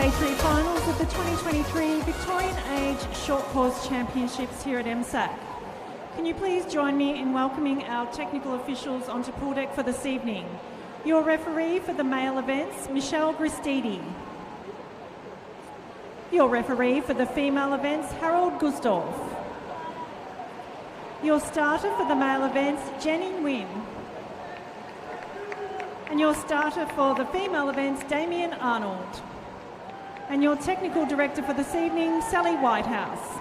Day 3 finals of the 2023 Victorian Age Shortcourse Championships here at MSAC. Can you please join me in welcoming our technical officials onto pool deck for this evening? Your referee for the male events, Michelle Gristidi. Your referee for the female events, Harold Gusdorf. Your starter for the male events, Jenny Nguyen. And your starter for the female events, Damien Arnold. And your technical director for this evening, Sally Whitehouse.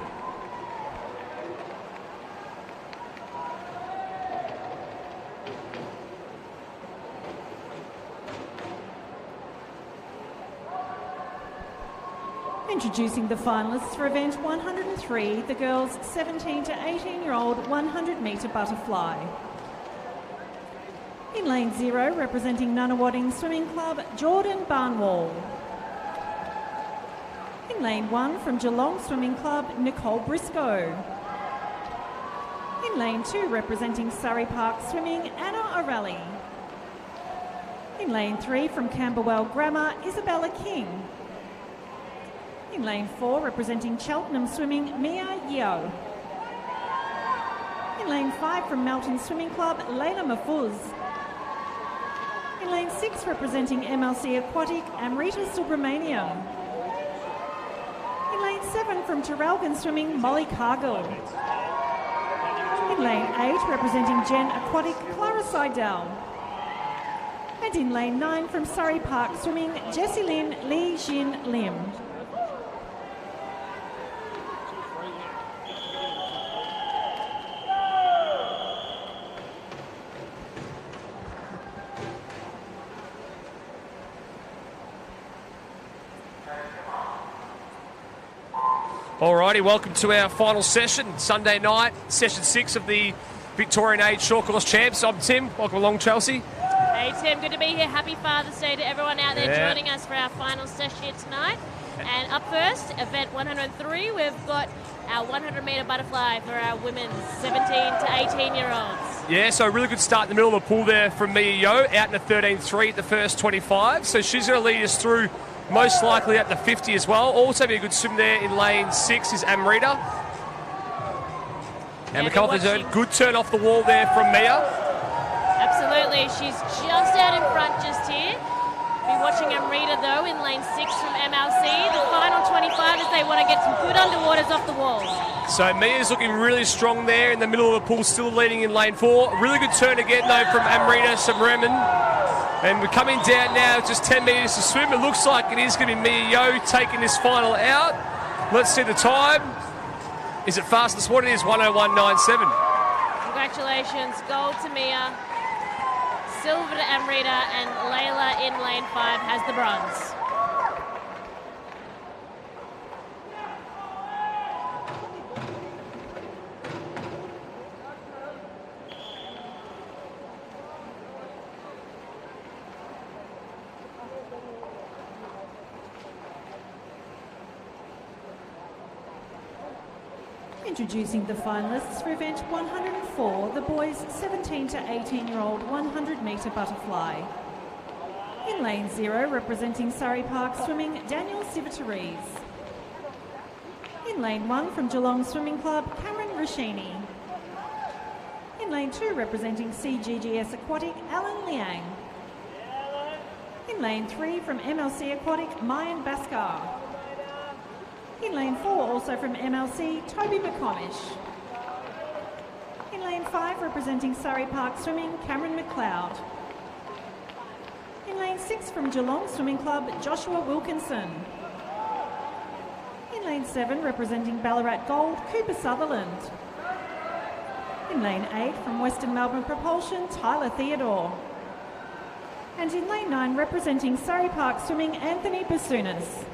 Introducing the finalists for event 103, the girls 17 to 18-year-old 100-metre butterfly. In lane 0, representing Nunawading Swimming Club, Jordan Barnwall. In lane 1, from Geelong Swimming Club, Nicole Briscoe. In lane 2, representing Surrey Park Swimming, Anna O'Reilly. In lane 3, from Camberwell Grammar, Isabella King. In lane 4, representing Cheltenham Swimming, Mia Yeo. In lane 5, from Melton Swimming Club, Layla Mahfouz. In lane 6, representing MLC Aquatic, Amrita Subramaniam. In lane 7, from Terrelgan Swimming, Molly Cargill. In lane 8, representing Gen Aquatic, Clara Seidel. And in lane 9, from Surrey Park Swimming, Jessie Lynn Lee Jin Lim. Alrighty, welcome to our final session, Sunday night, session 6 of the Victorian Age Shortcourse Champs. I'm Tim. Welcome along, Chelsea. Hey Tim, good to be here. Happy Father's Day to everyone out there joining us for our final session here tonight. And up first, event 103, we've got our 100-metre butterfly for our women's 17 to 18-year-olds. Yeah, so a really good start in the middle of the pool there from Mia Yo, out in a 13.3 at the first 25. So she's going to lead us through most likely at the 50 as well. Also be a good swim there in lane 6 is Amrita. And McAuliffe, a good turn off the wall there from Mia. Absolutely, she's just out in front just here. Be watching Amrita though in lane 6 from MLC. The final 25 as they want to get some good underwaters off the wall. So Mia's looking really strong there in the middle of the pool, still leading in lane 4. Really good turn again though from Amrita Subramaniam. And we're coming down now, just 10 metres to swim. It looks like it is going to be Mia Yo taking this final out. Let's see the time. Is it fastest? What it is, 1:01.97. Congratulations, gold to Mia, silver to Amrita, and Layla in lane 5 has the bronze. Introducing the finalists for event 104, the boys 17 to 18-year-old 100-metre butterfly. In lane 0, representing Surrey Park Swimming, Daniel Sivatarees. In lane 1, from Geelong Swimming Club, Cameron Rashini. In lane 2, representing CGGS Aquatic, Alan Liang. In lane 3, from MLC Aquatic, Mayan Baskar. In lane 4, also from MLC, Toby McComish. In lane 5, representing Surrey Park Swimming, Cameron McLeod. In lane 6, from Geelong Swimming Club, Joshua Wilkinson. In lane 7, representing Ballarat Gold, Cooper Sutherland. In lane 8, from Western Melbourne Propulsion, Tyler Theodore. And in lane 9, representing Surrey Park Swimming, Anthony Basunas.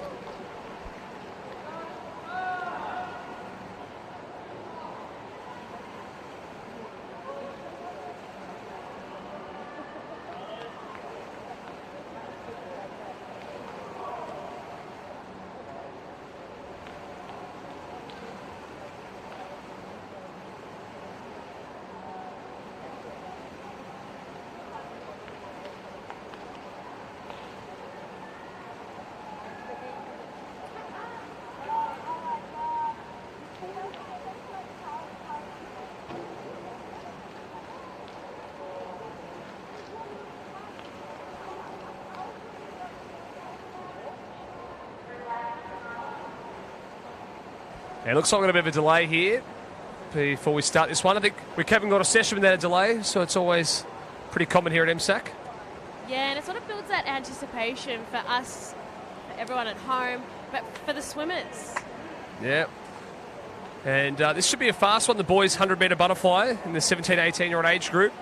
It looks like we've got a bit of a delay here before we start this one. I think we haven't got a session without a delay, so it's always pretty common here at MSAC. Yeah, and it sort of builds that anticipation for us, for everyone at home, but for the swimmers. Yeah. And this should be a fast one, the boys' 100-metre butterfly in the 17, 18-year-old age group.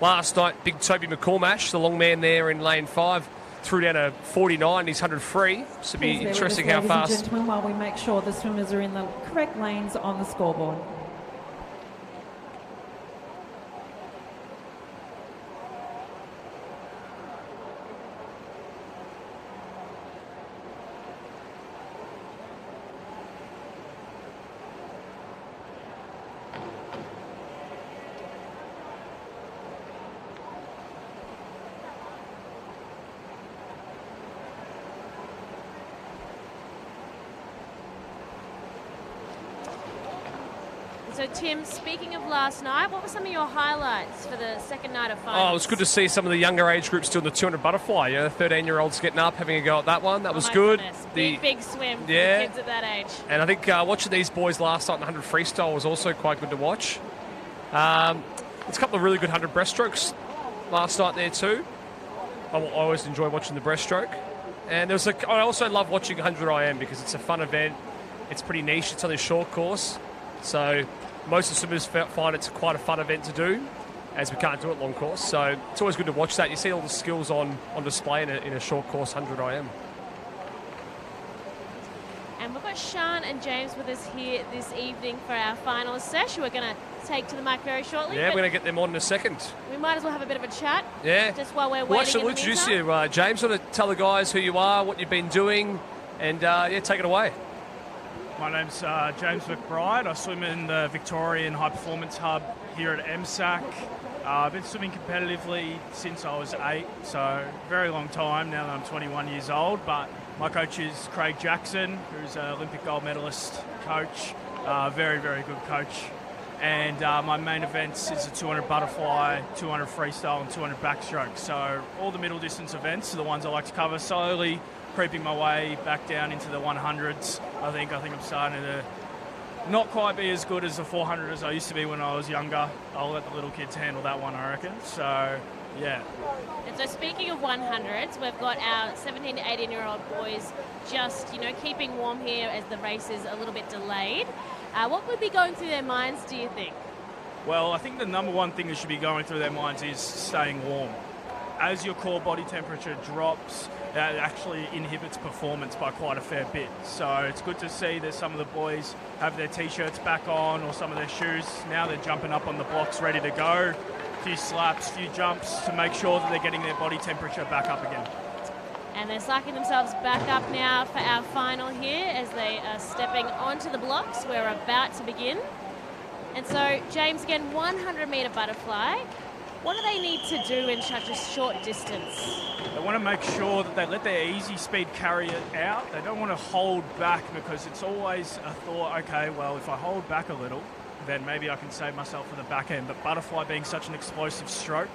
Last night, big Toby McCormash, the long man there in lane 5, threw down a 49, he's 100 free. So it'll be interesting how fast. Ladies and gentlemen, while we make sure the swimmers are in the correct lanes on the scoreboard. So, Tim, speaking of last night, what were some of your highlights for the second night of finals? Oh, it was good to see some of the younger age groups doing the 200 butterfly. Yeah, 13-year-olds getting up, having a go at that one. That was good. Big swim for the kids at that age. And I think watching these boys last night in 100 freestyle was also quite good to watch. There's a couple of really good 100 breaststrokes last night there too. I always enjoy watching the breaststroke. And I also love watching 100 IM because it's a fun event. It's pretty niche. It's on a short course. So most of the swimmers find it's quite a fun event to do, as we can't do it long course. So it's always good to watch that. You see all the skills on display in a short course 100 IM. And we've got Sean and James with us here this evening for our final session. We're going to take to the mic very shortly. Yeah, we're going to get them on in a second. We might as well have a bit of a chat. Yeah. Just while we're well, waiting. We'll introduce you, James. Sort of tell the guys who you are, what you've been doing, and take it away. My name's James McBride. I swim in the Victorian High Performance Hub here at MSAC. I've been swimming competitively since I was 8, so very long time now that I'm 21 years old. But my coach is Craig Jackson, who's an Olympic gold medalist coach, very, very good coach. And my main events is the 200 butterfly, 200 freestyle, and 200 backstroke. So all the middle distance events are the ones I like to cover slowly, creeping my way back down into the 100s. I think I'm starting to not quite be as good as the 400 as I used to be when I was younger. I'll let the little kids handle that one, I reckon. So, yeah. And so speaking of 100s, we've got our 17 to 18-year-old boys just, keeping warm here as the race is a little bit delayed. What would be going through their minds, do you think? Well, I think the number one thing that should be going through their minds is staying warm. As your core body temperature drops, that actually inhibits performance by quite a fair bit. So it's good to see that some of the boys have their T-shirts back on or some of their shoes. Now they're jumping up on the blocks ready to go. A few slaps, a few jumps to make sure that they're getting their body temperature back up again. And they're psyching themselves back up now for our final here as they are stepping onto the blocks. We're about to begin. And so, James, again, 100-metre butterfly. What do they need to do in such a short distance? They want to make sure that they let their easy speed carry it out. They don't want to hold back because it's always a thought, okay, well, if I hold back a little, then maybe I can save myself for the back end. But butterfly being such an explosive stroke,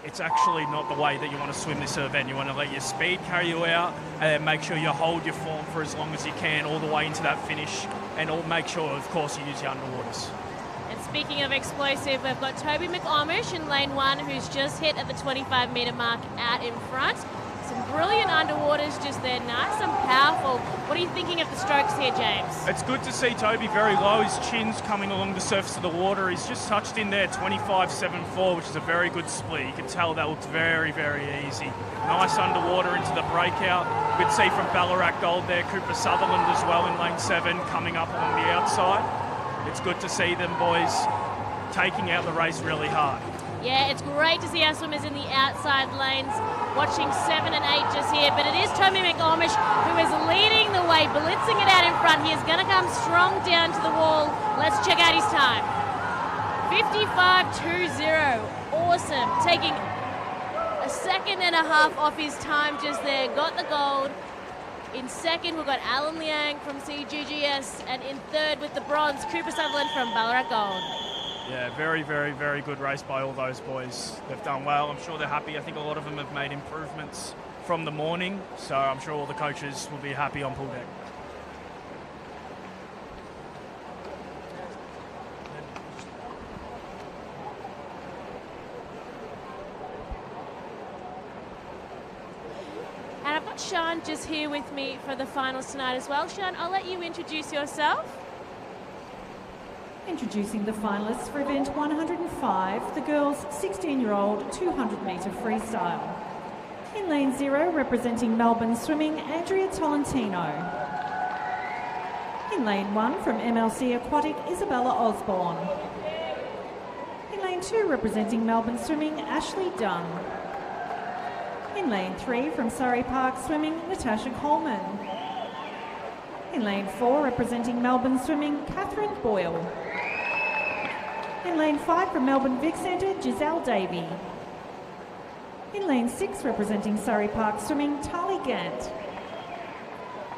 it's actually not the way that you want to swim this event. You want to let your speed carry you out and then make sure you hold your form for as long as you can all the way into that finish, and make sure, of course, you use your underwaters. And speaking of explosive, we've got Toby McCormash in lane 1 who's just hit at the 25-metre mark out in front. Some brilliant underwaters just there, nice and powerful. What are you thinking of the strokes here, James? It's good to see Toby very low. His chin's coming along the surface of the water. He's just touched in there 25.74, which is a very good split. You can tell that looks very, very easy. Nice underwater into the breakout. You could see from Ballarat Gold there, Cooper Sutherland as well in lane 7 coming up along the outside. It's good to see them boys taking out the race really hard. Yeah, it's great to see our swimmers in the outside lanes, watching 7 and 8 just here. But it is Toby McCormash who is leading the way, blitzing it out in front. He is going to come strong down to the wall. Let's check out his time. 55.20. Awesome. Taking a second and a half off his time just there. Got the gold. In second, we've got Alan Liang from CGGS. And in third with the bronze, Cooper Sutherland from Ballarat Gold. Yeah, very, very, very good race by all those boys. They've done well. I'm sure they're happy. I think a lot of them have made improvements from the morning. So I'm sure all the coaches will be happy on pool deck. got Sean just here with me for the finals tonight as well. Sean, I'll let you introduce yourself. Introducing the finalists for event 105, the girls 16-year-old 200-metre freestyle. In lane 0, representing Melbourne Swimming, Andrea Tolentino. In lane 1, from MLC Aquatic, Isabella Osborne. In lane 2, representing Melbourne Swimming, Ashley Dunn. In lane 3, from Surrey Park Swimming, Natasha Coleman. In lane 4, representing Melbourne Swimming, Catherine Boyle. In lane 5, from Melbourne Vic Centre, Giselle Davey. In lane 6, representing Surrey Park Swimming, Tali Gant.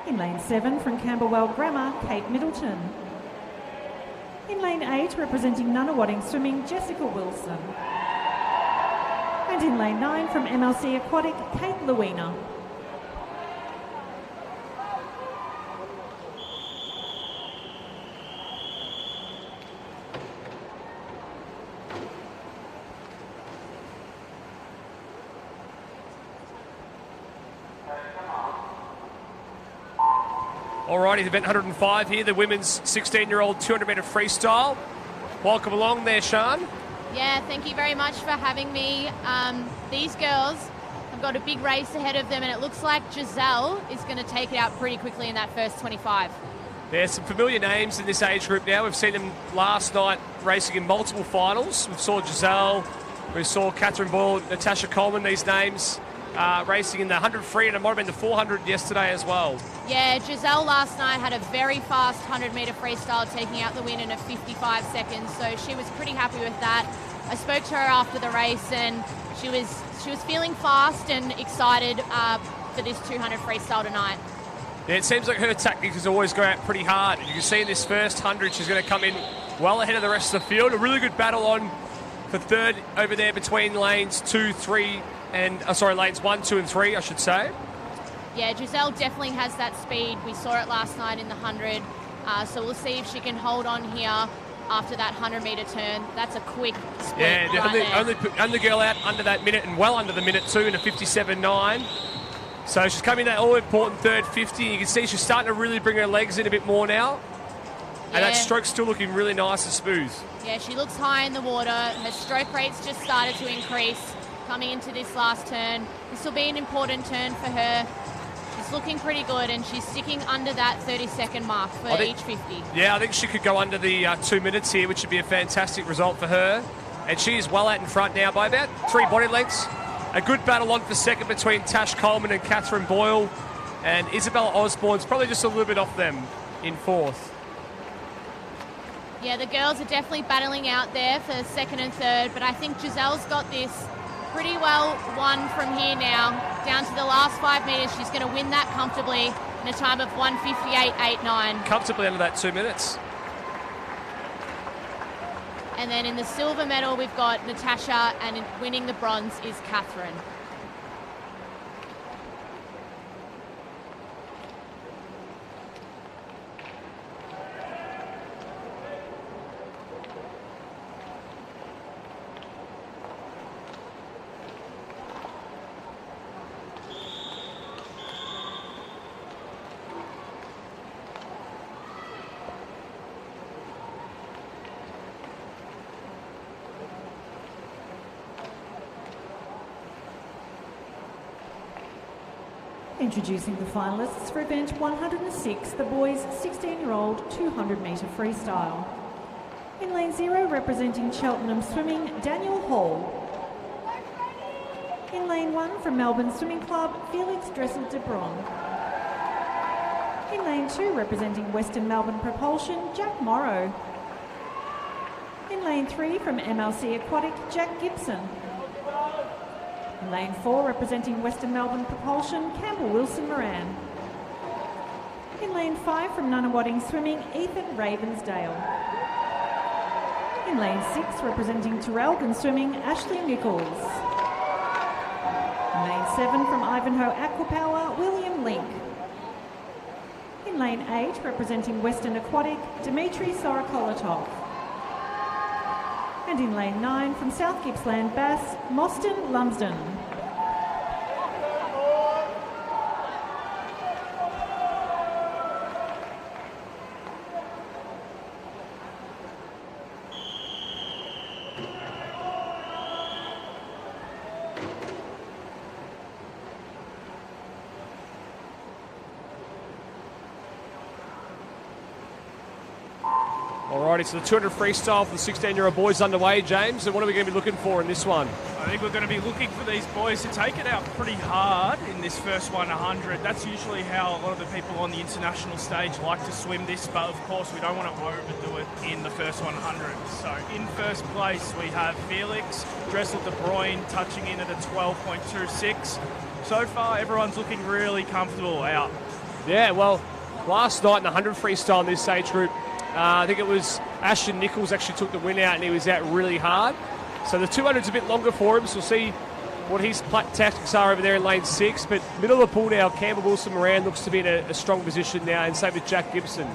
In lane 7, from Camberwell Grammar, Kate Middleton. In lane 8, representing Nunawading Swimming, Jessica Wilson. And in lane 9, from MLC Aquatic, Kate Luina. Alrighty, event 105 here, the women's 16-year-old 200-metre freestyle. Welcome along there, Sean. Yeah, thank you very much for having me. These girls have got a big race ahead of them, and it looks like Giselle is going to take it out pretty quickly in that first 25. There's some familiar names in this age group now. We've seen them last night racing in multiple finals. We saw Giselle, we saw Catherine Boyle, Natasha Coleman, these names racing in the 100 free, and it might have been the 400 yesterday as well. Yeah, Giselle last night had a very fast 100-metre freestyle, taking out the win in a 55 seconds, so she was pretty happy with that. I spoke to her after the race, and she was feeling fast and excited for this 200 freestyle tonight. Yeah, it seems like her tactics is always go out pretty hard. You can see in this first 100, she's going to come in well ahead of the rest of the field. A really good battle on for third over there between lanes 2, 3, and lanes 1, 2, and 3, I should say. Yeah, Giselle definitely has that speed. We saw it last night in the 100, so we'll see if she can hold on here after that 100-metre turn. That's a quick split. Yeah, right only girl out under that minute, and well under the minute too, in a 57.9. So she's coming in that all-important third 50. You can see she's starting to really bring her legs in a bit more now. And that stroke's still looking really nice and smooth. Yeah, she looks high in the water. Her stroke rate's just started to increase coming into this last turn. This will be an important turn for her. She's looking pretty good, and she's sticking under that 30-second mark for each 50. Yeah, I think she could go under the 2 minutes here, which would be a fantastic result for her. And she is well out in front now by about 3 body lengths. A good battle on for second between Tash Coleman and Catherine Boyle. And Isabella Osborne's probably just a little bit off them in fourth. Yeah, the girls are definitely battling out there for second and third, but I think Giselle's got this pretty well won from here now. Down to the last 5 metres, she's going to win that comfortably in a time of 1:58.89. Comfortably under that 2 minutes. And then in the silver medal, we've got Natasha, and winning the bronze is Catherine. Introducing the finalists for event 106, the boys 16-year-old 200-metre freestyle. In lane 0, representing Cheltenham Swimming, Daniel Hall. In lane 1, from Melbourne Swimming Club, Felix Dressel-de-Bron. In lane 2, representing Western Melbourne Propulsion, Jack Morrow. In lane 3, from MLC Aquatic, Jack Gibson. In lane 4, representing Western Melbourne Propulsion, Campbell Wilson Moran. In lane 5, from Nunawading Swimming, Ethan Ravensdale. In lane 6, representing Terrelgan Swimming, Ashley Nichols. In lane 7, from Ivanhoe Aquapower, William Link. In lane 8, representing Western Aquatic, Dimitri Sorokolotov. And in lane 9, from South Gippsland Bass, Mostyn Lumsden. Alrighty, so the 200 freestyle for the 16-year-old boys underway, James. And what are we going to be looking for in this one? I think we're going to be looking for these boys to take it out pretty hard in this first 100. That's usually how a lot of the people on the international stage like to swim this, but of course we don't want to overdo it in the first 100. So in first place we have Felix Dressel-De Bruyne touching in at a 12.26. So far everyone's looking really comfortable out. Yeah, well, last night in the 100 freestyle in this age group, I think it was Ashton Nichols actually took the win out and he was out really hard. So the 200's a bit longer for him, so we'll see what his tactics are over there in lane 6. But middle of the pool now, Campbell Wilson-Moran looks to be in a strong position now, and same with Jack Gibson.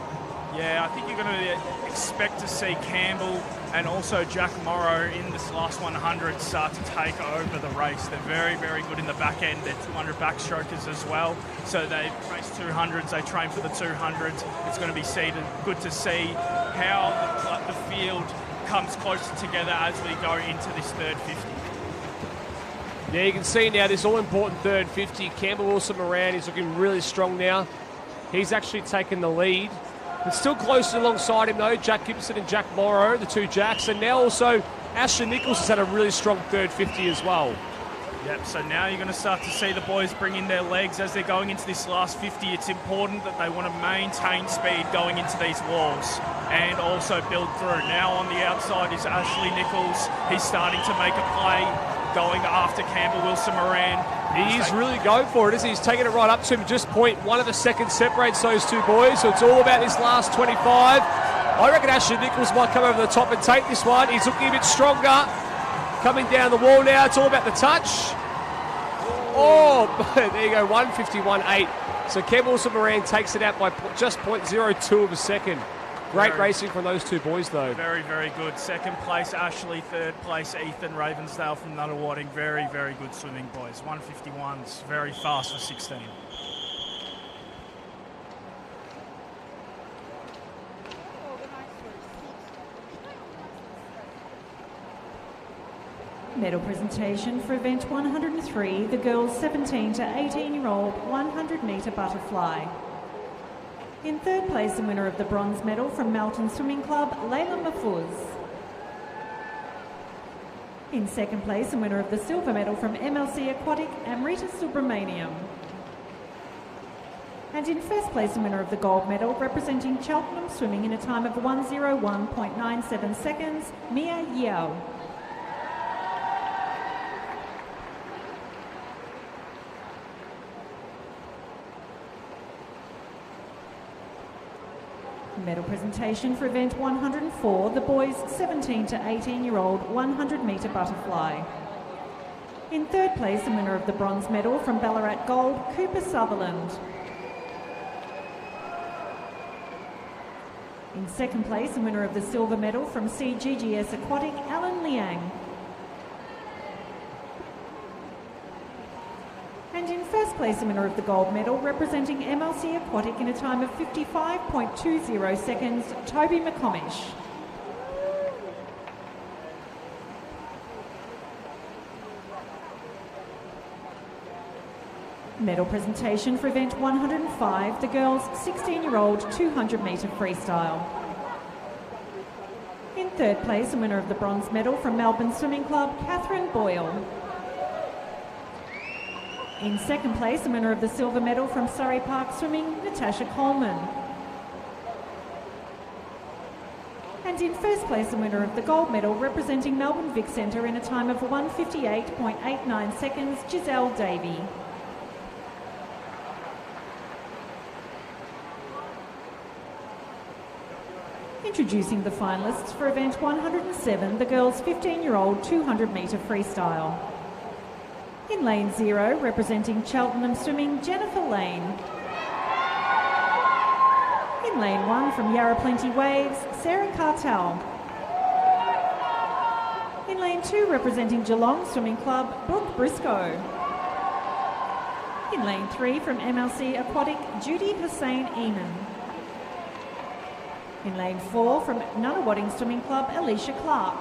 Yeah, I think you're going to expect to see Campbell and also Jack Morrow in this last 100 start to take over the race. They're very, very good in the back end. They're 200 backstrokers as well. So they race 200s, they train for the 200s. It's going to be good to see how the field comes closer together as we go into this third 50. Yeah, you can see now this all-important third 50. Campbell Wilson-Moran is looking really strong now. He's actually taken the lead. It's still close alongside him, though, Jack Gibson and Jack Morrow, the two Jacks. And now also Ashton Nichols has had a really strong third 50 as well. Yep, so now you're going to start to see the boys bring in their legs as they're going into this last 50. It's important that they want to maintain speed going into these walls and also build through. Now on the outside is Ashley Nichols. He's starting to make a play going after Campbell Wilson-Moran. He's really going for it, isn't he? He's taking it right up to him. Just 0.1 of a second separates those two boys, so it's all about this last 25. I reckon Ashley Nichols might come over the top and take this one. He's looking a bit stronger. Coming down the wall now, it's all about the touch. Oh, there you go, 151.8. So Campbell Wilson-Moran takes it out by just 0.02 of a second. Great racing from those two boys, though. Very, very good. Second place, Ashley. Third place, Ethan Ravensdale from Nunawading. Very, very good swimming, boys. 151's very fast for 16. Medal presentation for event 103, the girls 17 to 18-year-old 100-metre butterfly. In third place, the winner of the bronze medal from Melton Swimming Club, Layla Mahfouz. In second place, the winner of the silver medal from MLC Aquatic, Amrita Subramaniam. And in first place, the winner of the gold medal, representing Cheltenham Swimming in a time of 1:01.97 seconds, Mia Yao. Medal presentation for event 104, the boys 17 to 18-year-old 100-metre butterfly. In third place, the winner of the bronze medal from Ballarat Gold, Cooper Sutherland. In second place, the winner of the silver medal from CGGS Aquatic, Alan Liang. And in first place, the winner of the gold medal, representing MLC Aquatic in a time of 55.20 seconds, Toby McComish. Medal presentation for event 105, the girls 16-year-old 200-metre freestyle. In third place, the winner of the bronze medal from Melbourne Swimming Club, Catherine Boyle. In second place, the winner of the silver medal from Surrey Park Swimming, Natasha Coleman. And in first place, the winner of the gold medal, representing Melbourne Vic Centre in a time of 1:58.89 seconds, Giselle Davey. Introducing the finalists for event 107, the girls 15-year-old 200-metre freestyle. In lane 0, representing Cheltenham Swimming, Jennifer Lane. In lane 1, from Yarra Plenty Waves, Sarah Cartel. In lane 2, representing Geelong Swimming Club, Brooke Briscoe. In lane 3, from MLC Aquatic, Judy Hussein Eamon. In lane 4, from Nunawading Swimming Club, Alicia Clark.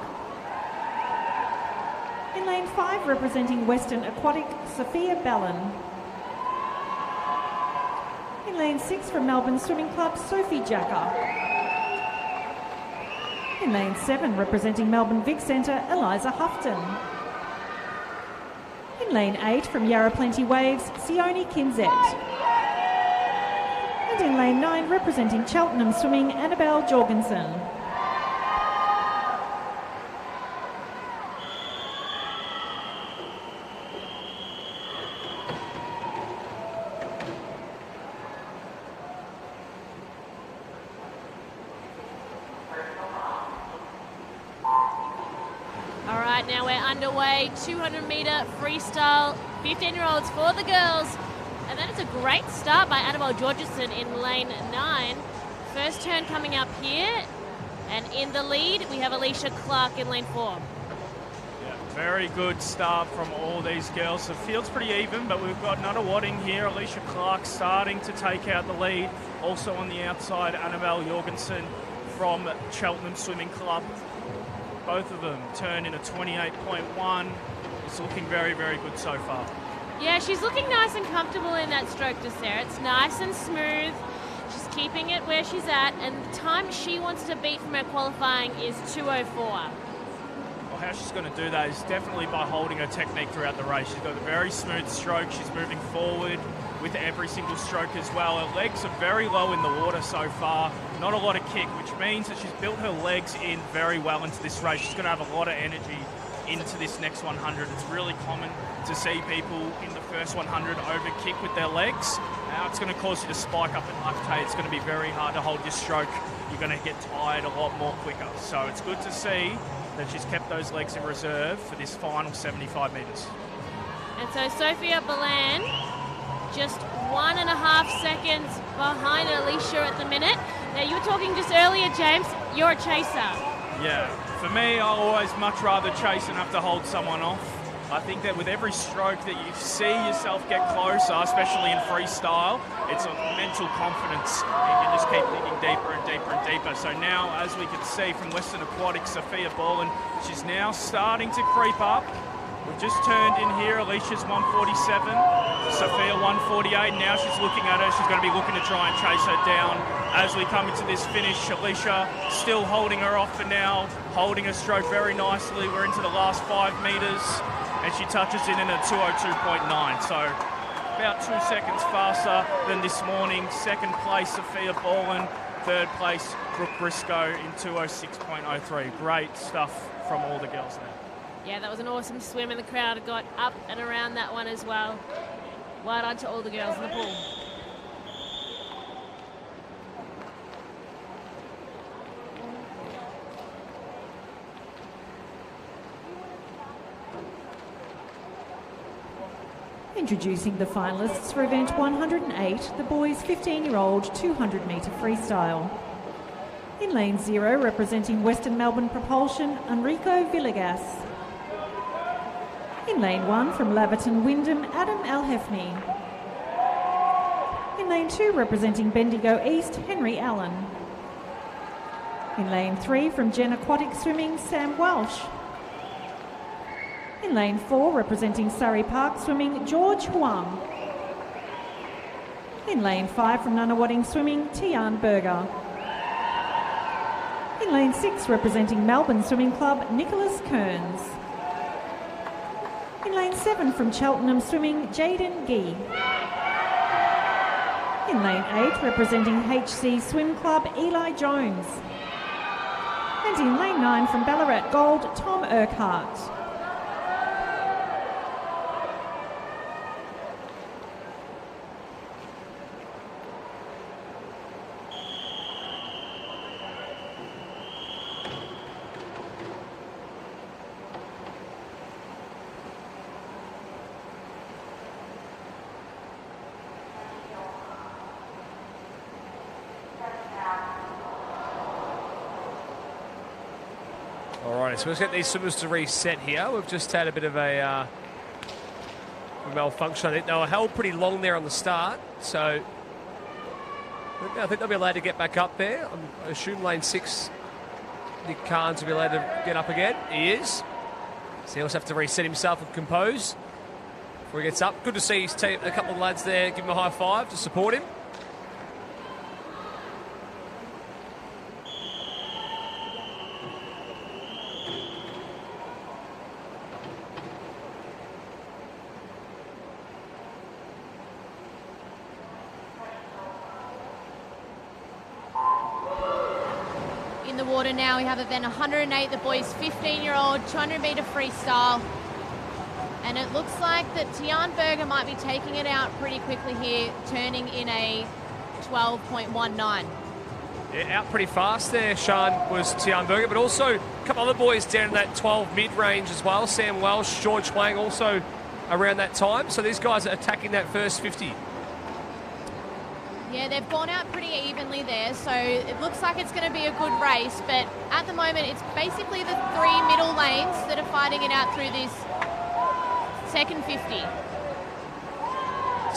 In lane 5, representing Western Aquatic, Sophia Ballon. In lane 6, from Melbourne Swimming Club, Sophie Jacker. In lane 7, representing Melbourne Vic Centre, Eliza Houghton. In lane 8, from Yarra Plenty Waves, Sione Kinzet. And in lane 9, representing Cheltenham Swimming, Annabelle Jorgensen. All right, now we're underway. 200-metre freestyle, 15-year-olds for the girls. And that is a great start by Annabelle Jorgensen in lane 9. First turn coming up here. And in the lead, we have Alicia Clark in lane 4. Yeah, very good start from all these girls. The field's pretty even, but we've got Nana Wadding here. Alicia Clark starting to take out the lead. Also on the outside, Annabelle Jorgensen from Cheltenham Swimming Club. Both of them turn in a 28.1. It's looking very, very good so far. Yeah, she's looking nice and comfortable in that stroke just there. It's nice and smooth. She's keeping it where she's at, and the time she wants to beat from her qualifying is 2:04. Well, how she's going to do that is definitely by holding her technique throughout the race. She's got a very smooth stroke. She's moving forward with every single stroke as well. Her legs are very low in the water so far. Not a lot of kick, which means that she's built her legs in very well into this race. She's going to have a lot of energy into this next 100. It's really common to see people in the first 100 over kick with their legs. Now it's going to cause you to spike up in lactate. It's going to be very hard to hold your stroke. You're going to get tired a lot more quicker. So it's good to see that she's kept those legs in reserve for this final 75 metres. And so Sophia Balan, just 1.5 seconds behind Alicia at the minute. Now, you were talking just earlier, James, you're a chaser. Yeah, for me, I always much rather chase than have to hold someone off. I think that with every stroke that you see yourself get closer, especially in freestyle, it's a mental confidence. You can just keep digging deeper and deeper and deeper. So now, as we can see from Western Aquatics, Sophia Borland, she's now starting to creep up. We've just turned in here. Alicia's 147, Sophia 148. Now she's looking at her. She's going to be looking to try and chase her down. As we come into this finish, Alicia still holding her off for now, holding her stroke very nicely. We're into the last 5 metres, and she touches in a 202.9. So about 2 seconds faster than this morning. Second place, Sophia Borland. Third place, Brooke Briscoe in 206.03. Great stuff from all the girls there. Yeah, that was an awesome swim, and the crowd got up and around that one as well. Well done to all the girls in the pool. Introducing the finalists for event 108, the boys 15-year-old 200-metre freestyle. In lane 0, representing Western Melbourne Propulsion, Enrico Villegas. In lane 1, from Laverton Wyndham, Adam Alhefni. In lane 2, representing Bendigo East, Henry Allen. In lane 3, from Gen Aquatic Swimming, Sam Walsh. In lane 4, representing Surrey Park Swimming, George Huang. In lane 5, from Nunawading Swimming, Tian Berger. In lane 6, representing Melbourne Swimming Club, Nicholas Kearns. In lane 7, from Cheltenham Swimming, Jaden Gee. In lane 8, representing HC Swim Club, Eli Jones. And in lane 9, from Ballarat Gold, Tom Urquhart. Alright, so let's get these swimmers to reset here. We've just had a bit of a malfunction. I think they were held pretty long there on the start, so I think they'll be allowed to get back up there. I assume lane 6, Nick Carnes will be allowed to get up again. He is. So he'll have to reset himself and compose before he gets up. Good to see his team, a couple of lads there, give him a high five to support him. the water now. We have event 108, the boys 15-year-old, 200-meter freestyle. And it looks like that Tian Berger might be taking it out pretty quickly here, turning in a 12.19. Yeah, out pretty fast there, Sean, was Tian Berger, but also a couple other boys down in that 12 mid-range as well. Sam Welsh, George Huang also around that time. So these guys are attacking that first 50. Yeah, they've gone out pretty evenly there, so it looks like it's going to be a good race, but at the moment it's basically the three middle lanes that are fighting it out through this second 50.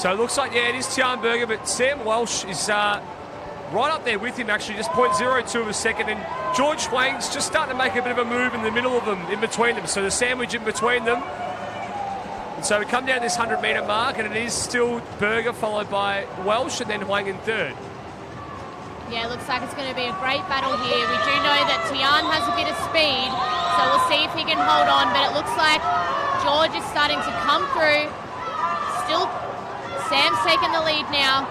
So it looks like, yeah, it is Tian Berger, but Sam Welsh is right up there with him, actually, just 0.02 of a second, and George Huang's just starting to make a bit of a move in the middle of them, in between them, so the sandwich in between them. And so we come down this 100-metre mark, and it is still Berger followed by Welsh and then Huang in third. Yeah, it looks like it's going to be a great battle here. We do know that Tian has a bit of speed, so we'll see if he can hold on, but it looks like George is starting to come through. Still, Sam's taking the lead now.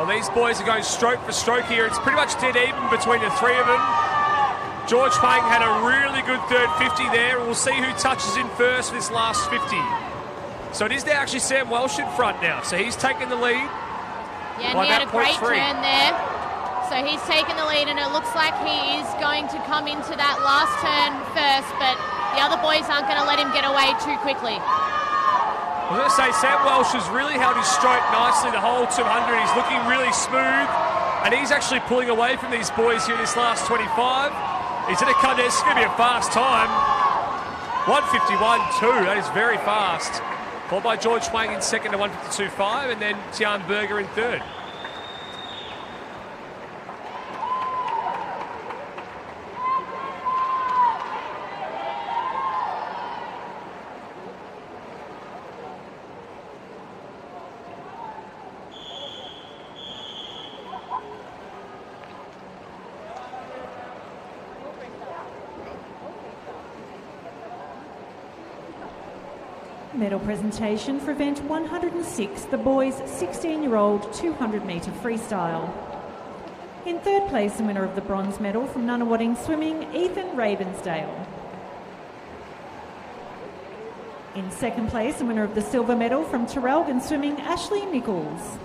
Well, these boys are going stroke for stroke here. It's pretty much dead even between the three of them. George Huang had a really good third 50 there. We'll see who touches in first for this last 50. So it is now actually Sam Welsh in front now. So he's taking the lead. Yeah, and he had a great turn there. So he's taken the lead, and it looks like he is going to come into that last turn first, but the other boys aren't going to let him get away too quickly. I was going to say, Sam Welsh has really held his stroke nicely the whole 200. He's looking really smooth, and he's actually pulling away from these boys here this last 25. He's going to come there. This is going to be a fast time. 151.2. That is very fast. Followed by George Huang in second to 152.5, and then Tian Berger in third. Medal presentation for event 106, the boys 16-year-old 200-metre freestyle. In third place, the winner of the bronze medal from Nunawading Swimming, Ethan Ravensdale. In second place, the winner of the silver medal from Terrelgan Swimming, Ashley Nichols.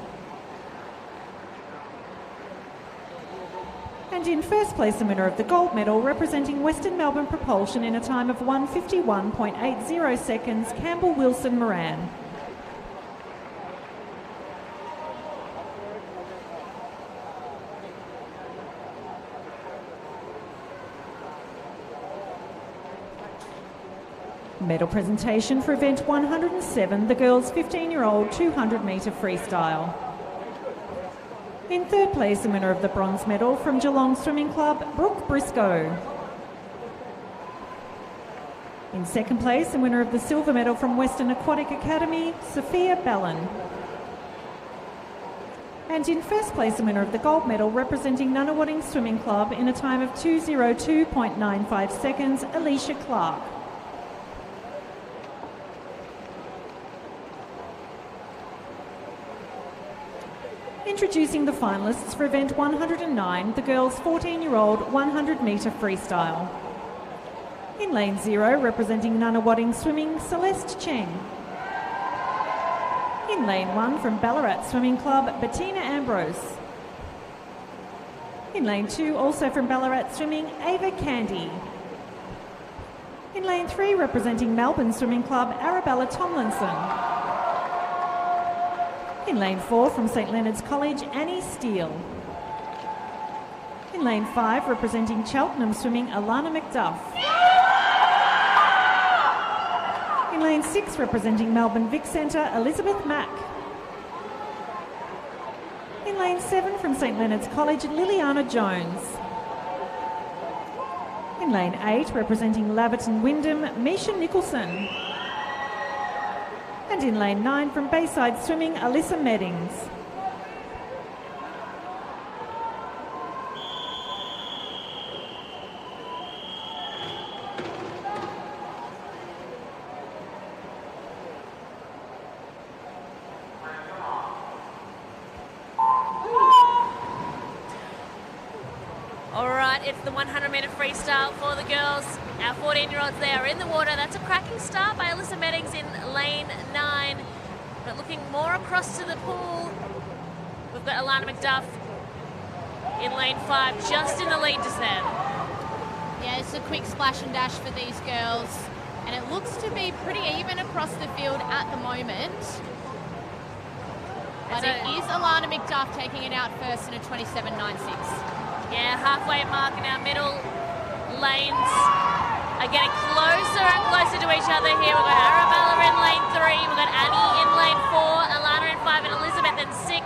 And in first place, the winner of the gold medal representing Western Melbourne Propulsion in a time of 1:51.80 seconds, Campbell Wilson Moran. Medal presentation for event 107, the girls 15-year-old 200-metre freestyle. In third place, the winner of the bronze medal from Geelong Swimming Club, Brooke Briscoe. In second place, the winner of the silver medal from Western Aquatic Academy, Sophia Ballon. And in first place, the winner of the gold medal representing Nunawading Swimming Club in a time of 2:02.95 seconds, Alicia Clark. Introducing the finalists for event 109, the girls 14-year-old 100-metre freestyle. In lane 0, representing Nunawading Swimming, Celeste Cheng. In lane 1, from Ballarat Swimming Club, Bettina Ambrose. In lane 2, also from Ballarat Swimming, Ava Candy. In lane 3, representing Melbourne Swimming Club, Arabella Tomlinson. In lane 4, from St Leonard's College, Annie Steele. In lane 5, representing Cheltenham Swimming, Alana McDuff. In lane 6, representing Melbourne Vic Centre, Elizabeth Mack. In lane 7, from St Leonard's College, Liliana Jones. In lane 8, representing Laverton Wyndham, Misha Nicholson. And in lane 9, from Bayside Swimming, Alyssa Meddings. All the 100-metre freestyle for the girls. Our 14-year-olds there are in the water. That's a cracking start by Alyssa Meddings in lane 9. But looking more across to the pool, we've got Alana McDuff in lane 5, just in the lead just then. Yeah, it's a quick splash and dash for these girls. And it looks to be pretty even across the field at the moment. But it is Alana McDuff taking it out first in a 27.96. Yeah, halfway mark in our middle lanes are getting closer and closer to each other here. We've got Arabella in lane 3, we've got Annie in lane 4, Alana in 5, and Elizabeth in 6.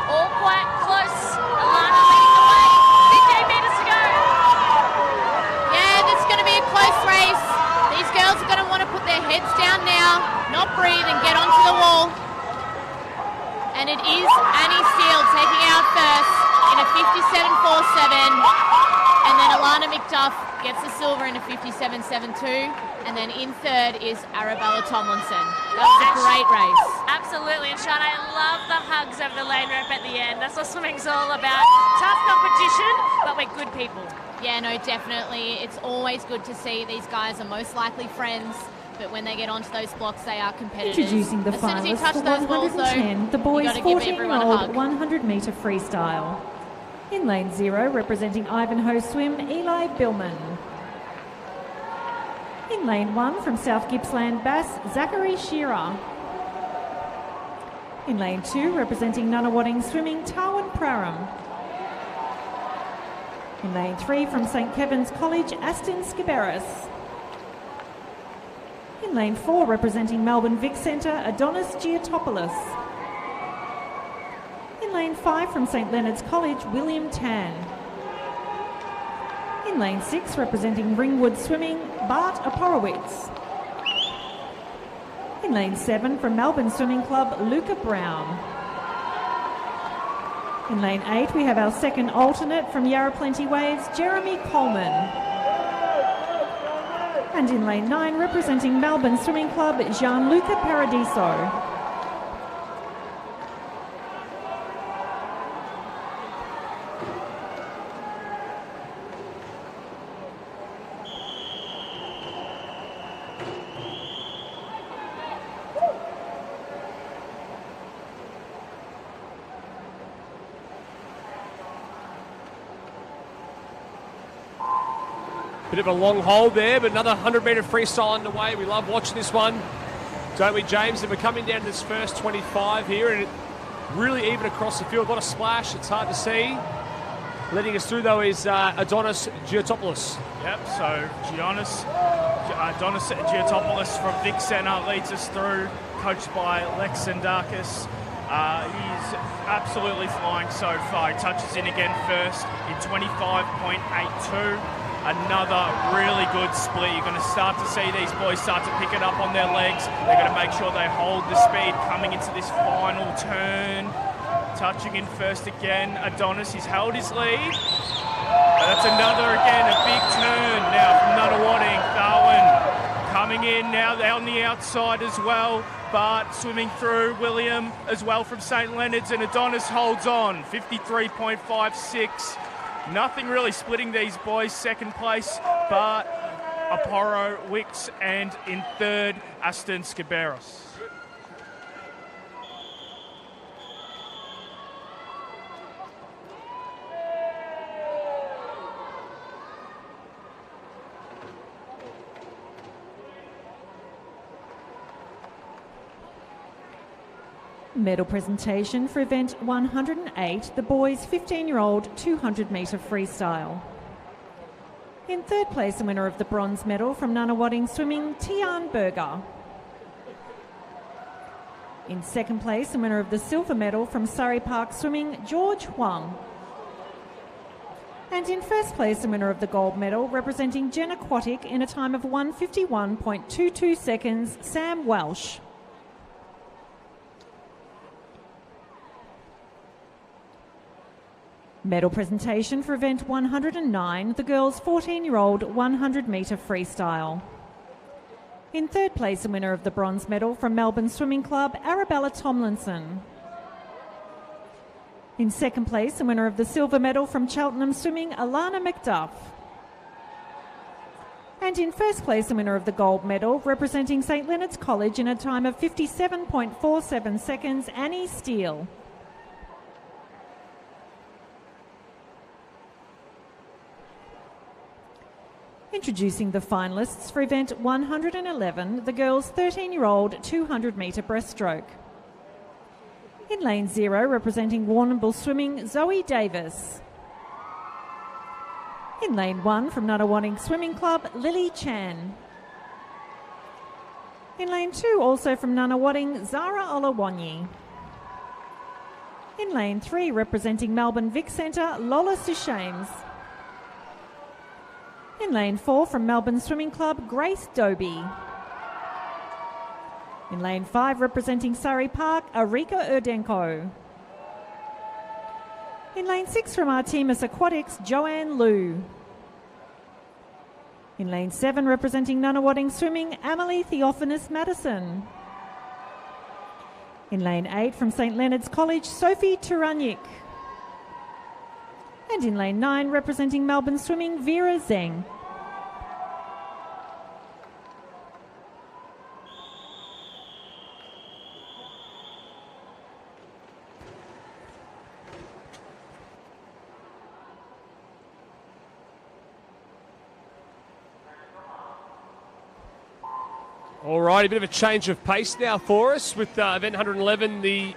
All quite close. Alana leading the way. 15 metres to go. Yeah, this is going to be a close race. These girls are going to want to put their heads down now, not breathe, and get onto the wall. And it is Annie Steele taking out first in a 57.47. And then Alana McDuff gets the silver in a 57.72. And then in third is Arabella Tomlinson. That was a great race. Absolutely. And Sean, I love the hugs over the lane rope at the end. That's what swimming's all about. Tough competition, but we're good people. Yeah, no, definitely. It's always good to see these guys are most likely friends. But when they get onto those blocks, they are competitors. Introducing the finalists for 110, the boys 14-year-old 100-metre freestyle. In lane 0, representing Ivanhoe Swim, Eli Billman. In lane 1, from South Gippsland Bass, Zachary Shearer. In lane 2, representing Nunawading Swimming, Tarwin Praram. In lane 3, from St Kevin's College, Aston Skiberis. In lane 4, representing Melbourne Vic Centre, Adonis Giotopoulos. In lane 5, from St Leonard's College, William Tan. In lane 6, representing Ringwood Swimming, Bart Aporowitz. In lane 7, from Melbourne Swimming Club, Luca Brown. In lane 8, we have our second alternate from Yarra Plenty Waves, Jeremy Coleman. And in lane 9, representing Melbourne Swimming Club, Gianluca Paradiso. Bit of a long hold there, but another 100-metre freestyle underway. We love watching this one, don't we, James? And we're coming down to this first 25 here, and really even across the field. A lot of splash, it's hard to see. Leading us through, though, is Adonis Giotopoulos. Yep, so Adonis Giotopoulos from Vic Centre leads us through, coached by Lex Sandakis. He's absolutely flying so far. He touches in again first in 25.82. Another really good split. You're going to start to see these boys start to pick it up on their legs. They're going to make sure they hold the speed coming into this final turn. Touching in first again. Adonis, he's held his lead. And that's another, again, a big turn now from Nunawading. Darwin coming in now. They're on the outside as well. But swimming through, William as well from St Leonard's, and Adonis holds on, 53.56. Nothing really splitting these boys, second place, but Aporo, Wicks, and in third, Aston Skiberis. Medal presentation for event 108, the boys 15-year-old 200-metre freestyle. In third place, the winner of the bronze medal from Nunawading Swimming, Tian Berger. In second place, the winner of the silver medal from Surrey Park Swimming, George Huang. And in first place, the winner of the gold medal, representing Gen Aquatic in a time of 1:51.22 seconds, Sam Welsh. Medal presentation for event 109, the girls 14-year-old 100-metre freestyle. In third place, the winner of the bronze medal from Melbourne Swimming Club, Arabella Tomlinson. In second place, the winner of the silver medal from Cheltenham Swimming, Alana McDuff. And in first place, the winner of the gold medal, representing St Leonard's College in a time of 57.47 seconds, Annie Steele. Introducing the finalists for event 111, the girls' 13-year-old 200-metre breaststroke. In lane 0, representing Warrnambool Swimming, Zoe Davis. In lane 1, from Nunawading Swimming Club, Lily Chan. In lane 2, also from Nunawading, Zara Olawanyi. In lane 3, representing Melbourne Vic Centre, Lola Sushames. In lane 4, from Melbourne Swimming Club, Grace Doby. In lane 5, representing Surrey Park, Arika Urdenko. In lane 6, from Artemis Aquatics, Joanne Liu. In lane 7, representing Nunawading Swimming, Amelie Theophanous Madison. In lane 8, from St Leonard's College, Sophie Turanyik. And in lane 9, representing Melbourne Swimming, Vera Zeng. All right, a bit of a change of pace now for us with event 111, the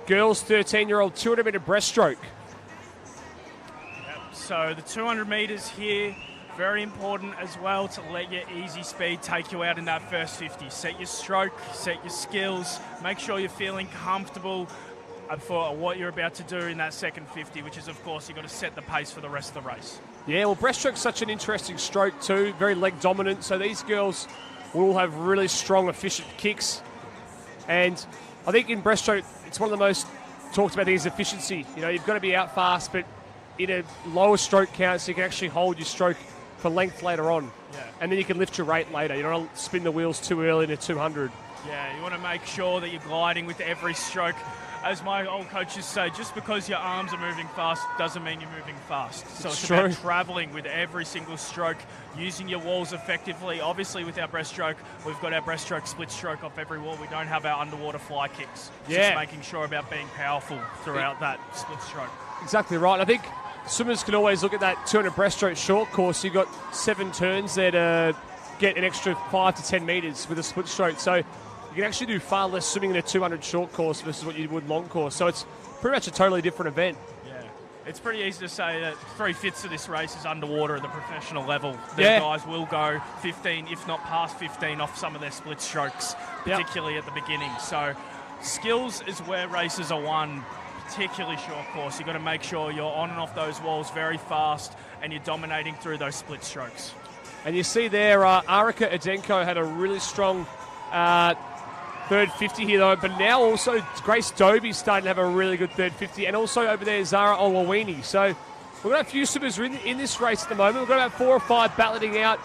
girls' 13-year-old 200-metre breaststroke. Yep, so the 200 metres here, very important as well to let your easy speed take you out in that first 50. Set your stroke, set your skills, make sure you're feeling comfortable for what you're about to do in that second 50, which is, of course, you've got to set the pace for the rest of the race. Yeah, well, breaststroke's such an interesting stroke too, very leg dominant, so these girls will have really strong, efficient kicks. And I think in breaststroke, it's one of the most talked about things, efficiency. You know, you've got to be out fast, but in a lower stroke count, so you can actually hold your stroke for length later on. Yeah. And then you can lift your rate later. You don't want to spin the wheels too early in a 200. Yeah, you want to make sure that you're gliding with every stroke. As my old coaches say, just because your arms are moving fast doesn't mean you're moving fast. So it's about travelling with every single stroke, using your walls effectively. Obviously, with our breaststroke, we've got our breaststroke split stroke off every wall. We don't have our underwater fly kicks. Just making sure about being powerful throughout that split stroke. Exactly right. I think swimmers can always look at that 200 breaststroke short course. You've got 7 turns there to get an extra 5 to 10 metres with a split stroke. So you can actually do far less swimming in a 200 short course versus what you would long course. So it's pretty much a totally different event. Yeah, it's pretty easy to say that 3/5 of this race is underwater at the professional level. The guys will go 15, if not past 15, off some of their split strokes, particularly at the beginning. So skills is where races are won, particularly short course. You've got to make sure you're on and off those walls very fast and you're dominating through those split strokes. And you see there, Arika Urdenko had a really strong third 50 here, though, but now also Grace Doby's starting to have a really good third 50, and also over there Zara Olawini. So we've got a few swimmers in this race at the moment. We've got about 4 or 5 battling out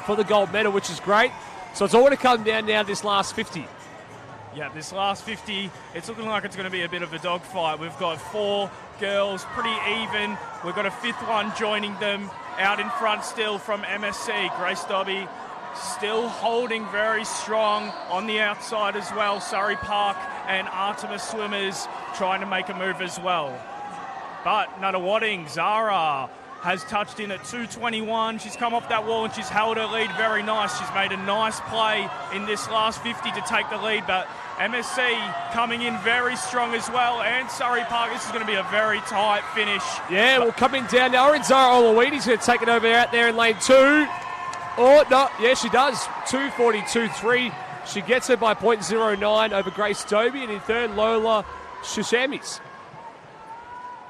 for the gold medal, which is great. So it's all going to come down now to this last 50. Yeah, this last 50, it's looking like it's going to be a bit of a dogfight. We've got 4 girls, pretty even. We've got a 5th one joining them out in front still from MSC, Grace Doby. Still holding very strong on the outside as well. Surrey Park and Artemis swimmers trying to make a move as well. But Nunawading, Zara has touched in at 2:21. She's come off that wall and she's held her lead very nice. She's made a nice play in this last 50 to take the lead. But MSC coming in very strong as well. And Surrey Park, this is going to be a very tight finish. Yeah, well, coming down now. And Zara Olawini's going to take it over out there in lane 2. Oh, no, yeah, she does. 2:42.3. She gets her by 0.09 over Grace Doby, and in third, Lola Shushamis.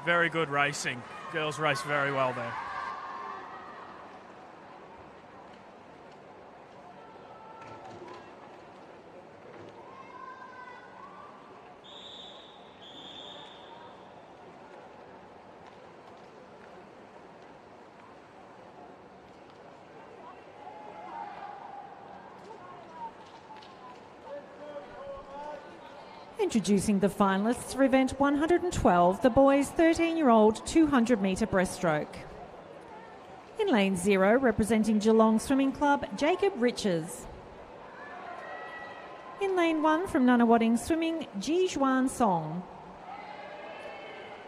Very good racing. Girls race very well there. Introducing the finalists for event 112, the boys' 13-year-old 200-metre breaststroke. In In lane 0, representing Geelong Swimming Club, Jacob Riches. In lane 1, from Nunawading Swimming, Ji Xuan Song.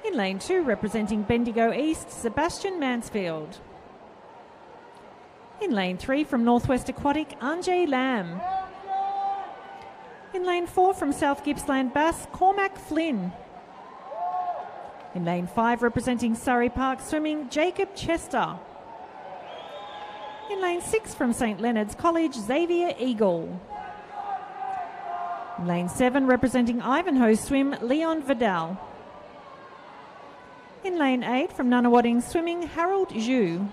In lane 2, representing Bendigo East, Sebastian Mansfield. In lane 3, from Northwest Aquatic, Anjay Lam. In lane 4, from South Gippsland Bass, Cormac Flynn. In lane 5, representing Surrey Park Swimming, Jacob Chester. In lane 6, from St Leonard's College, Xavier Eagle. In lane 7, representing Ivanhoe Swim, Leon Vidal. In lane 8, from Nunawading Swimming, Harold Zhu.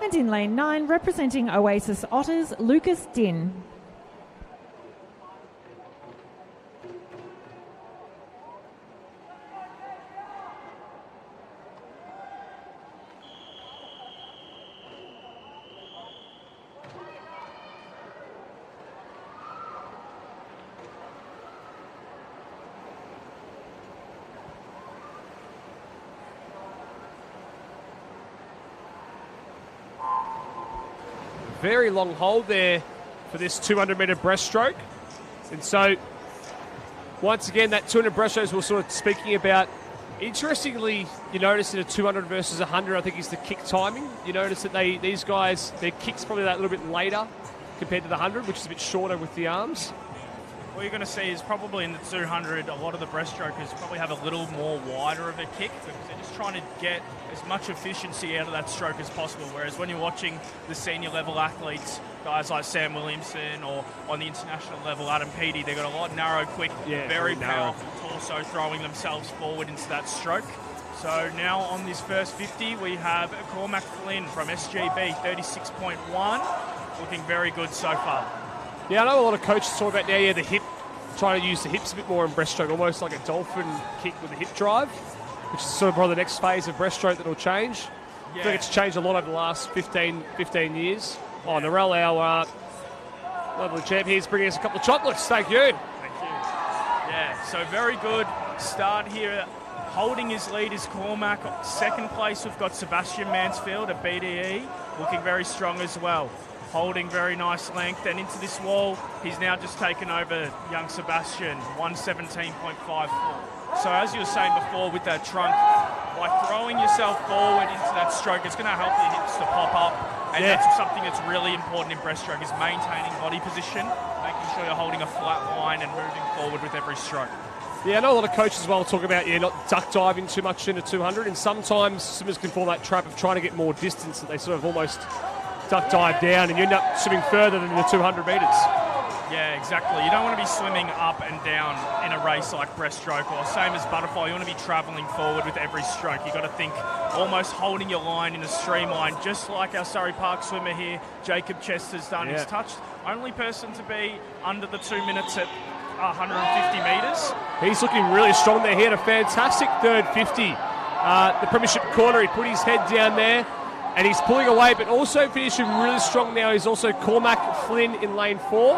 And in lane 9, representing Oasis Otters, Lucas Din. Very long hold there for this 200-metre breaststroke. And so, once again, that 200 breaststroke we're sort of speaking about. Interestingly, you notice in a 200 versus 100, I think, is the kick timing. You notice that these guys, their kick's probably that little bit later compared to the 100, which is a bit shorter with the arms. What you're going to see is probably in the 200, a lot of the breaststrokers probably have a little more wider of a kick because they're just trying to get as much efficiency out of that stroke as possible. Whereas when you're watching the senior level athletes, guys like Sam Williamson or on the international level, Adam Peaty, they've got a lot narrow, quick, very powerful torso throwing themselves forward into that stroke. So now on this first 50, we have Cormac Flynn from SGB, 36.1, looking very good so far. Yeah, I know a lot of coaches talk about now, the hip, trying to use the hips a bit more in breaststroke, almost like a dolphin kick with a hip drive, which is sort of probably the next phase of breaststroke that will change. Yeah. I think it's changed a lot over the last 15 years. Oh, Narelle, our lovely champ here, is bringing us a couple of chocolates. Thank you. Thank you. Yeah, so very good start here. Holding his lead is Cormac. Second place, we've got Sebastian Mansfield at BDE, looking very strong as well. Holding very nice length, and into this wall, he's now just taken over young Sebastian, 117.54. So as you were saying before with that trunk, by throwing yourself forward into that stroke, it's going to help your hips to pop up, and that's something that's really important in breaststroke, is maintaining body position, making sure you're holding a flat line and moving forward with every stroke. Yeah, I know a lot of coaches as well talk about not duck diving too much into 200, and sometimes swimmers can fall that trap of trying to get more distance, that they sort of almost duck dive down and you end up swimming further than the 200 metres. Yeah, exactly. You don't want to be swimming up and down in a race like breaststroke, or same as butterfly. You want to be travelling forward with every stroke. You've got to think almost holding your line in a streamline, just like our Surrey Park swimmer here, Jacob Chester's done. He's touched only person to be under the 2 minutes at 150 metres. He's looking really strong there. He had a fantastic third 50. The Premiership corner, he put his head down there, and he's pulling away, but also finishing really strong now. He's also Cormac Flynn in lane 4.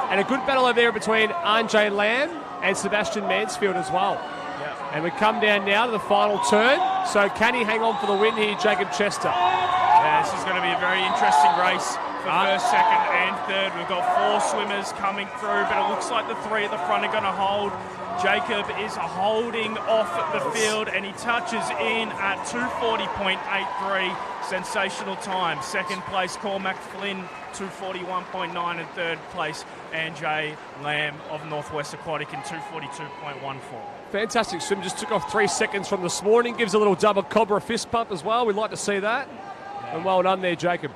And a good battle over there between Anjay Lam and Sebastian Mansfield as well. Yeah. And we come down now to the final turn. So can he hang on for the win here, Jacob Chester? Yeah, this is going to be a very interesting race for first, second and third. We've got 4 swimmers coming through, but it looks like the 3 at the front are going to hold. Jacob is holding off the field, and he touches in at 240.83. Sensational time. Second place, Cormac Flynn, 241.9, and third place, Anjay Lam of Northwest Aquatic in 242.14. Fantastic swim. Just took off 3 seconds from this morning. Gives a little double cobra fist pump as well. We'd like to see that. Yeah. And well done there, Jacob.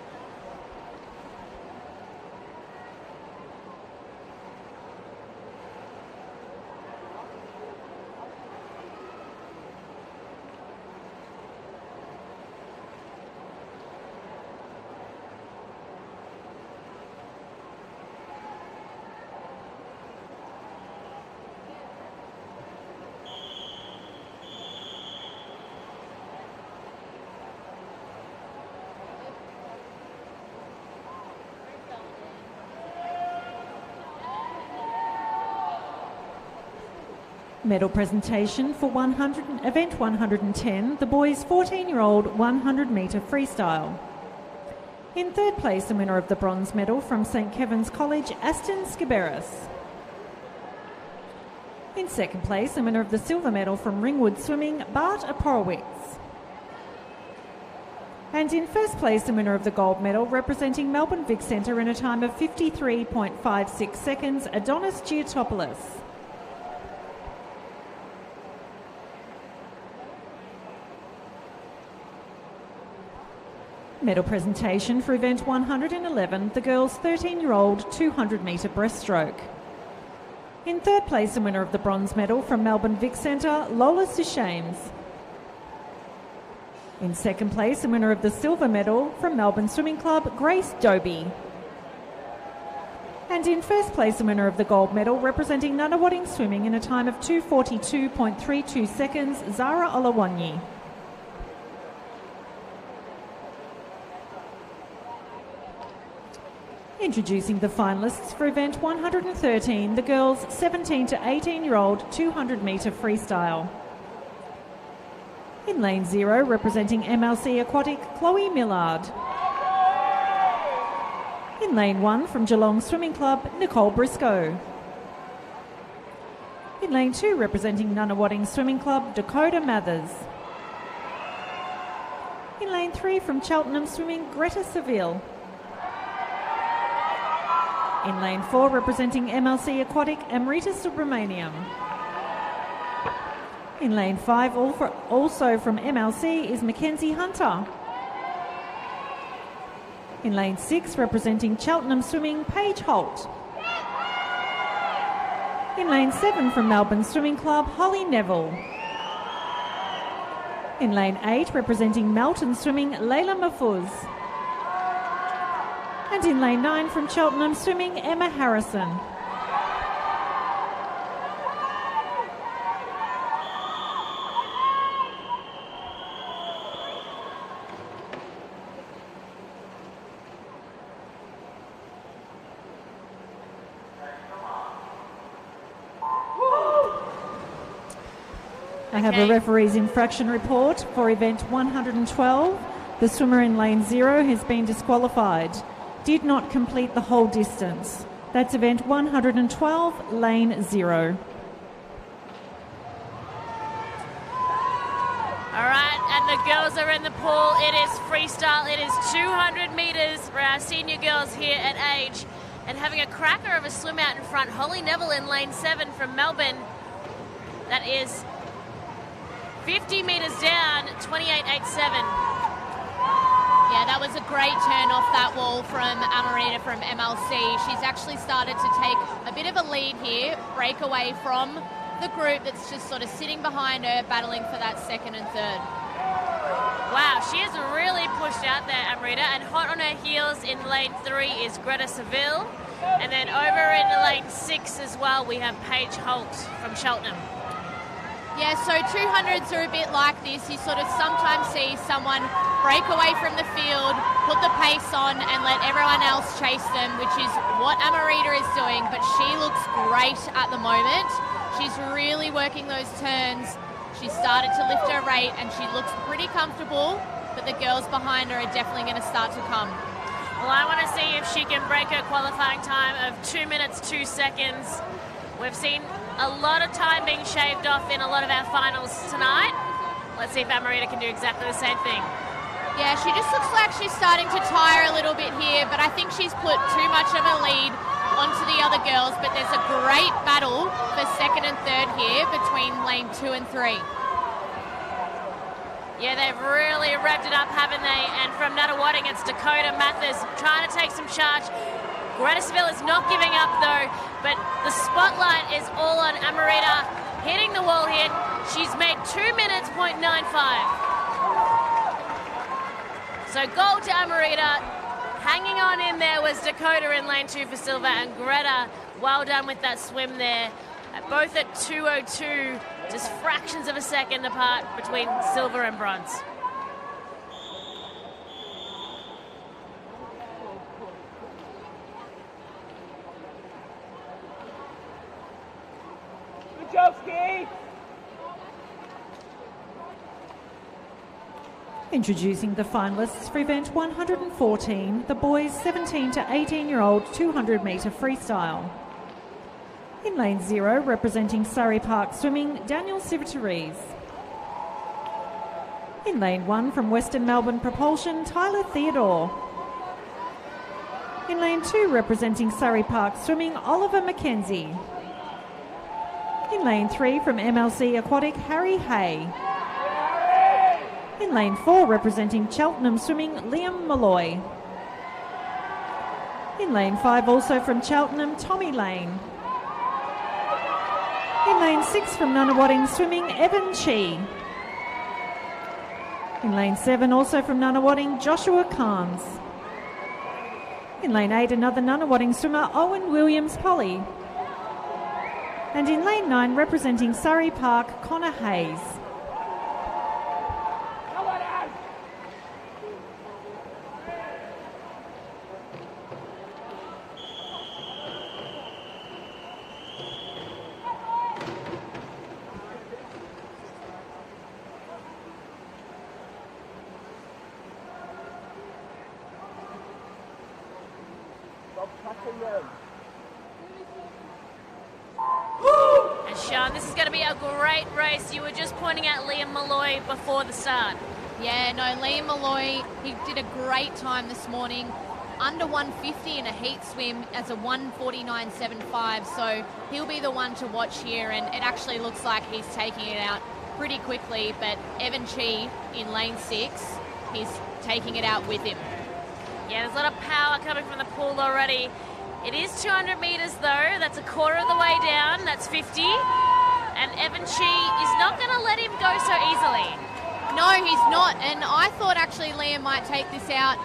Medal presentation for event 110, the boys 14-year-old 100 metre freestyle. In third place, the winner of the bronze medal from St Kevin's College, Aston Skiberis. In second place, the winner of the silver medal from Ringwood Swimming, Bart Aporowitz. And in first place, the winner of the gold medal representing Melbourne Vic Centre in a time of 53.56 seconds, Adonis Giotopoulos. Medal presentation for event 111, the girls' 13-year-old 200 metre breaststroke. In third place, the winner of the bronze medal from Melbourne Vic Centre, Lola Sushames. In second place, the winner of the silver medal from Melbourne Swimming Club, Grace Doby. And in first place, the winner of the gold medal representing Nunawading Swimming in a time of 2:42.32 seconds, Zara Olawanyi. Introducing the finalists for event 113, the girls 17 to 18-year-old 200 metre freestyle. In lane 0, representing MLC Aquatic, Chloe Millard. In lane 1, from Geelong Swimming Club, Nicole Briscoe. In lane 2, representing Nunawading Swimming Club, Dakota Mathers. In lane 3, from Cheltenham Swimming, Greta Seville. In lane 4, representing MLC Aquatic, Amrita Subramaniam. In lane 5, also from MLC, is Mackenzie Hunter. In lane 6, representing Cheltenham Swimming, Paige Holt. In lane 7, from Melbourne Swimming Club, Holly Neville. In lane 8, representing Melton Swimming, Layla Mahfouz. And in lane 9, from Cheltenham Swimming, Emma Harrison. I have a referee's infraction report for event 112. The swimmer in lane 0 has been disqualified. Did not complete the whole distance. That's event 112, lane 0. All right, and the girls are in the pool. It is freestyle. It is 200 metres for our senior girls here at Age. And having a cracker of a swim out in front, Holly Neville in lane 7 from Melbourne. That is 50 metres down, 28.87. Yeah, that was a great turn off that wall from Amarita from MLC. She's actually started to take a bit of a lead here, break away from the group that's just sort of sitting behind her, battling for that second and third. Wow, she has really pushed out there, Amarita, and hot on her heels in lane 3 is Greta Seville. And then over in lane 6 as well, we have Paige Holt from Cheltenham. Yeah, so 200s are a bit like this. You sort of sometimes see someone break away from the field, put the pace on and let everyone else chase them, which is what Amarita is doing, but she looks great at the moment. She's really working those turns. She started to lift her rate and she looks pretty comfortable, but the girls behind her are definitely going to start to come. Well, I want to see if she can break her qualifying time of 2 minutes, 2 seconds. We've seen a lot of time being shaved off in a lot of our finals tonight. Let's see if Amarita can do exactly the same thing. Yeah, she just looks like she's starting to tire a little bit here, but I think she's put too much of a lead onto the other girls, but there's a great battle for second and third here between lane 2 and 3. Yeah, they've really revved it up, haven't they? And from Nunawading, it's Dakota Mathers trying to take some charge. Greta Seville is not giving up though, but the spotlight is all on Amarita hitting the wall here. She's made 2 minutes, .95. So gold to Amarita. Hanging on in there was Dakota in lane 2 for silver, and Greta, well done with that swim there. Both at 2:02, just fractions of a second apart between silver and bronze. Introducing the finalists for event 114, the boys 17 to 18-year-old 200-metre freestyle. In lane 0, representing Surrey Park Swimming, Daniel Civitarese. In lane 1, from Western Melbourne Propulsion, Tyler Theodore. In lane 2, representing Surrey Park Swimming, Oliver McKenzie. In lane 3, from MLC Aquatic, Harry Hay. In lane 4, representing Cheltenham Swimming, Liam Malloy. In lane 5, also from Cheltenham, Tommy Lane. In lane 6, from Nunawading Swimming, Evan Chi. In lane 7, also from Nunawading, Joshua Carnes. In lane 8, another Nunawading swimmer, Owen Williams-Polly. And in lane 9, representing Surrey Park, Connor Hayes. And Sean, this is going to be a great race. You were just pointing out Liam Malloy before the start. Yeah, no, Liam Malloy, he did a great time this morning. Under 150 in a heat swim as a 149.75, so he'll be the one to watch here, and it actually looks like he's taking it out pretty quickly, but Evan Chi in lane 6, he's taking it out with him. Yeah, there's a lot of power coming from the pool already. It is 200 metres though, that's a quarter of the way down, that's 50. And Evan Chi is not going to let him go so easily. No, he's not, and I thought actually Liam might take this out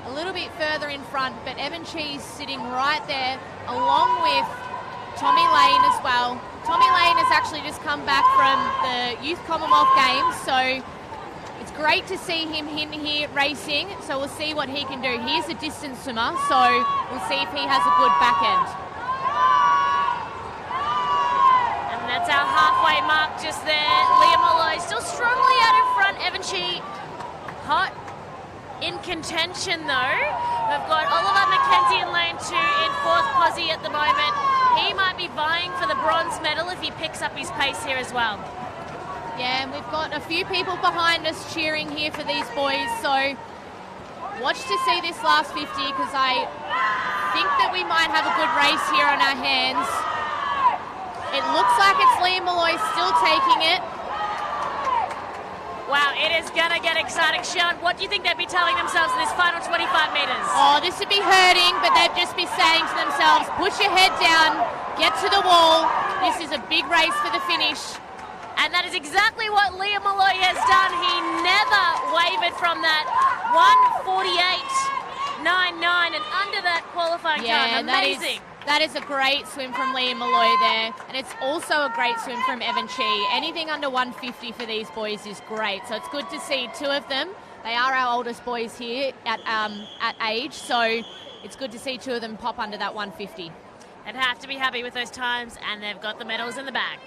a little bit further in front, but Evan Chi's sitting right there along with Tommy Lane as well. Tommy Lane has actually just come back from the Youth Commonwealth Games, so it's great to see him here racing, so we'll see what he can do. He is a distance swimmer, so we'll see if he has a good back end. And that's our halfway mark just there. Liam Malloy still strongly out in front. Evan Chi hot in contention though. We've got Oliver McKenzie in lane 2 in 4th posse at the moment. He might be vying for the bronze medal if he picks up his pace here as well. Yeah, and we've got a few people behind us cheering here for these boys, so watch to see this last 50 because I think that we might have a good race here on our hands. It looks like it's Liam Malloy still taking it. Wow, it is going to get exciting. Sean, what do you think they'd be telling themselves in this final 25 metres? Oh, this would be hurting, but they'd just be saying to themselves, push your head down, get to the wall. This is a big race for the finish. And that is exactly what Liam Malloy has done. He never wavered from that 1:48.99 and under that qualifying time. Amazing. That is a great swim from Liam Malloy there. And it's also a great swim from Evan Chi. Anything under 150 for these boys is great. So it's good to see two of them. They are our oldest boys here at age. So it's good to see two of them pop under that 150. They'd have to be happy with those times, and they've got the medals in the bag.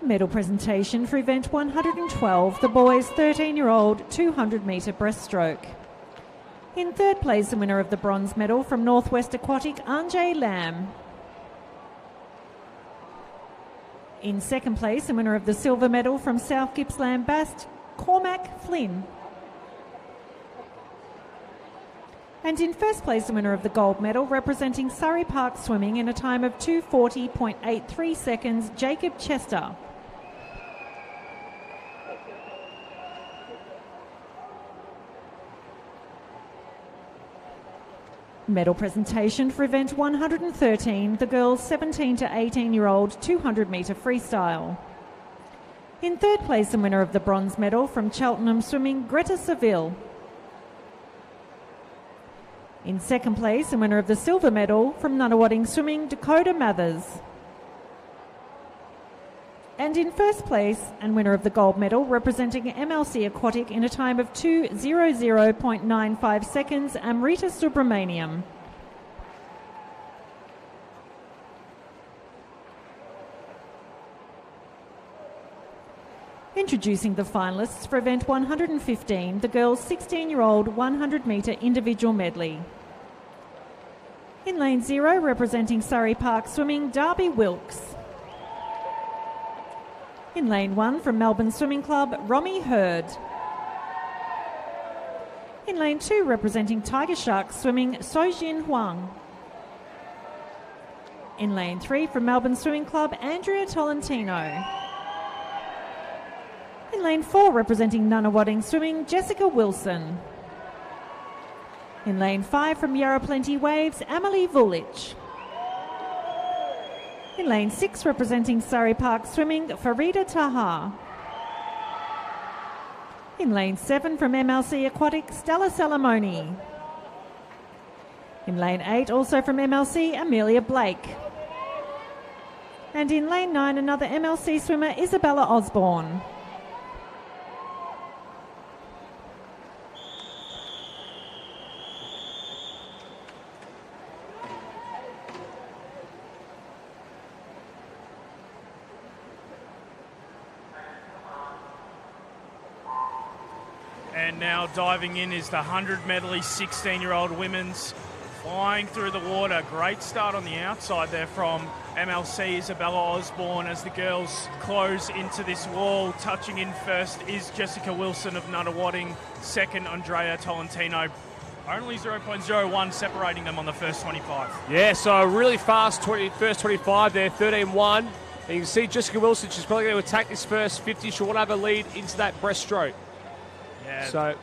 Medal presentation for event 112, the boys 13-year-old 200-metre breaststroke. In third place, the winner of the bronze medal from Northwest Aquatic, Anjay Lam. In second place, the winner of the silver medal from South Gippsland Bast, Cormac Flynn. And in first place, the winner of the gold medal representing Surrey Park Swimming in a time of 2:40.83 seconds, Jacob Chester. Medal presentation for event 113, the girls 17 to 18-year-old 200-metre freestyle. In third place, the winner of the bronze medal from Cheltenham Swimming, Greta Seville. In second place, the winner of the silver medal from Nunawading Swimming, Dakota Mathers. And in first place, and winner of the gold medal representing MLC Aquatic in a time of 2:00.95 seconds, Amrita Subramaniam. Introducing the finalists for event 115, the girls' 16-year-old 100-metre individual medley. In lane 0, representing Surrey Park Swimming, Darby Wilkes. In lane 1, from Melbourne Swimming Club, Romy Hurd. In lane 2, representing Tiger Shark Swimming, Sojin Huang. In lane 3, from Melbourne Swimming Club, Andrea Tolentino. In lane 4, representing Nunawading Swimming, Jessica Wilson. In lane 5, from Yarra Plenty Waves, Amelie Vulich. In lane 6, representing Surrey Park Swimming, Farida Taha. In lane 7, from MLC Aquatic, Stella Salamoni. In lane 8, also from MLC, Amelia Blake. And in lane 9, another MLC swimmer, Isabella Osborne. And now diving in is the 100 medley 16-year-old women's, flying through the water. Great start on the outside there from MLC Isabella Osborne as the girls close into this wall. Touching in first is Jessica Wilson of Nunawading, second Andrea Tolentino. Only 0.01 separating them on the first 25. Yeah, so a really fast first 25 there, 13.1. And you can see Jessica Wilson, she's probably going to attack this first 50. She'll want to have a lead into that breaststroke. Yeah, so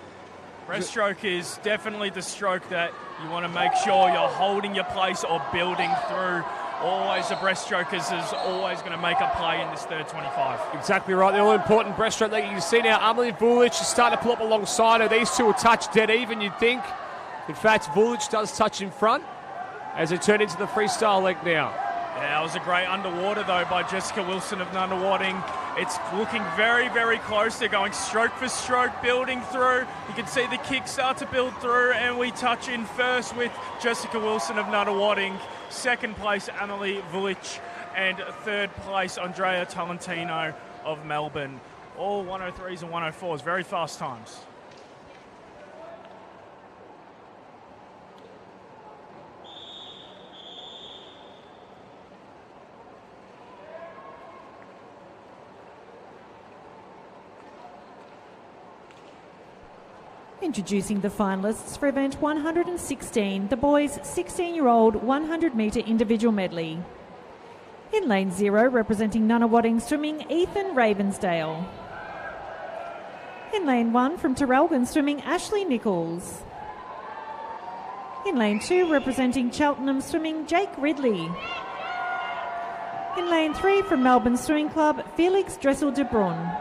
breaststroke is definitely the stroke that you want to make sure you're holding your place or building through. Always the breaststrokers is always going to make a play in this third 25. Exactly right. The all-important breaststroke that you can see now. Amelie Vulich is starting to pull up alongside her. These two will touch dead even, you'd think. In fact, Vulich does touch in front as they turn into the freestyle leg now. Yeah, that was a great underwater, though, by Jessica Wilson of Nunawading. It's looking very, very close. They're going stroke for stroke, building through. You can see the kick start to build through, and we touch in first with Jessica Wilson of Nunawading. Second place, Amelie Vulich, and third place, Andrea Tolentino of Melbourne. All 103s and 104s, very fast times. Introducing the finalists for event 116, the boys' 16-year-old 100-metre individual medley. In lane 0, representing Nunawading Swimming, Ethan Ravensdale. In lane 1, from Terrelgan Swimming, Ashley Nichols. In lane 2, representing Cheltenham Swimming, Jake Ridley. In lane 3, from Melbourne Swimming Club, Felix Dressel de Brun.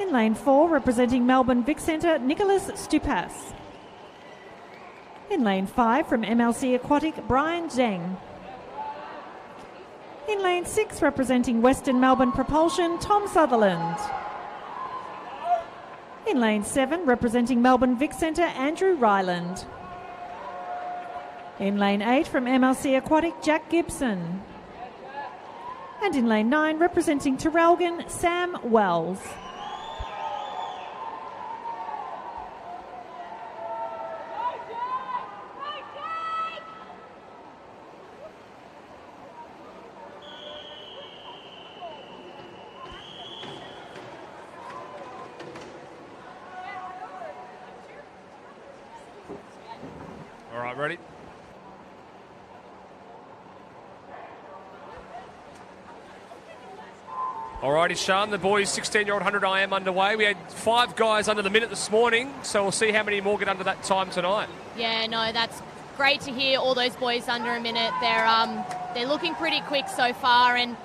In lane 4, representing Melbourne Vic Centre, Nicholas Stupas. In lane 5, from MLC Aquatic, Brian Zheng. In lane 6, representing Western Melbourne Propulsion, Tom Sutherland. In lane 7, representing Melbourne Vic Centre, Andrew Ryland. In lane 8, from MLC Aquatic, Jack Gibson. And in lane 9, representing Terrelgan, Sam Wells. All right, ready? Alrighty, Sean, the boys' 16-year-old 100 IM underway. We had 5 guys under the minute this morning, so we'll see how many more get under that time tonight. Yeah, no, that's great to hear all those boys under a minute. They're looking pretty quick so far, and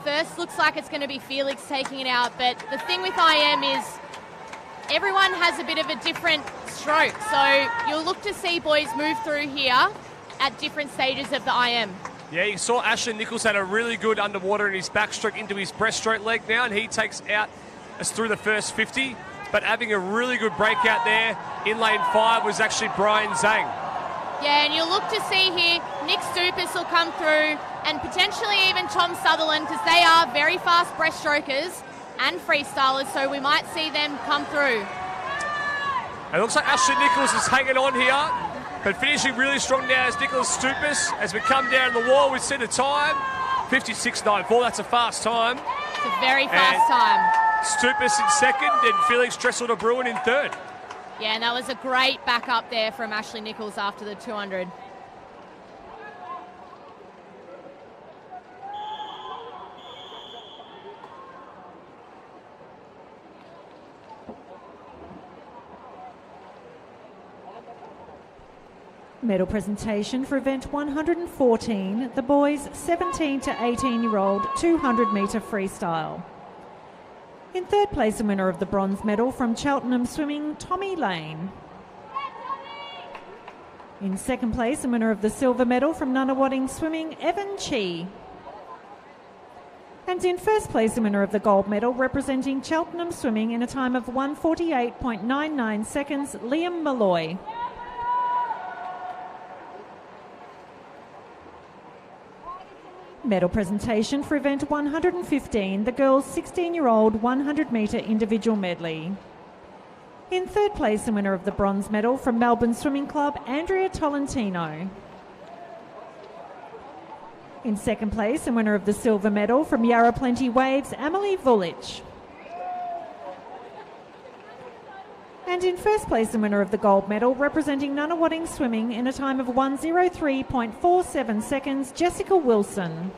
first looks like it's going to be Felix taking it out, but the thing with IM is everyone has a bit of a different stroke, so you'll look to see boys move through here at different stages of the IM. Yeah, you saw Ashley Nichols had a really good underwater in his backstroke into his breaststroke leg now, and he takes out us through the first 50. But having a really good breakout there in lane 5 was actually Brian Zhang. Yeah, and you'll look to see here, Nick Stupas will come through, and potentially even Tom Sutherland, because they are very fast breaststrokers. and freestylers, so we might see them come through. It looks like Ashley Nichols is hanging on here, but finishing really strong now is Nicholas Stupas. As we come down the wall, we see the time, 56.94. That's a fast time. It's a very fast time. Stupas in second and Felix Dressel de Bruin in third. Yeah, and that was a great backup there from Ashley Nichols after the 200. Medal presentation for event 114, the boys 17 to 18-year-old 200-metre freestyle. In third place, a winner of the bronze medal from Cheltenham Swimming, Tommy Lane. In second place, a winner of the silver medal from Nunawading Swimming, Evan Chee. And in first place, a winner of the gold medal representing Cheltenham Swimming in a time of 1:48.99 seconds, Liam Malloy. Medal presentation for event 115, the girls 16-year-old 100-metre individual medley. In third place, the winner of the bronze medal from Melbourne Swimming Club, Andrea Tolentino. In second place, the winner of the silver medal from Yarra Plenty Waves, Amelie Vulich. And in first place, the winner of the gold medal representing Nunawading Swimming in a time of 1:03.47 seconds, Jessica Wilson.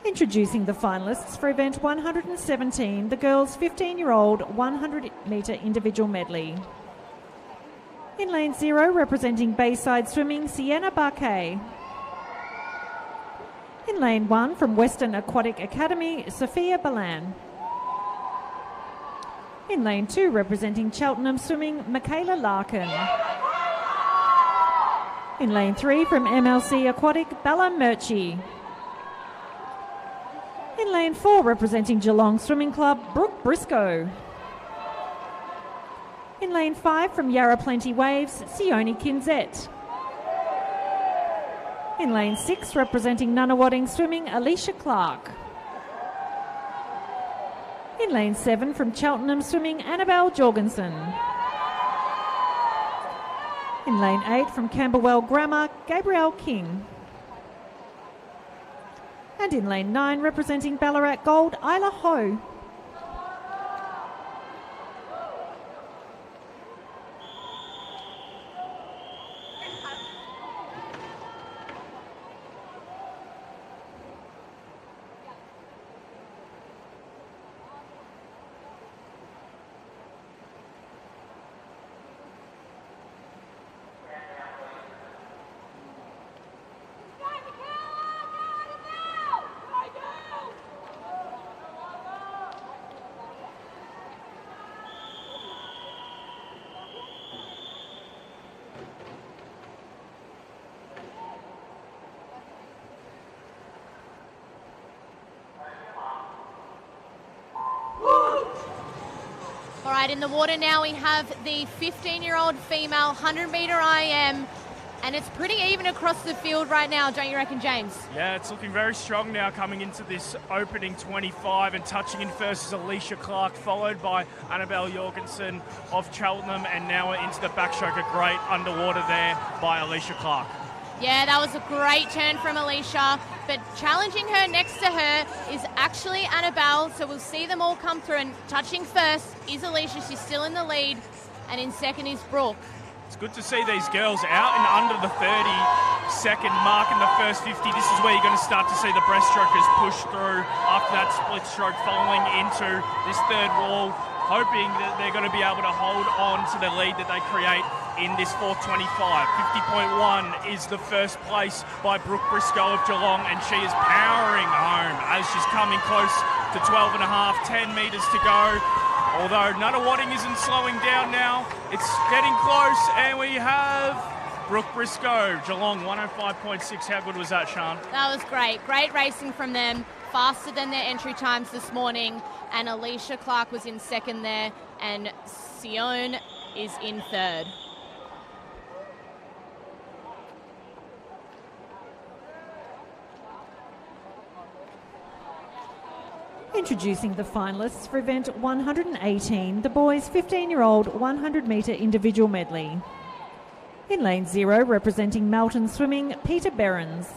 Introducing the finalists for event 117, the girls 15-year-old 100-metre individual medley. In lane 0, representing Bayside Swimming, Sienna Barquet. In lane 1, from Western Aquatic Academy, Sophia Balan. In lane 2, representing Cheltenham Swimming, Michaela Larkin. In lane 3, from MLC Aquatic, Bella Murchie. In lane 4, representing Geelong Swimming Club, Brooke Briscoe. In lane 5, from Yarra Plenty Waves, Sione Kinzette. In lane 6, representing Nunawading Swimming, Alicia Clark. In lane 7, from Cheltenham Swimming, Annabelle Jorgensen. In lane 8, from Camberwell Grammar, Gabrielle King. And in lane 9, representing Ballarat Gold, Isla Ho. All right, in the water now we have the 15-year-old female 100-metre IM, and it's pretty even across the field right now, don't you reckon, James? Yeah, it's looking very strong now coming into this opening 25, and touching in first is Alicia Clark, followed by Annabelle Jorgensen of Cheltenham, and now we're into the backstroke. A great underwater there by Alicia Clark. Yeah, that was a great turn from Alicia, but challenging her next to her is actually Annabelle, so we'll see them all come through, and touching first is Alicia, she's still in the lead, and in second is Brooke. It's good to see these girls out and under the 30-second mark in the first 50. This is where you're going to start to see the breaststrokers push through after that split stroke, following into this third wall, hoping that they're going to be able to hold on to the lead that they create in this 4:25. 50.1 is the first place by Brooke Briscoe of Geelong, and she is powering home as she's coming close to 12 and a half, 10 metres to go. Although Nunawading isn't slowing down now, it's getting close, and we have Brooke Briscoe, Geelong, 105.6. How good was that, Sean? That was great. Great racing from them, faster than their entry times this morning, and Alicia Clark was in second there, and Sione is in third. Introducing the finalists for event 118, the boys 15-year-old 100-metre individual medley. In lane 0, representing Melton Swimming, Peter Behrens.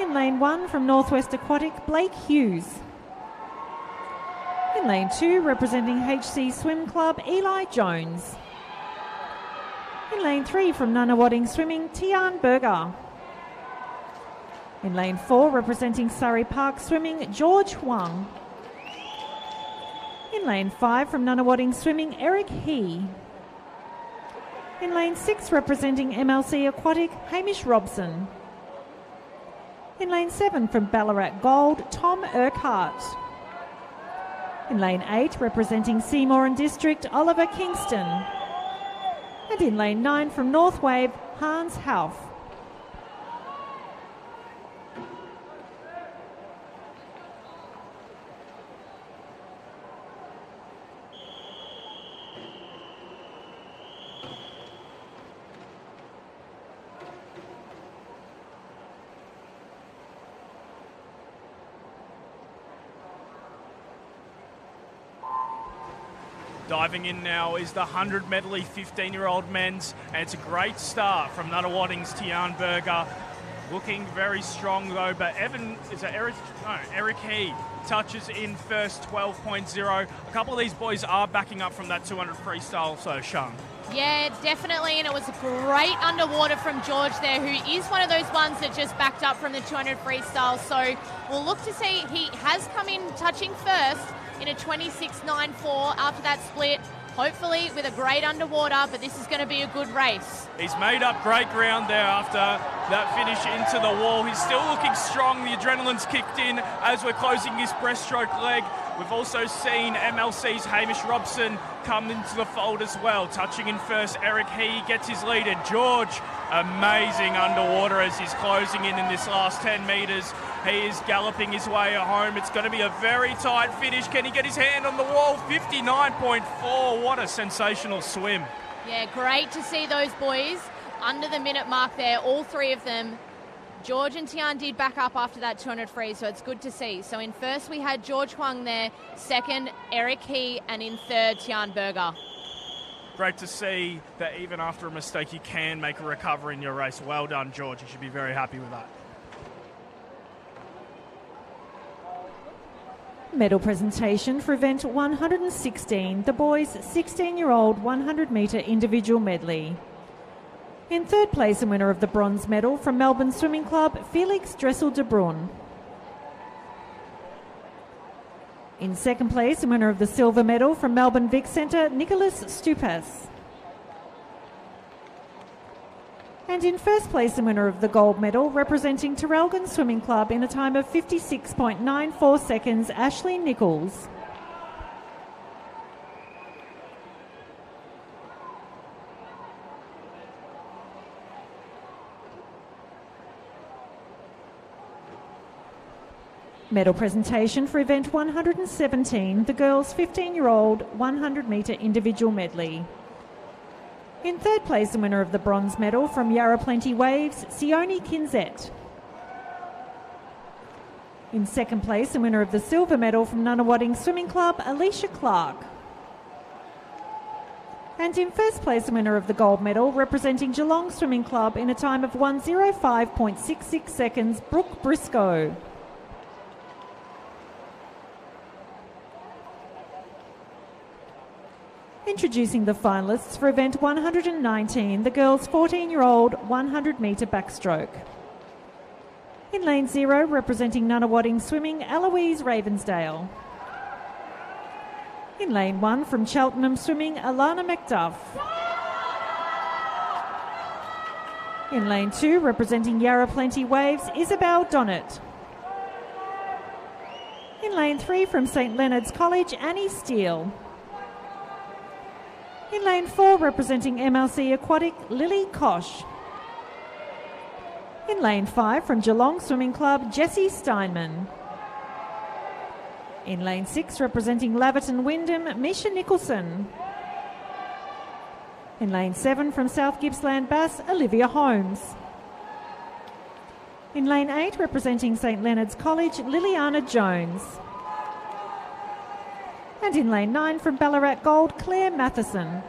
In lane 1, from Northwest Aquatic, Blake Hughes. In lane 2, representing HC Swim Club, Eli Jones. In lane 3, from Nunawading Swimming, Tian Berger. In lane 4, representing Surrey Park Swimming, George Huang. In lane 5, from Nunawading Swimming, Eric He. In lane 6, representing MLC Aquatic, Hamish Robson. In lane 7, from Ballarat Gold, Tom Urquhart. In lane 8, representing Seymour and District, Oliver Kingston. And in lane 9, from North Wave, Hans Hauff. Diving in now is the 100 medley 15-year-old men's, and it's a great start from Nunawading's Tian Berger. Looking very strong though, but Eric He touches in first, 12.0. A couple of these boys are backing up from that 200 freestyle, so Sean. Yeah, definitely, and it was a great underwater from George there, who is one of those ones that just backed up from the 200 freestyle. So we'll look to see. He has come in touching first in a 26.94 after that split, hopefully with a great underwater, but this is going to be a good race. He's made up great ground there after that finish into the wall. He's still looking strong. The adrenaline's kicked in as we're closing his breaststroke leg. We've also seen MLC's Hamish Robson come into the fold as well. Touching in first, Eric He gets his lead. And George, amazing underwater as he's closing in this last 10 metres. He is galloping his way home. It's going to be a very tight finish. Can he get his hand on the wall? 59.4. What a sensational swim. Yeah, great to see those boys under the minute mark there, all three of them. George and Tian did back up after that 200 free, so it's good to see. So in first we had George Huang there, second Eric He, and in third Tian Berger. Great to see that even after a mistake you can make a recovery in your race. Well done, George. You should be very happy with that. Medal presentation for event 116, the boys 16-year-old 100-metre individual medley. In third place, and winner of the bronze medal from Melbourne Swimming Club, Felix Dressel de Bruyne. In second place, and winner of the silver medal from Melbourne Vic Centre, Nicholas Stupas. And in first place, and winner of the gold medal, representing Terrelgan Swimming Club in a time of 56.94 seconds, Ashley Nichols. Medal presentation for event 117, the girls 15-year-old 100-metre individual medley. In third place, the winner of the bronze medal from Yarra Plenty Waves, Sione Kinzet. In second place, the winner of the silver medal from Nunawading Swimming Club, Alicia Clark. And in first place, the winner of the gold medal, representing Geelong Swimming Club in a time of 1:05.66 seconds, Brooke Briscoe. Introducing the finalists for event 119, the girls 14-year-old 100-metre backstroke. In lane 0, representing Nunawading Swimming, Eloise Ravensdale. In lane 1, from Cheltenham Swimming, Alana McDuff. In lane 2, representing Yarra Plenty Waves, Isabel Donnett. In lane 3, from St Leonard's College, Annie Steele. In lane 4, representing MLC Aquatic, Lily Kosh. In lane 5, from Geelong Swimming Club, Jessie Steinman. In lane 6, representing Laverton Wyndham, Misha Nicholson. In lane 7, from South Gippsland Bass, Olivia Holmes. In lane 8, representing St Leonard's College, Liliana Jones. And in lane 9, from Ballarat Gold, Claire Matheson.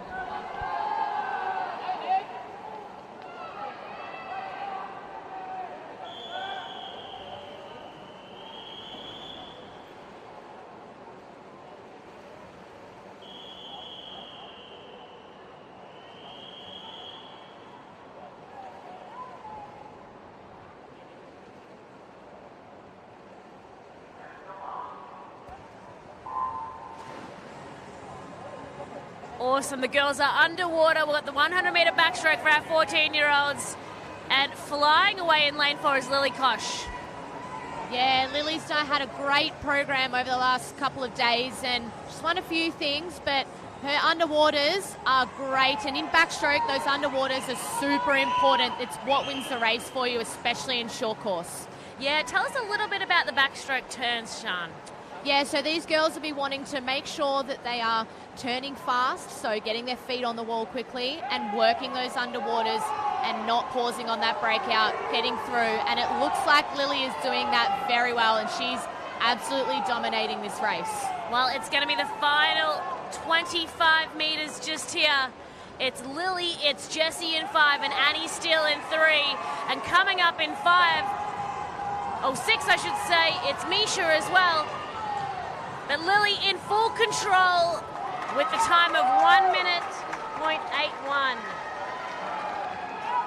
Awesome. The girls are underwater. We've got the 100-metre backstroke for our 14-year-olds. And flying away in lane 4 is Lily Kosh. Yeah, Lily's had a great program over the last couple of days, and she's won a few things, but her underwaters are great. And in backstroke, those underwaters are super important. It's what wins the race for you, especially in short course. Yeah, tell us a little bit about the backstroke turns, Sian. Yeah, so these girls will be wanting to make sure that they are turning fast, so getting their feet on the wall quickly and working those underwaters and not pausing on that breakout, getting through. And it looks like Lily is doing that very well, and she's absolutely dominating this race. Well, it's going to be the final 25 metres just here. It's Lily, it's Jessie in 5, and Annie Steele in 3. And coming up in 6 I should say, it's Misha as well. But Lily in full control with the time of 1 minute, 0.81.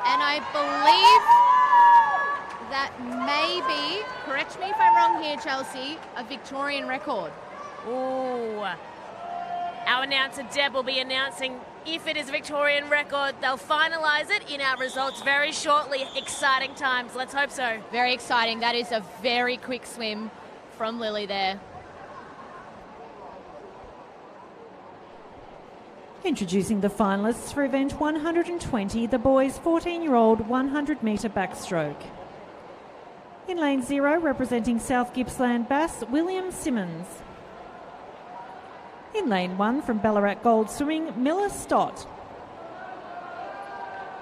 And I believe that may be, correct me if I'm wrong here, Chelsea, a Victorian record. Ooh. Our announcer, Deb, will be announcing if it is a Victorian record. They'll finalise it in our results very shortly. Exciting times. Let's hope so. Very exciting. That is a very quick swim from Lily there. Introducing the finalists for event 120, the boys' 14-year-old 100-metre backstroke. In lane 0, representing South Gippsland Bass, William Simmons. In lane 1, from Ballarat Gold Swimming, Miller Stott.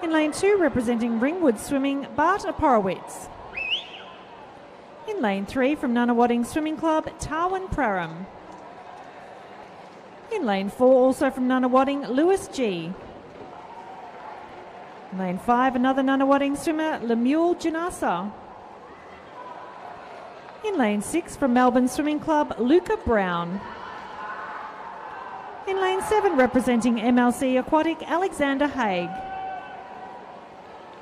In lane 2, representing Ringwood Swimming, Bart Aporowitz. In lane 3, from Nunawading Swimming Club, Tarwin Praram. In lane 4, also from Nunawading, Lewis G. In lane 5, another Nunawading swimmer, Lemuel Janasa. In lane 6, from Melbourne Swimming Club, Luca Brown. In lane 7, representing MLC Aquatic, Alexander Haig.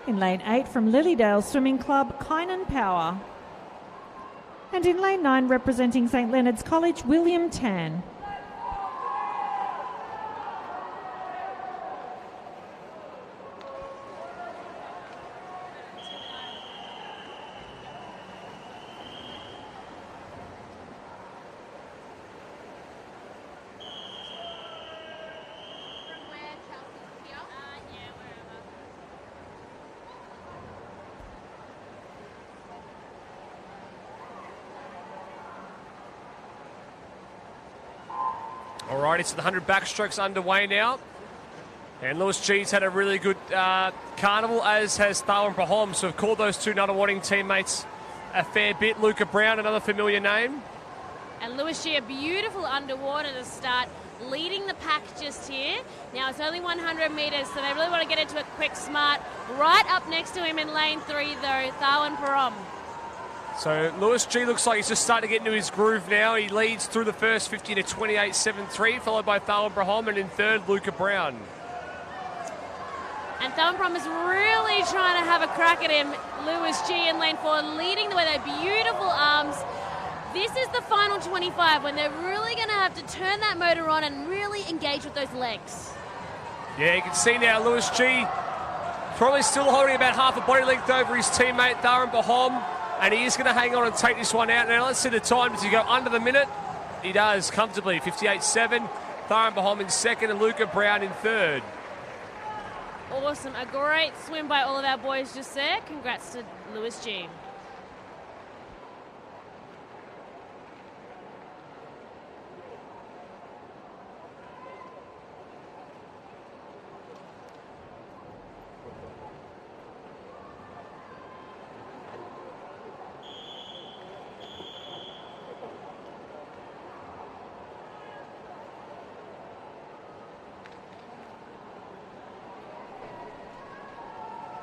In lane 8, from Lilydale Swimming Club, Kynan Power. And in lane 9, representing St Leonard's College, William Tan. Alrighty, so the 100 backstrokes underway now. And Lewis G's had a really good carnival, as has Tharwin Pahom. So we've called those two Nunawading teammates a fair bit. Luca Brown, another familiar name. And Lewis G, a beautiful underwater to start, leading the pack just here. Now it's only 100 metres, so they really want to get into it quick, smart. Right up next to him in lane 3, though, Tharwin Pahom. So Lewis G looks like he's just starting to get into his groove now. He leads through the first 50 to 28.73, followed by Tharwin Pahom, and in third, Luca Brown. And Tharwin Pahom is really trying to have a crack at him. Lewis G in lane 4, leading the way, their beautiful arms. This is the final 25, when they're really going to have to turn that motor on and really engage with those legs. Yeah, you can see now Lewis G probably still holding about half a body length over his teammate Tharwin Pahom. And he is going to hang on and take this one out. Now, let's see the time. Does he go under the minute? He does, comfortably. 58.7. Tharwin Pahom in second and Luca Brown in third. Awesome. A great swim by all of our boys just there. Congrats to Lewis G.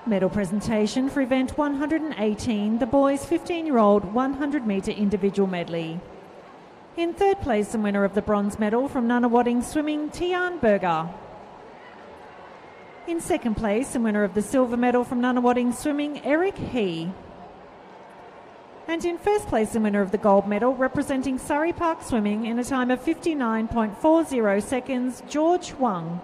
Medal presentation for event 118, the boys 15-year-old 100 metre individual medley. In third place and winner of the bronze medal from Nunawading Swimming, Tian Berger. In second place and winner of the silver medal from Nunawading Swimming, Eric He. And in first place and winner of the gold medal representing Surrey Park Swimming in a time of 59.40 seconds, George Huang.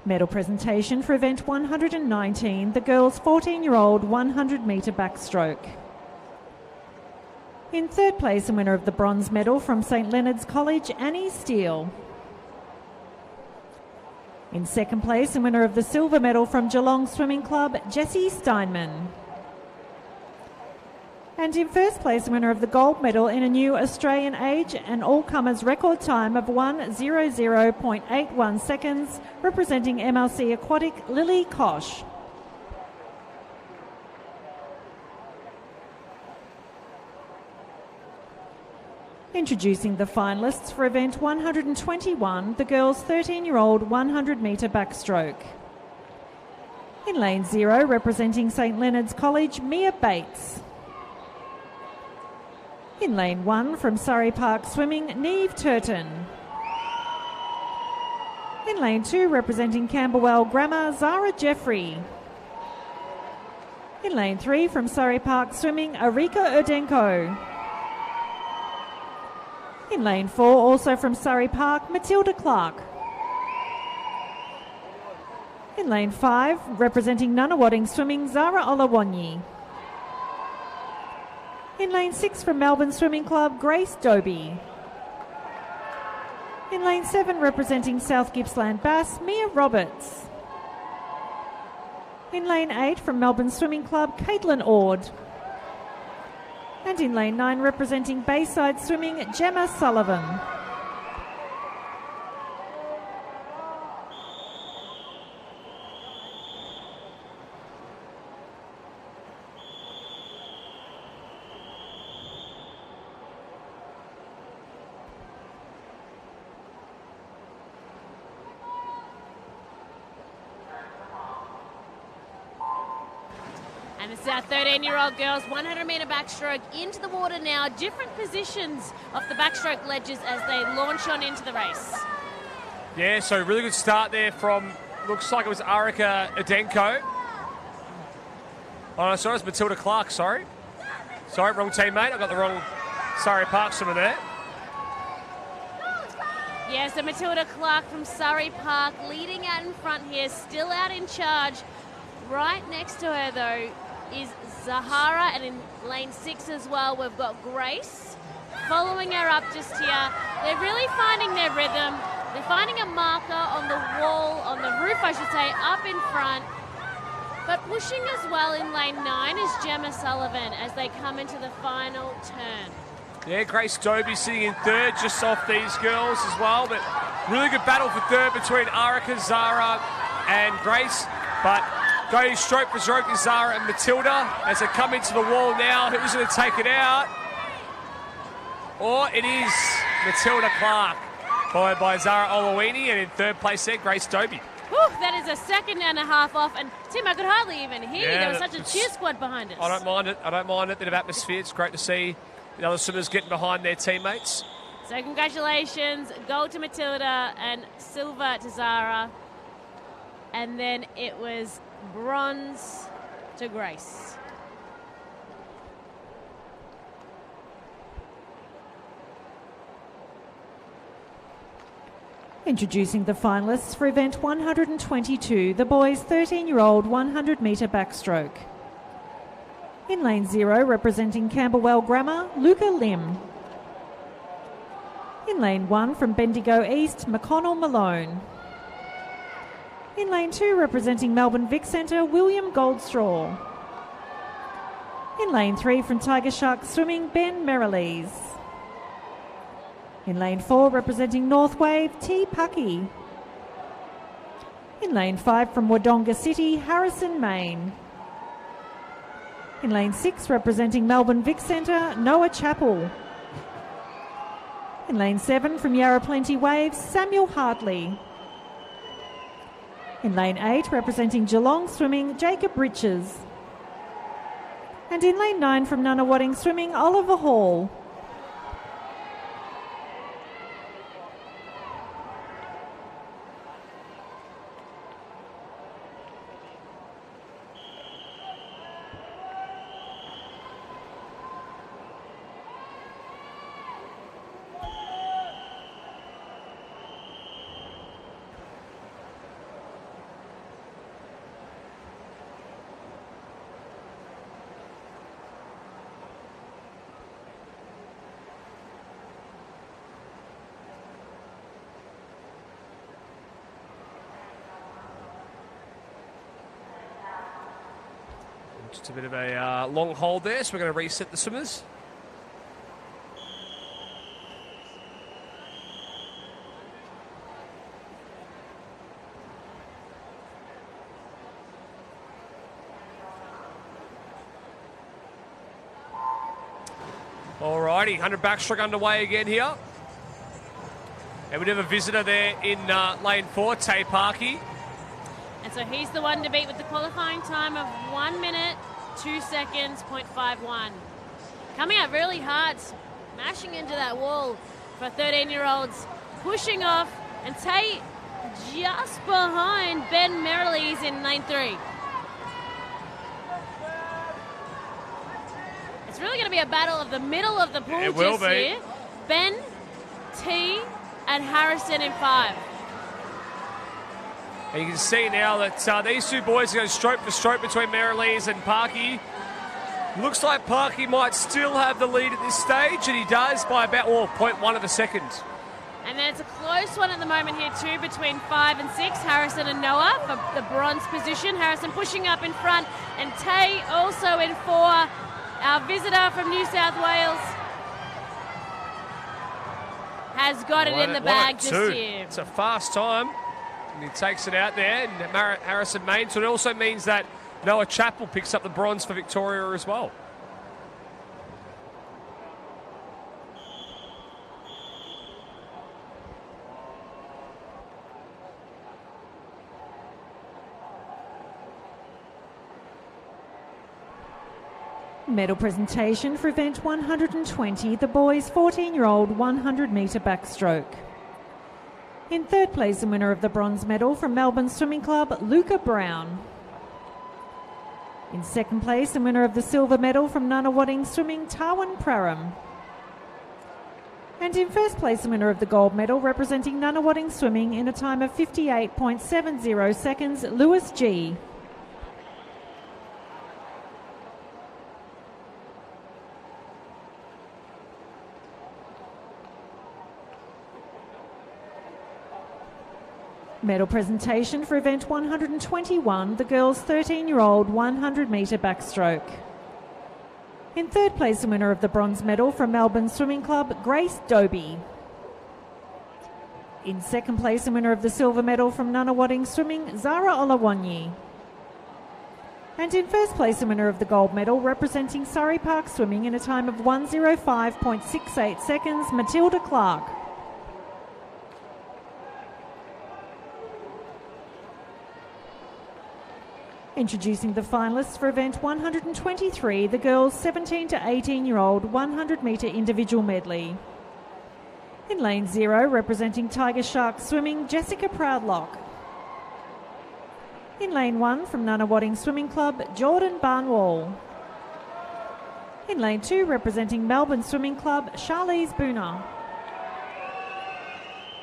Medal presentation for event 119, the girls 14-year-old 100 metre backstroke. In third place and winner of the bronze medal from St Leonard's College, Annie Steele. In second place and winner of the silver medal from Geelong Swimming Club, Jessie Steinman. And in first place and winner of the gold medal in a new Australian age and all-comers record time of 1:00.81 seconds, representing MLC Aquatic, Lily Kosh. Introducing the finalists for event 121, the girls 13-year-old 100 metre backstroke. In lane 0, representing St Leonard's College, Mia Bates. In lane 1, from Surrey Park Swimming, Neve Turton. In lane 2, representing Camberwell Grammar, Zara Jeffrey. In lane 3, from Surrey Park Swimming, Arika Urdenko. In lane 4, also from Surrey Park, Matilda Clark. In lane 5, representing Nunawading Swimming, Zara Olawanyi. In lane 6 from Melbourne Swimming Club, Grace Doby. In lane 7 representing South Gippsland Bass, Mia Roberts. In lane 8 from Melbourne Swimming Club, Caitlin Ord. And in lane 9 representing Bayside Swimming, Gemma Sullivan. And this is our 13-year-old girls, 100 metre backstroke into the water now. Different positions of the backstroke ledges as they launch on into the race. Yeah, so really good start there from, looks like it was Arika Urdenko. Oh, no, sorry, it was Matilda Clark, sorry. Sorry, wrong teammate. I got the wrong Surrey Park swimmer there. Yeah, so Matilda Clark from Surrey Park leading out in front here, still out in charge. Right next to her, though, is Zahara, and in lane 6 as well, we've got Grace. Following her up just here, they're really finding their rhythm. They're finding a marker on the wall, on the roof, I should say, up in front. But pushing as well in lane 9 is Gemma Sullivan as they come into the final turn. Yeah, Grace Doby sitting in third, just off these girls as well. But really good battle for third between Arika, Zara, and Grace. But going stroke for stroke is Zara and Matilda as they come into the wall now. Who's going to take it out? Or it is Matilda Clark, followed by Zara Olawini, and in third place there, Grace Doby. Whew, that is a second and a half off, and Tim, I could hardly even hear you. There was such a cheer squad behind us. I don't mind it. I don't mind it. Bit of atmosphere. It's great to see the other swimmers getting behind their teammates. So congratulations, gold to Matilda and silver to Zara. And then it was bronze to Grace. Introducing the finalists for event 122, the boys 13-year-old 100 metre backstroke. In lane 0, representing Camberwell Grammar, Luca Lim. In lane 1, from Bendigo East, McConnell Malone. In lane 2, representing Melbourne Vic Centre, William Goldstraw. In lane 3, from Tiger Shark Swimming, Ben Merrilees. In lane 4, representing North Wave, T. Pucky. In lane 5, from Wodonga City, Harrison Main. In lane 6, representing Melbourne Vic Centre, Noah Chappell. In lane 7, from Yarra Plenty Waves, Samuel Hartley. In lane 8, representing Geelong Swimming, Jacob Riches. And in lane 9, from Nunawading Swimming, Oliver Hall. Just a bit of a long hold there, so we're going to reset the swimmers. Alrighty, 100 backstroke underway again here. And we have a visitor there in lane 4, Tay Parkey. And so he's the one to beat with the qualifying time of 1 minute, 2 seconds, 0.51. Coming out really hard, smashing into that wall for 13-year-olds, pushing off, and Tay just behind Ben Merrilies in lane 3. It's really going to be a battle of the middle of the pool It will be. here. Ben, T, and Harrison in 5. And you can see now that these two boys are going stroke for stroke between Merrilies and Parkey. Looks like Parkey might still have the lead at this stage, and he does by about 0.1 of a second. And then it's a close one at the moment here too between 5 and 6, Harrison and Noah for the bronze position. Harrison pushing up in front, and Tay also in 4, our visitor from New South Wales. Has got it in the bag this year. It's a fast time. And he takes it out there, and Harrison mains. So it also means that Noah Chappell picks up the bronze for Victoria as well. Medal presentation for event 120, the boys 14-year-old 100-metre backstroke. In third place, the winner of the bronze medal from Melbourne Swimming Club, Luca Brown. In second place, the winner of the silver medal from Nunawading Swimming, Tarwin Praram. And in first place, the winner of the gold medal representing Nunawading Swimming in a time of 58.70 seconds, Lewis G. Medal presentation for event 121, the girls 13-year-old 100-metre backstroke. In third place, the winner of the bronze medal from Melbourne Swimming Club, Grace Doby. In second place, the winner of the silver medal from Nunawading Swimming, Zara Olawanyi. And in first place, the winner of the gold medal representing Surrey Park Swimming in a time of 1:05.68 seconds, Matilda Clark. Introducing the finalists for event 123, the girls 17 to 18-year-old 100-metre individual medley. In lane 0, representing Tiger Shark Swimming, Jessica Proudlock. In lane 1, from Nunawading Swimming Club, Jordan Barnwall. In lane 2, representing Melbourne Swimming Club, Charlize Booner.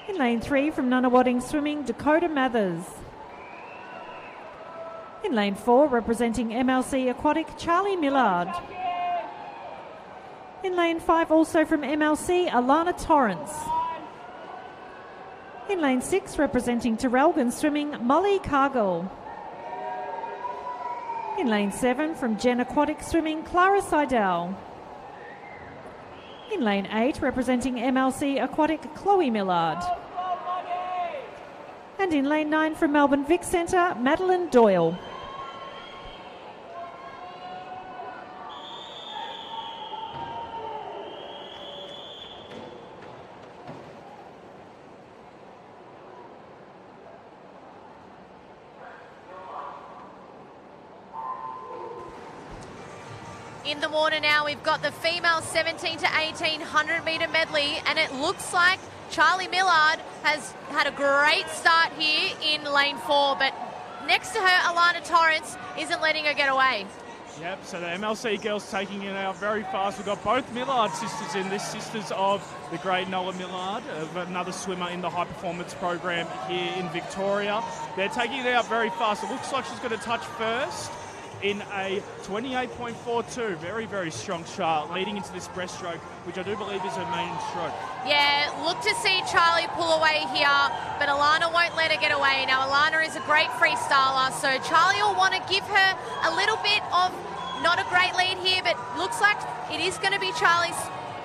In lane 3, from Nunawading Swimming, Dakota Mathers. In lane 4, representing MLC Aquatic, Charlie Millard. In lane 5, also from MLC, Alana Torrance. In lane 6, representing Terrelgan Swimming, Molly Cargill. In lane 7, from Gen Aquatic Swimming, Clara Seidel. In lane 8, representing MLC Aquatic, Chloe Millard. And in lane 9, from Melbourne Vic Centre, Madeline Doyle. in the water now. We've got the female 17 to 18 100-metre medley, and it looks like Charlie Millard has had a great start here in lane 4, but next to her, Alana Torrance isn't letting her get away. Yep, so the MLC girls taking it out very fast. We've got both Millard sisters in this, sisters of the great Noah Millard, another swimmer in the high performance program here in Victoria. They're taking it out very fast. It looks like she's going to touch first in a 28.42. Very, very strong start leading into this breaststroke, which I do believe is her main stroke. Yeah, look to see Charlie pull away here, but Alana won't let her get away. Now, Alana is a great freestyler, so Charlie will want to give her a little bit of not a great lead here, but looks like it is going to be Charlie's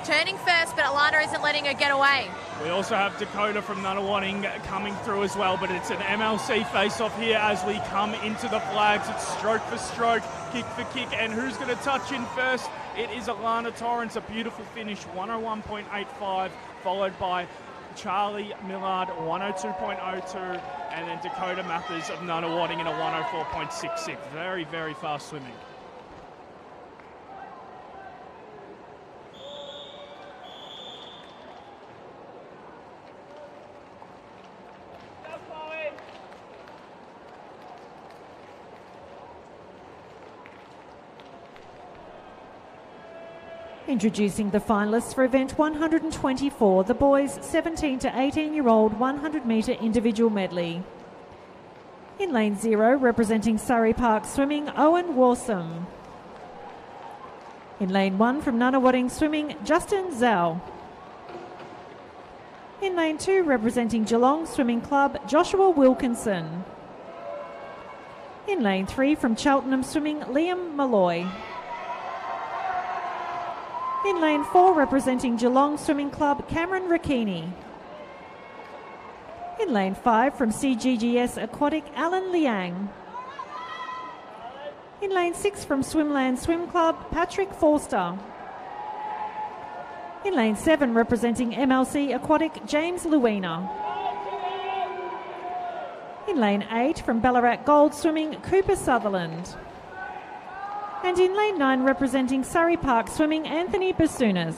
turning first, but Alana isn't letting her get away. We also have Dakota from Nunawading coming through as well, but it's an MLC face-off here as we come into the flags. It's stroke for stroke, kick for kick, and who's going to touch in first? It is Alana Torrance, a beautiful finish, 101.85, followed by Charlie Millard, 102.02, and then Dakota Mathers of Nunawading in a 104.66. Very, very fast swimming. Introducing the finalists for event 124, the boys 17 to 18-year-old 100-metre individual medley. In lane 0, representing Surrey Park Swimming, Owen Warsome. In lane 1 from Nunawading Swimming, Justin Zhao. In lane 2, representing Geelong Swimming Club, Joshua Wilkinson. In lane 3 from Cheltenham Swimming, Liam Malloy. In lane 4, representing Geelong Swimming Club, Cameron Rakini. In lane 5, from CGGS Aquatic, Alan Liang. In lane 6, from Swimland Swim Club, Patrick Forster. In lane 7, representing MLC Aquatic, James Luina. In lane 8, from Ballarat Gold Swimming, Cooper Sutherland. And in lane 9, representing Surrey Park Swimming, Anthony Basunas.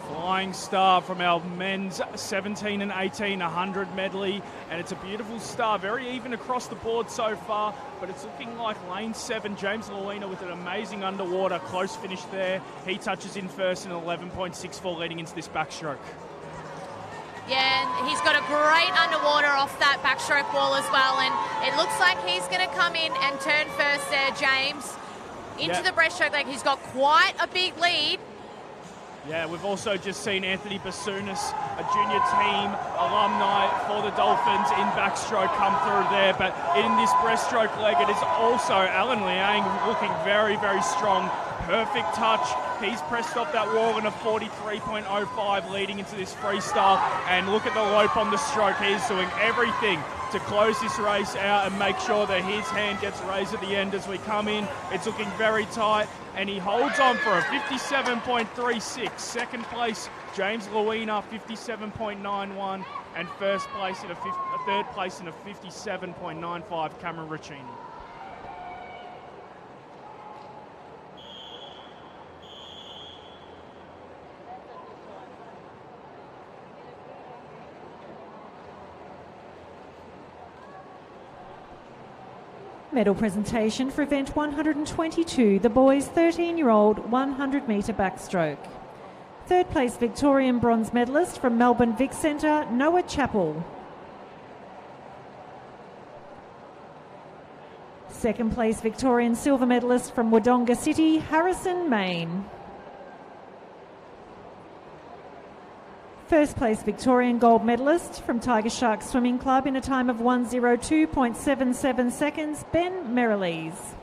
Flying star from our men's 17 and 18 100 medley, and it's a beautiful star, very even across the board so far, but it's looking like lane 7, James Luina with an amazing underwater close finish there. He touches in first in 11.64 leading into this backstroke. Yeah, and he's got a great underwater off that backstroke wall as well, and it looks like he's going to come in and turn first there, James, into the breaststroke. Like, he's got quite a big lead. Yeah, we've also just seen Anthony Basunas, a junior team alumni for the Dolphins in backstroke, come through there. But in this breaststroke leg, it is also Alan Liang looking very, very strong. Perfect touch. He's pressed off that wall in a 43.05 leading into this freestyle. And look at the lope on the stroke. He's doing everything to close this race out and make sure that his hand gets raised at the end as we come in. It's looking very tight, and he holds on for a 57.36. Second place, James Luina, 57.91, and third place in a 57.95, Cameron Ricchini. Medal presentation for event 122, the boys 13-year-old 100 metre backstroke. Third place Victorian bronze medalist from Melbourne Vic Centre, Noah Chappell. Second place Victorian silver medalist from Wodonga City, Harrison Main. First place Victorian gold medalist from Tiger Shark Swimming Club in a time of 1:02.77 seconds, Ben Merrilees.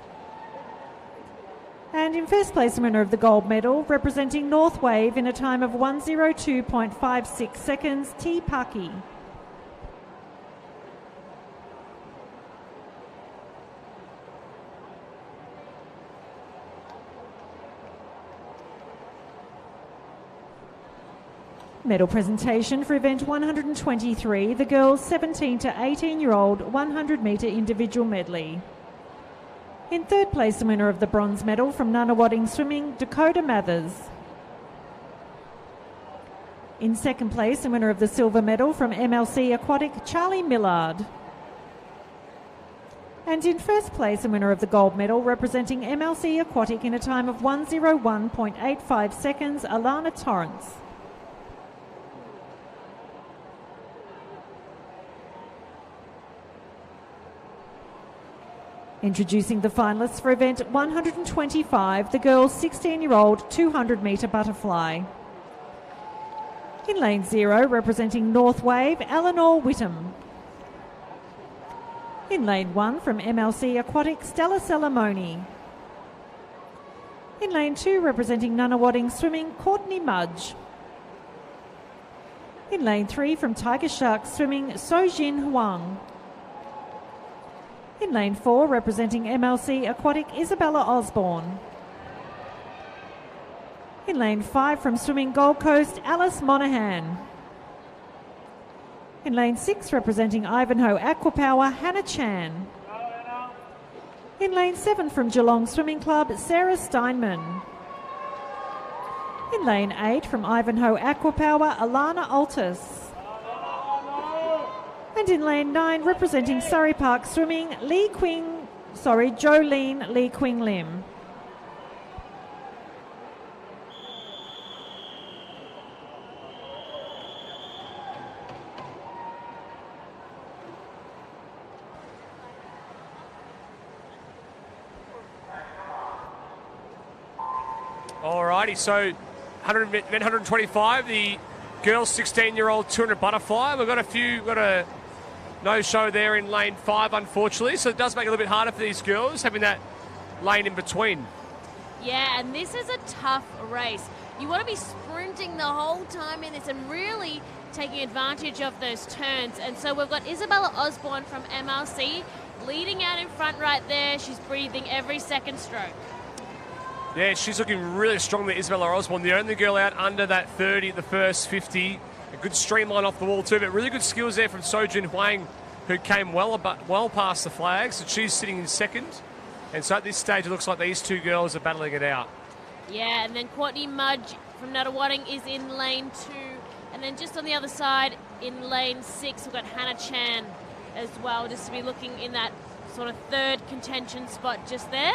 And in first place, winner of the gold medal, representing North Wave in a time of 1:02.56 seconds, T. Paki. Medal presentation for event 123, the girls 17 to 18-year-old 100 metre individual medley. In third place, the winner of the bronze medal from Nunawading Swimming, Dakota Mathers. In second place, the winner of the silver medal from MLC Aquatic, Charlie Millard. And in first place, the winner of the gold medal representing MLC Aquatic in a time of 1:01.85 seconds, Alana Torrance. Introducing the finalists for event 125, the girls 16-year-old 200 metre butterfly. In lane 0, representing North Wave, Eleanor Whittam. In lane 1, from MLC Aquatic, Stella Salamoni. In lane 2, representing Nunawading Swimming, Courtney Mudge. In lane 3, from Tiger Shark Swimming, Sojin Huang. In lane 4, representing MLC Aquatic, Isabella Osborne. In lane 5, from Swimming Gold Coast, Alice Monaghan. In lane 6, representing Ivanhoe Aquapower, Hannah Chan. In lane 7, from Geelong Swimming Club, Sarah Steinman. In lane 8, from Ivanhoe Aquapower, Alana Altus. And in lane 9, representing Surrey Park Swimming, Jolene Lee Quing Lim. Alrighty, so 125, the girls 16-year-old 200 butterfly. We've got a no-show there in lane 5, unfortunately, so it does make it a little bit harder for these girls, having that lane in between. Yeah, and this is a tough race. You want to be sprinting the whole time in this and really taking advantage of those turns. And so we've got Isabella Osborne from MLC leading out in front right there. She's breathing every second stroke. Yeah, she's looking really strong there, Isabella Osborne, the only girl out under that 30 at the first 50. A good streamline off the wall too, but really good skills there from Sojin Huang, who came well past the flags, and she's sitting in second. And so at this stage, it looks like these two girls are battling it out. Yeah, and then Courtney Mudge from Nunawading is in lane 2. And then just on the other side, in lane 6, we've got Hannah Chan as well, just to be looking in that sort of third contention spot just there.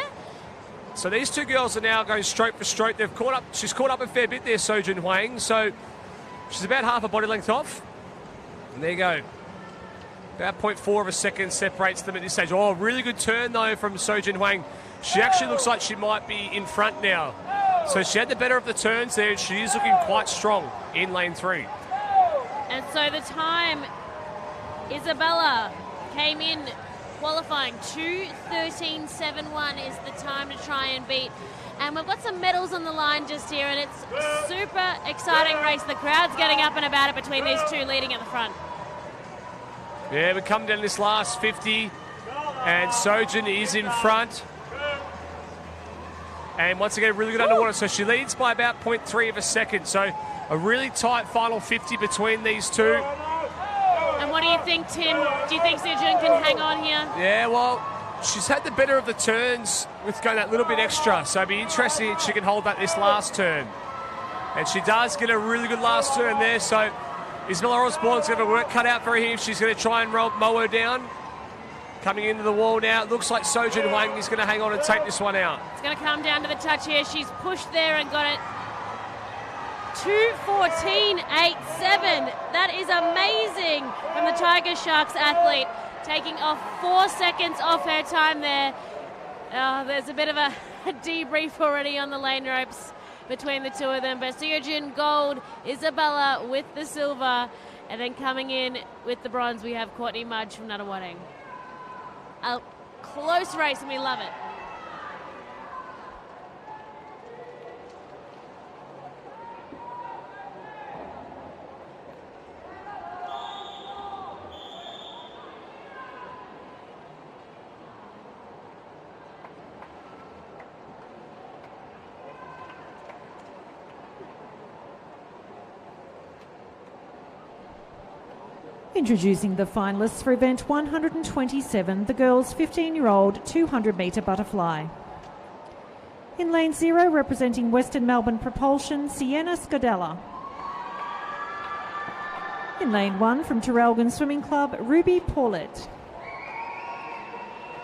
So these two girls are now going stroke for stroke. She's caught up a fair bit there, Sojin Huang. So she's about half a body length off. And there you go. About 0.4 of a second separates them at this stage. Oh, really good turn, though, from Sojin Huang. She actually looks like she might be in front now. So she had the better of the turns there. She is looking quite strong in lane 3. And so the time, Isabella came in qualifying 2:13.71 is the time to try and beat. And we've got some medals on the line just here, and it's a super exciting race. The crowd's getting up and about it between these two leading at the front. Yeah, we come down this last 50, and Sojin is in front. And once again, really good underwater. So she leads by about 0.3 of a second. So a really tight final 50 between these two. And what do you think, Tim? Do you think Sojin can hang on here? Yeah, well, she's had the better of the turns with going that little bit extra. So it'd be interesting if she can hold that this last turn. And she does get a really good last turn there. So Isabella Osborne's going to have a work cut out for her here if she's going to try and mow her down. Coming into the wall now, it looks like Sojin Wang is going to hang on and take this one out. It's going to come down to the touch here. She's pushed there and got it 2:14.87. That is amazing from the Tiger Sharks athlete, taking off 4 seconds off her time there. There's a bit of a debrief already on the lane ropes between the two of them. But Sojin gold, Isabella with the silver, and then coming in with the bronze, we have Courtney Mudge from Nunawading. A close race, and we love it. Introducing the finalists for event 127, the girls' 15-year-old 200-metre butterfly. In lane 0, representing Western Melbourne Propulsion, Sienna Scodella. In lane 1, from Traralgon Swimming Club, Ruby Paulette.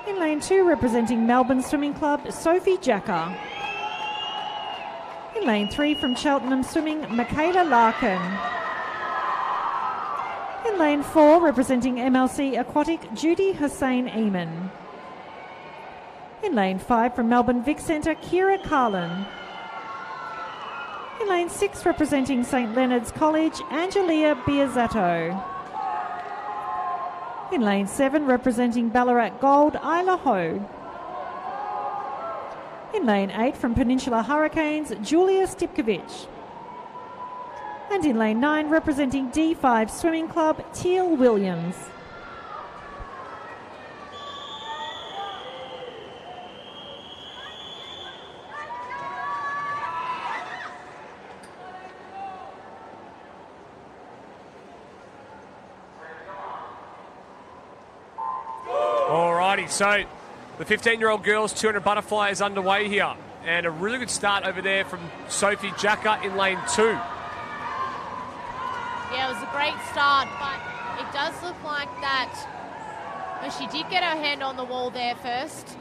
In lane 2, representing Melbourne Swimming Club, Sophie Jacker. In lane 3, from Cheltenham Swimming, Michaela Larkin. In lane 4, representing MLC Aquatic, Judy Hussein Eamon. In lane 5, from Melbourne Vic Centre, Kira Carlin. In lane 6, representing St Leonard's College, Angelia Biazzato. In lane 7, representing Ballarat Gold, Isla Ho. In lane 8, from Peninsula Hurricanes, Julia Stipkovich. And in lane 9, representing D5 Swimming Club, Teal Williams. Alrighty, so the 15-year-old girls 200 butterfly is underway here. And a really good start over there from Sophie Jacker in lane 2. Yeah, it was a great start, but it does look like that. Well, she did get her hand on the wall there first.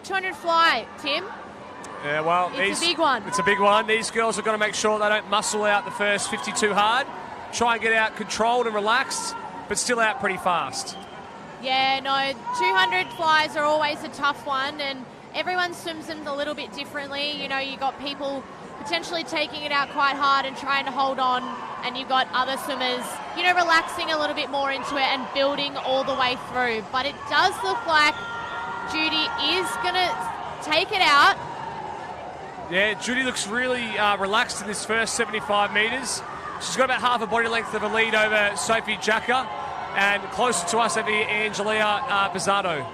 200 fly, Tim. Yeah, well, it's a big one. It's a big one. These girls are going to make sure they don't muscle out the first 50 too hard. Try and get out controlled and relaxed, but still out pretty fast. Yeah, no, 200 flies are always a tough one, and everyone swims them a little bit differently. You know, you got people potentially taking it out quite hard and trying to hold on, and you've got other swimmers, you know, relaxing a little bit more into it and building all the way through. But it does look like Judy is going to take it out. Yeah, Judy looks really relaxed in this first 75 metres. She's got about half a body length of a lead over Sophie Jacker, and closer to us over here, Angelia Bizzardo.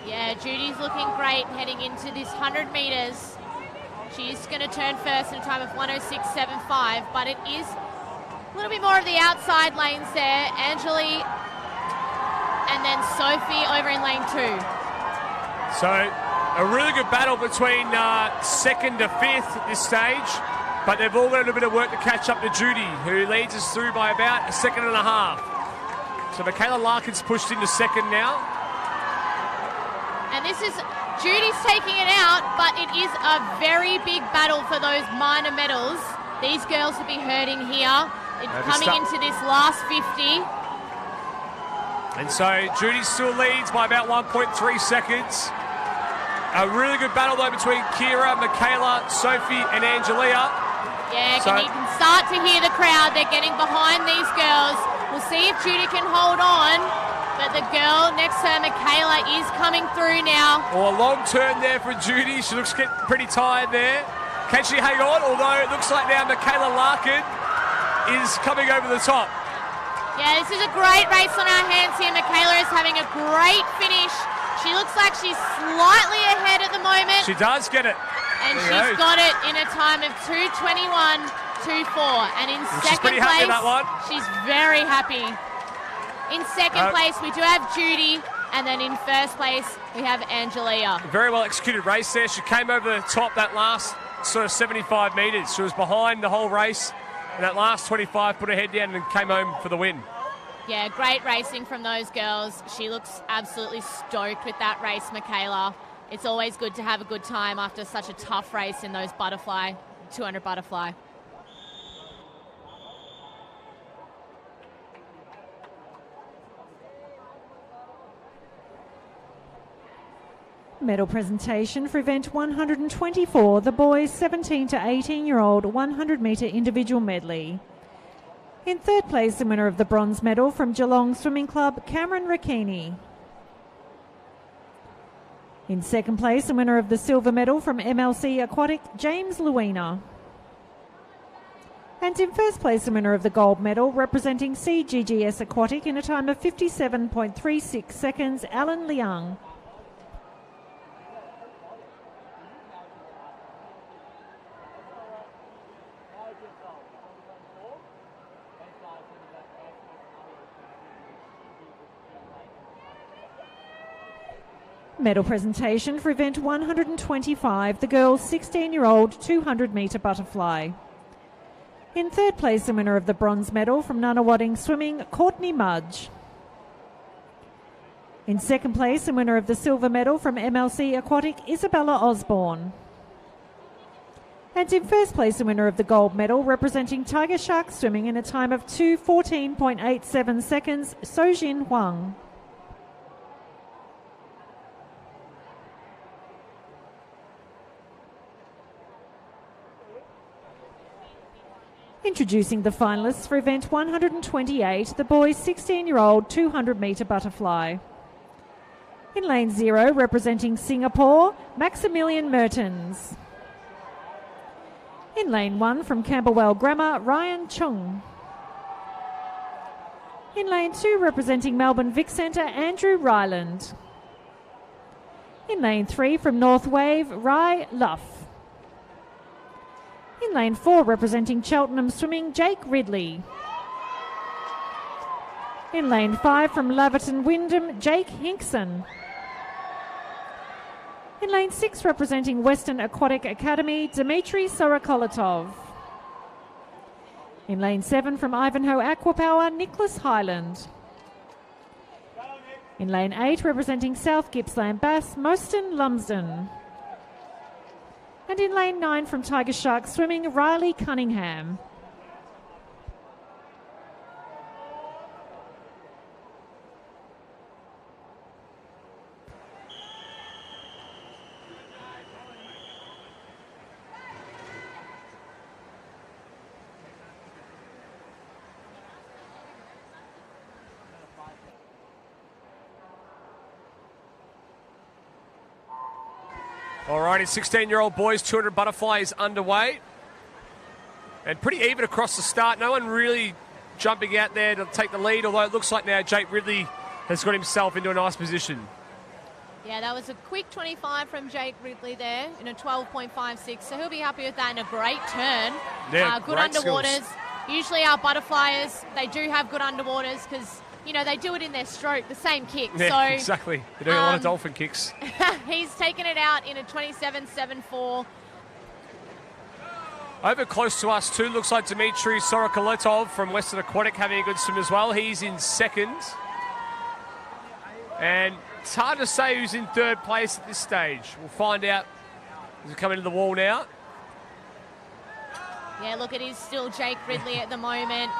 Yeah, Judy's looking great heading into this 100 metres. She's going to turn first in a time of 1:06.75, but it is a little bit more of the outside lanes there. Angeli and then Sophie over in lane 2. So a really good battle between second to fifth at this stage, but they've all got a little bit of work to catch up to Judy, who leads us through by about a second and a half. So Michaela Larkin's pushed into second now. And this is Judy's taking it out, but it is a very big battle for those minor medals. These girls will be hurting here. Coming into this last 50. And so Judy still leads by about 1.3 seconds. A really good battle though between Kira, Michaela, Sophie and Angelia. Yeah, you can start to hear the crowd. They're getting behind these girls. We'll see if Judy can hold on. But the girl next to her, Michaela, is coming through now. Oh, a long turn there for Judy. She looks pretty tired there. Can she hang on? Although it looks like now Michaela Larkin is coming over the top. Yeah, this is a great race on our hands here. Michaela is having a great finish. She looks like she's slightly ahead at the moment. She does get it. And she's got it in a time of 2:21.24. And in second place, that one. She's very happy. In second place, we do have Judy, and then in first place, we have Angelia. Very well executed race there. She came over the top that last sort of 75 metres. She was behind the whole race, and that last 25 put her head down and came home for the win. Yeah, great racing from those girls. She looks absolutely stoked with that race, Michaela. It's always good to have a good time after such a tough race in those 200 butterfly. Medal presentation for event 124, the boys 17 to 18-year-old 100 metre individual medley. In third place, the winner of the bronze medal from Geelong Swimming Club, Cameron Rakini. In second place, the winner of the silver medal from MLC Aquatic, James Luina. And in first place, the winner of the gold medal representing CGGS Aquatic in a time of 57.36 seconds, Alan Liang. Medal presentation for event 125, the girls 16-year-old 200 metre butterfly. In third place, the winner of the bronze medal from Nunawading Swimming, Courtney Mudge. In second place, the winner of the silver medal from MLC Aquatic, Isabella Osborne. And in first place, the winner of the gold medal representing Tiger Shark Swimming in a time of 2:14.87 seconds, Sojin Huang. Introducing the finalists for event 128, the boys 16-year-old 200 metre butterfly. In lane 0, representing Singapore, Maximilian Mertens. In lane 1, from Camberwell Grammar, Ryan Chung. In lane 2, representing Melbourne Vic Centre, Andrew Ryland. In lane 3, from North Wave, Rai Luff. In lane 4, representing Cheltenham Swimming, Jake Ridley. In lane 5, from Laverton Wyndham, Jake Hinkson. In lane 6, representing Western Aquatic Academy, Dmitry Sorokolotov. In lane 7, from Ivanhoe Aquapower, Nicholas Highland. In lane 8, representing South Gippsland Bass, Mostyn Lumsden. And in lane 9, from Tiger Shark Swimming, Riley Cunningham. Alrighty, 16-year-old boys, 200 butterfly is underway. And pretty even across the start. No one really jumping out there to take the lead, although it looks like now Jake Ridley has got himself into a nice position. Yeah, that was a quick 25 from Jake Ridley there in a 12.56, so he'll be happy with that and a great turn. Yeah, good great underwaters. skills. Usually our butterfliers, they do have good underwaters because, you know, they do it in their stroke, the same kick. Yeah, so exactly. They're doing a lot of dolphin kicks. He's taken it out in a 27.74. Over close to us too, looks like Dmitry Sorokolotov from Western Aquatic having a good swim as well. He's in second. And it's hard to say who's in third place at this stage. We'll find out as we come into the wall now. Yeah, look, it is still Jake Ridley at the moment.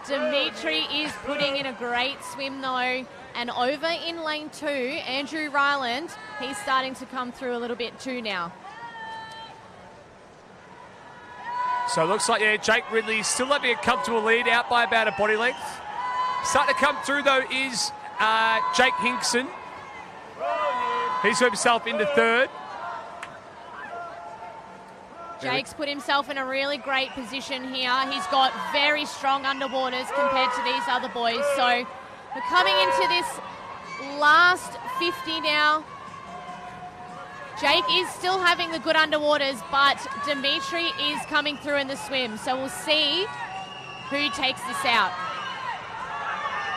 Dimitri is putting in a great swim though. And over in lane 2, Andrew Ryland, he's starting to come through a little bit too now. So it looks like, yeah, Jake Ridley still having a comfortable lead, out by about a body length. Starting to come through though is Jake Hinkson. He's got himself into third. Jake's put himself in a really great position here. He's got very strong underwaters compared to these other boys. So we're coming into this last 50 now. Jake is still having the good underwaters, but Dimitri is coming through in the swim. So we'll see who takes this out.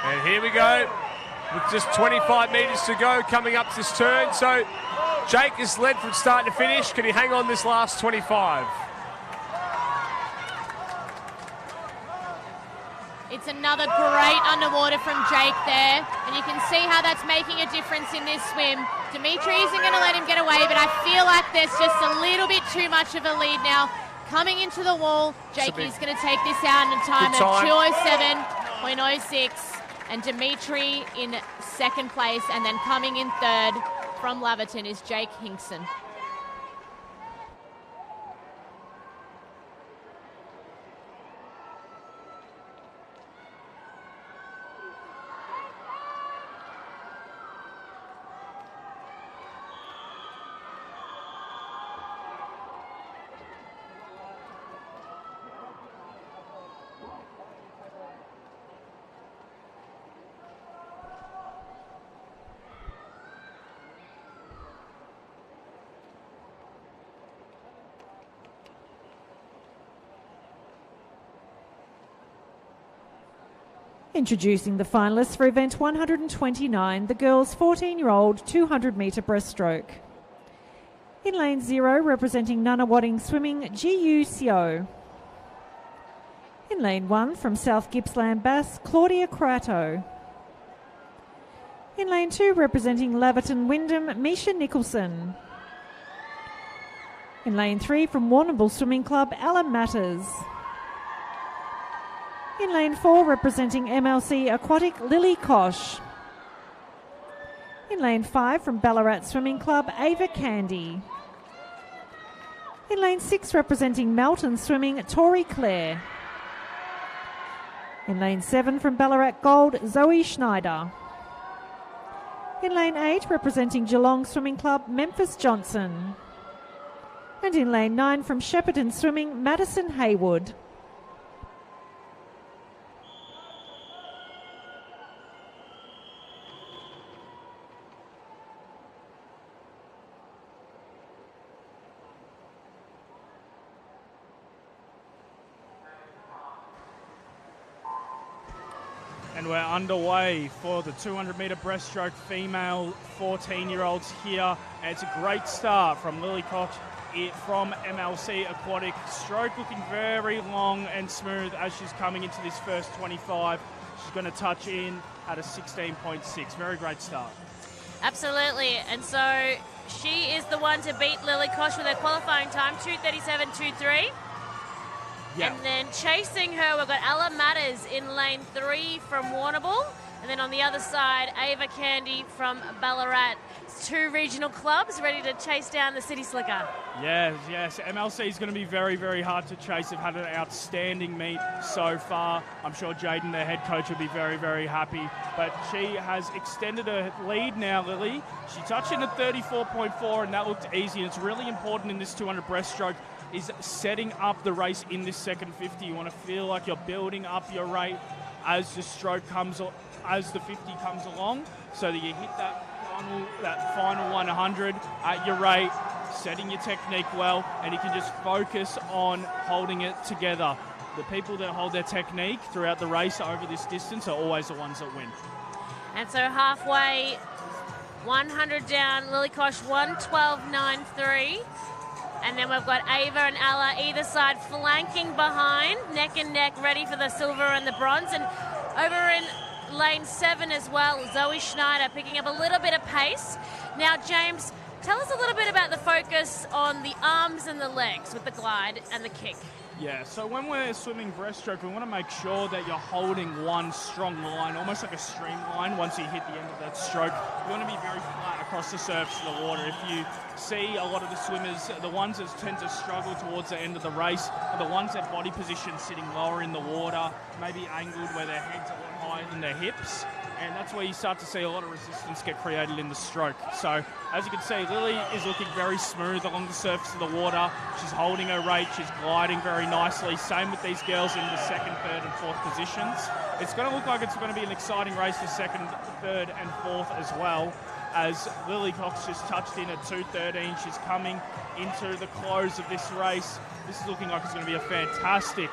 And here we go, with just 25 metres to go coming up this turn. So Jake is led from start to finish. Can he hang on this last 25? It's another great underwater from Jake there. And you can see how that's making a difference in this swim. Dimitri isn't going to let him get away, but I feel like there's just a little bit too much of a lead now. Coming into the wall, Jakey's going to take this out in a time of 2:07.06. And Dimitri in second place, and then coming in third from Laverton is Jake Hinkson. Introducing the finalists for event 129, the girls' 14-year-old 200-metre breaststroke. In lane 0, representing Nunawading Swimming, Gu Seo. In lane 1, from South Gippsland Bass, Claudia Crato. In lane 2, representing Laverton Wyndham, Misha Nicholson. In lane 3, from Warrnambool Swimming Club, Alan Matters. In lane 4, representing MLC Aquatic, Lily Kosh. In lane 5, from Ballarat Swimming Club, Ava Candy. In lane 6, representing Melton Swimming, Tori Clare. In lane 7, from Ballarat Gold, Zoe Schneider. In lane 8, representing Geelong Swimming Club, Memphis Johnson. And in lane 9, from Shepparton Swimming, Madison Haywood. And we're underway for the 200-metre breaststroke female 14-year-olds here. And it's a great start from Lily Koch from MLC Aquatic. Stroke looking very long and smooth as she's coming into this first 25. She's going to touch in at a 16.6. Very great start. Absolutely. And so she is the one to beat Lily Koch with her qualifying time, 2:37.23. Yeah. And then chasing her, we've got Ella Matters in lane 3 from Warrnambool. And then on the other side, Ava Candy from Ballarat. It's 2 regional clubs ready to chase down the City Slicker. Yes. MLC is going to be very, very hard to chase. They've had an outstanding meet so far. I'm sure Jaden, their head coach, will be very, very happy. But she has extended her lead now, Lily. She touched in at 34.4, and that looked easy. And it's really important in this 200 breaststroke is setting up the race in this second 50. You want to feel like you're building up your rate as the stroke comes, as the 50 comes along, so that you hit that final 100 at your rate, setting your technique well, and you can just focus on holding it together. The people that hold their technique throughout the race over this distance are always the ones that win. And so halfway, 100 down, Lily Koch 1:12.93. And then we've got Ava and Ella either side flanking behind, neck and neck, ready for the silver and the bronze. And over in lane 7 as well, Zoe Schneider picking up a little bit of pace. Now, James, tell us a little bit about the focus on the arms and the legs with the glide and the kick. Yeah, so when we're swimming breaststroke, we want to make sure that you're holding one strong line, almost like a streamline once you hit the end of that stroke. You want to be very flat across the surface of the water. If you see a lot of the swimmers, the ones that tend to struggle towards the end of the race are the ones that body position sitting lower in the water, maybe angled where their heads are a lot higher than their hips. And that's where you start to see a lot of resistance get created in the stroke. So, as you can see, Lily is looking very smooth along the surface of the water. She's holding her rate. She's gliding very nicely. Same with these girls in the second, third, and fourth positions. It's going to look like it's going to be an exciting race for second, third, and fourth as well, as Lily Cox just touched in at 2:13. She's coming into the close of this race. This is looking like it's going to be a fantastic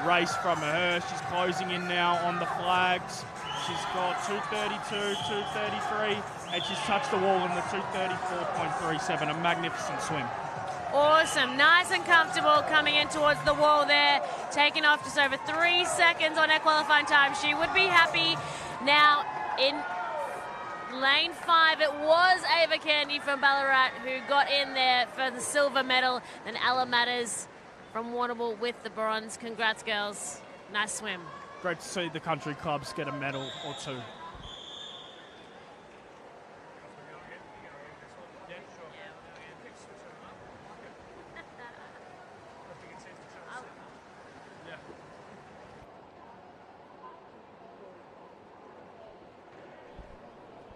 race from her. She's closing in now on the flags. She's got 2:32, 2:33, and she's touched the wall in the 2:34.37. A magnificent swim. Awesome. Nice and comfortable coming in towards the wall there. Taking off just over 3 seconds on her qualifying time. She would be happy. Now, in lane 5, it was Ava Candy from Ballarat who got in there for the silver medal. And Ella Matters from Warrnambool with the bronze. Congrats, girls. Nice swim. Great to see the country clubs get a medal or two.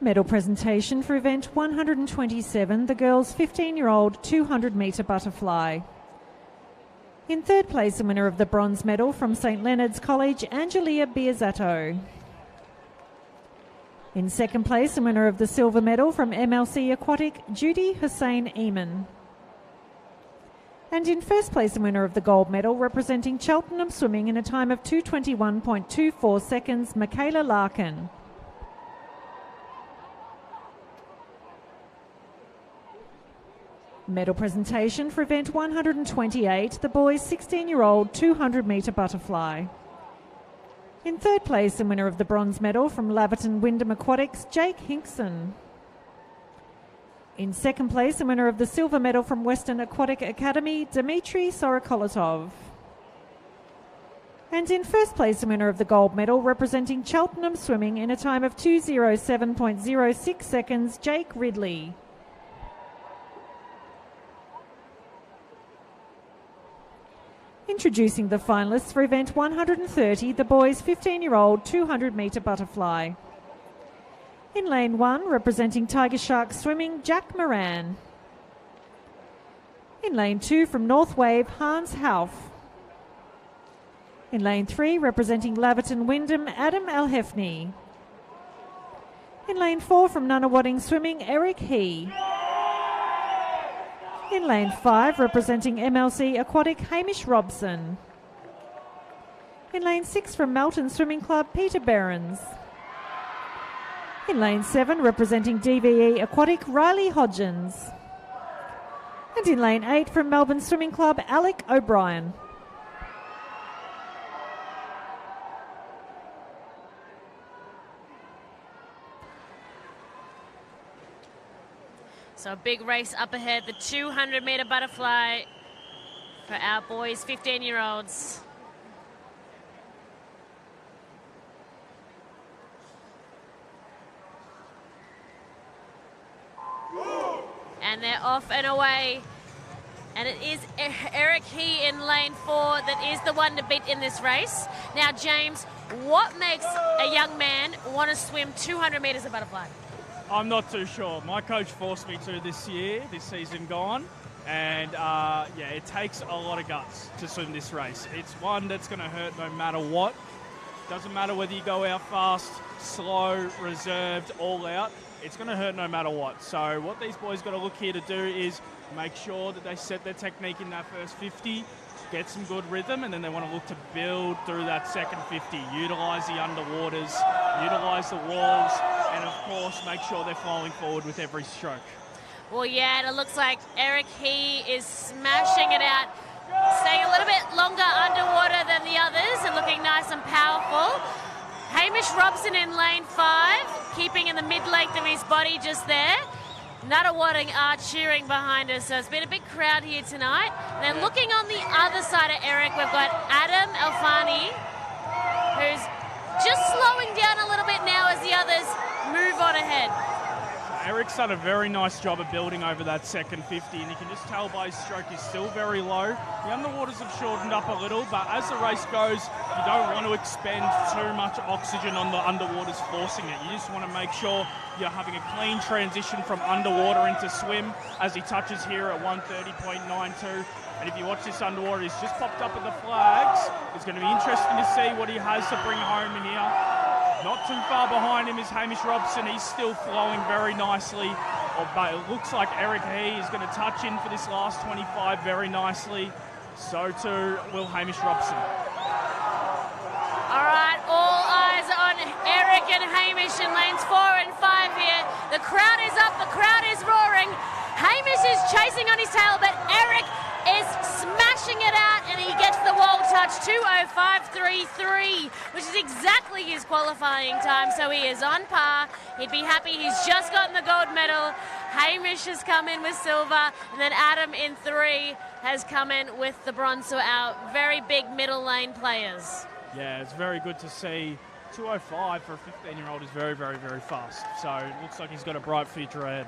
Medal presentation for event 127, the girls' 15-year-old 200-metre butterfly. In third place, the winner of the bronze medal from St Leonard's College, Angelia Biazzato. In second place, the winner of the silver medal from MLC Aquatic, Judy Hussein Eamon. And in first place, the winner of the gold medal representing Cheltenham Swimming in a time of 2:21.24 seconds, Michaela Larkin. Medal presentation for event 128, the boys' 16-year-old 200-metre butterfly. In third place, the winner of the bronze medal from Laverton Wyndham Aquatics, Jake Hinkson. In second place, the winner of the silver medal from Western Aquatic Academy, Dmitry Sorokolotov. And in first place, the winner of the gold medal representing Cheltenham Swimming in a time of 2:07.06 seconds, Jake Ridley. Introducing the finalists for event 130, the boys' 15-year-old 200-metre butterfly. In lane 1, representing Tiger Shark Swimming, Jack Moran. In lane 2, from North Wave, Hans Hauf. In lane 3, representing Laverton Wyndham, Adam Alhefni. In lane 4, from Nunawading Swimming, Eric He. In lane 5, representing MLC Aquatic, Hamish Robson. In lane 6, from Melton Swimming Club, Peter Behrens. In lane 7, representing DVE Aquatic, Riley Hodgins. And in lane 8, from Melbourne Swimming Club, Alec O'Brien. So a big race up ahead, the 200-metre butterfly for our boys, 15-year-olds. And they're off and away. And it is Eric He in lane 4 that is the one to beat in this race. Now, James, what makes a young man want to swim 200 metres of butterfly? I'm not too sure. My coach forced me to this season gone. And, it takes a lot of guts to swim this race. It's one that's going to hurt no matter what. Doesn't matter whether you go out fast, slow, reserved, all out. It's going to hurt no matter what. So what these boys got to look here to do is make sure that they set their technique in that first 50, get some good rhythm, and then they want to look to build through that second 50, utilise the underwaters, utilise the walls, and of course make sure they're flowing forward with every stroke. Well, yeah, and it looks like Eric He is smashing it out, staying a little bit longer underwater than the others and looking nice and powerful. Hamish Robson in lane 5, keeping in the mid-length of his body just there. Nunawading are cheering behind us, so it's been a big crowd here tonight. And then looking on the other side of Eric, we've got Adam Alfani, who's just slowing down a little bit now as the others move on ahead. Eric's done a very nice job of building over that second 50, and you can just tell by his stroke he's still very low. The underwaters have shortened up a little, but as the race goes, you don't want to expend too much oxygen on the underwaters forcing it. You just want to make sure you're having a clean transition from underwater into swim as he touches here at 130.92. And if you watch this underwater, he's just popped up at the flags. It's going to be interesting to see what he has to bring home in here. Not too far behind him is Hamish Robson. He's still flowing very nicely. But it looks like Eric He is going to touch in for this last 25 very nicely. So too will Hamish Robson. All right, all eyes on Eric and Hamish in lanes 4 and 5 here. The crowd is up, the crowd is roaring. Hamish is chasing on his tail, but Eric pushing it out, and he gets the wall touch, 2:05.33, which is exactly his qualifying time, so he is on par. He'd be happy. He's just gotten the gold medal. Hamish has come in with silver, and then Adam in 3 has come in with the bronze, so our very big middle lane players. Yeah, it's very good to see. 2:05 for a 15-year-old is very, very, very fast. So it looks like he's got a bright future ahead.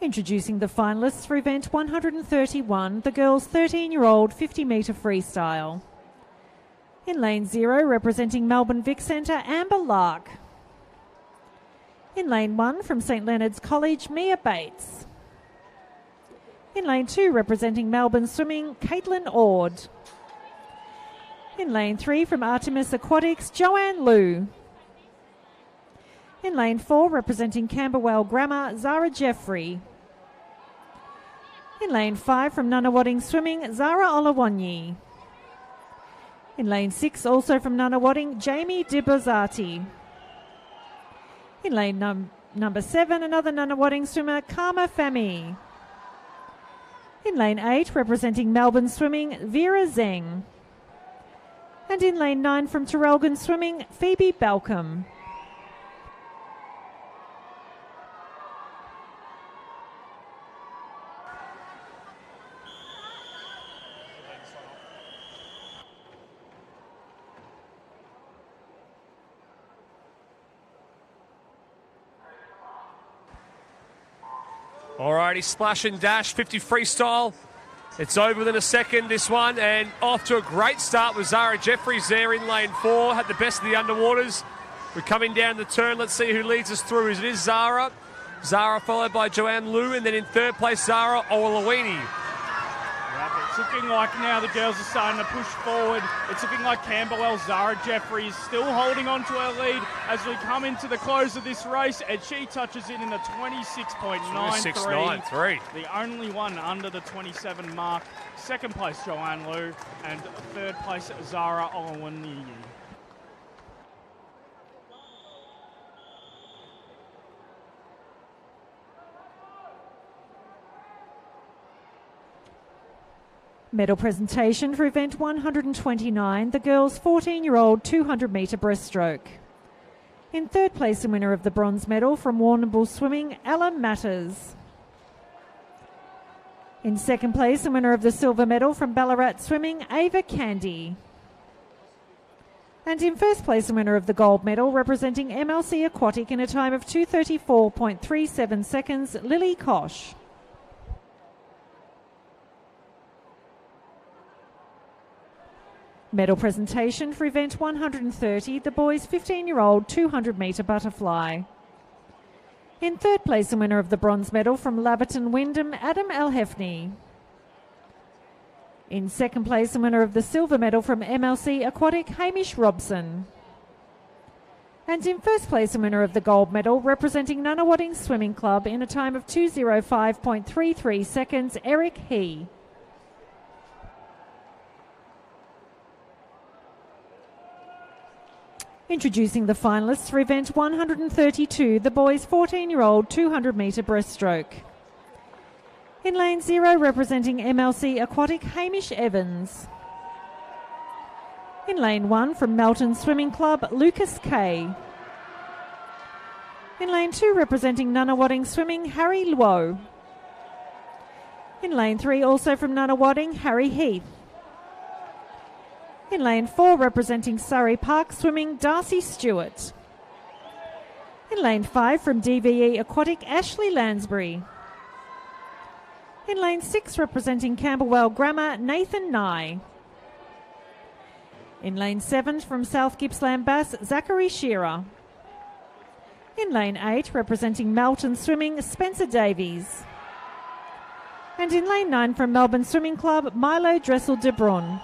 Introducing the finalists for event 131, the girls' 13-year-old 50-metre freestyle. In lane 0, representing Melbourne Vic Centre, Amber Lark. In lane 1, from St Leonard's College, Mia Bates. In lane 2, representing Melbourne Swimming, Caitlin Ord. In lane 3, from Artemis Aquatics, Joanne Liu. In lane 4, representing Camberwell Grammar, Zara Jeffrey. In lane 5, from Nunawading Swimming, Zara Olawanyi. In lane 6, also from Nunawading, Jamie Dibozati. In lane number 7, another Nunawading swimmer, Karma Fami. In lane 8, representing Melbourne Swimming, Vera Zeng. And in lane 9, from Terrelgan Swimming, Phoebe Balcom. Alrighty, splash and dash, 50 freestyle. It's over within a second, this one, and off to a great start with Zara Jeffries there in lane 4. Had the best of the underwaters. We're coming down the turn. Let's see who leads us through. It is Zara. Zara followed by Joanne Liu, and then in third place, Zara Olawini. It's looking like now the girls are starting to push forward. It's looking like Camberwell Zara Jeffrey is still holding on to her lead as we come into the close of this race, and she touches in the 26.93. 26.93. The only one under the 27 mark. Second place, Joanne Liu, and third place, Zara Olawani. Medal presentation for event 129, the girls' 14-year-old 200-metre breaststroke. In third place, the winner of the bronze medal from Warrnambool Swimming, Ella Matters. In second place, the winner of the silver medal from Ballarat Swimming, Ava Candy. And in first place, the winner of the gold medal representing MLC Aquatic in a time of 2:34.37 seconds, Lily Kosh. Medal presentation for event 130, the boys' 15-year-old 200-metre butterfly. In third place, the winner of the bronze medal from Laverton Wyndham, Adam Elhefny. In second place, the winner of the silver medal from MLC Aquatic, Hamish Robson. And in first place, the winner of the gold medal representing Nunawading Swimming Club in a time of 2:05.33 seconds, Eric He. Introducing the finalists for event 132, the boys' 14-year-old 200-metre breaststroke. In lane 0, representing MLC Aquatic, Hamish Evans. In lane 1, from Melton Swimming Club, Lucas Kay. In lane 2, representing Nunawading Swimming, Harry Luo. In lane 3, also from Nunawading, Harry Heath. In lane 4, representing Surrey Park Swimming, Darcy Stewart. In lane 5, from DVE Aquatic, Ashley Lansbury. In lane 6, representing Camberwell Grammar, Nathan Nye. In lane 7, from South Gippsland Bass, Zachary Shearer. In lane 8, representing Melton Swimming, Spencer Davies. And in lane 9, from Melbourne Swimming Club, Milo Dressel de Brun.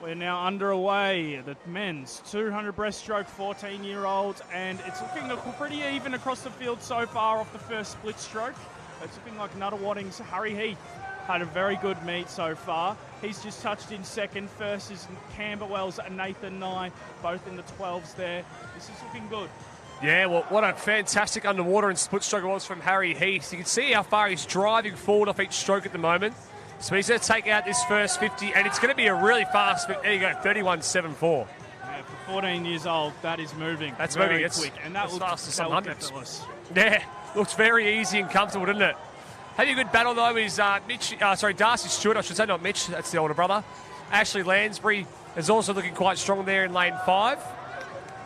We're now underway. The men's 200 breaststroke 14-year-olds, and it's looking pretty even across the field so far off the first split stroke. It's looking like Nuttawading's Harry Heath had a very good meet so far. He's just touched in second. First is Camberwell's Nathan Nye, both in the 12s there. This is looking good. Yeah, well, what a fantastic underwater and split stroke it was from Harry Heath. You can see how far he's driving forward off each stroke at the moment. So he's going to take out this first 50, and it's going to be a really fast, there you go, 31.74. Yeah, for 14 years old, that is moving. That's very moving. quick. And that looks fast as some hundreds. effortless. Yeah, looks very easy and comfortable, doesn't it? Having a good battle, though, is Darcy Stewart, I should say, not Mitch, that's the older brother. Ashley Lansbury is also looking quite strong there in lane 5.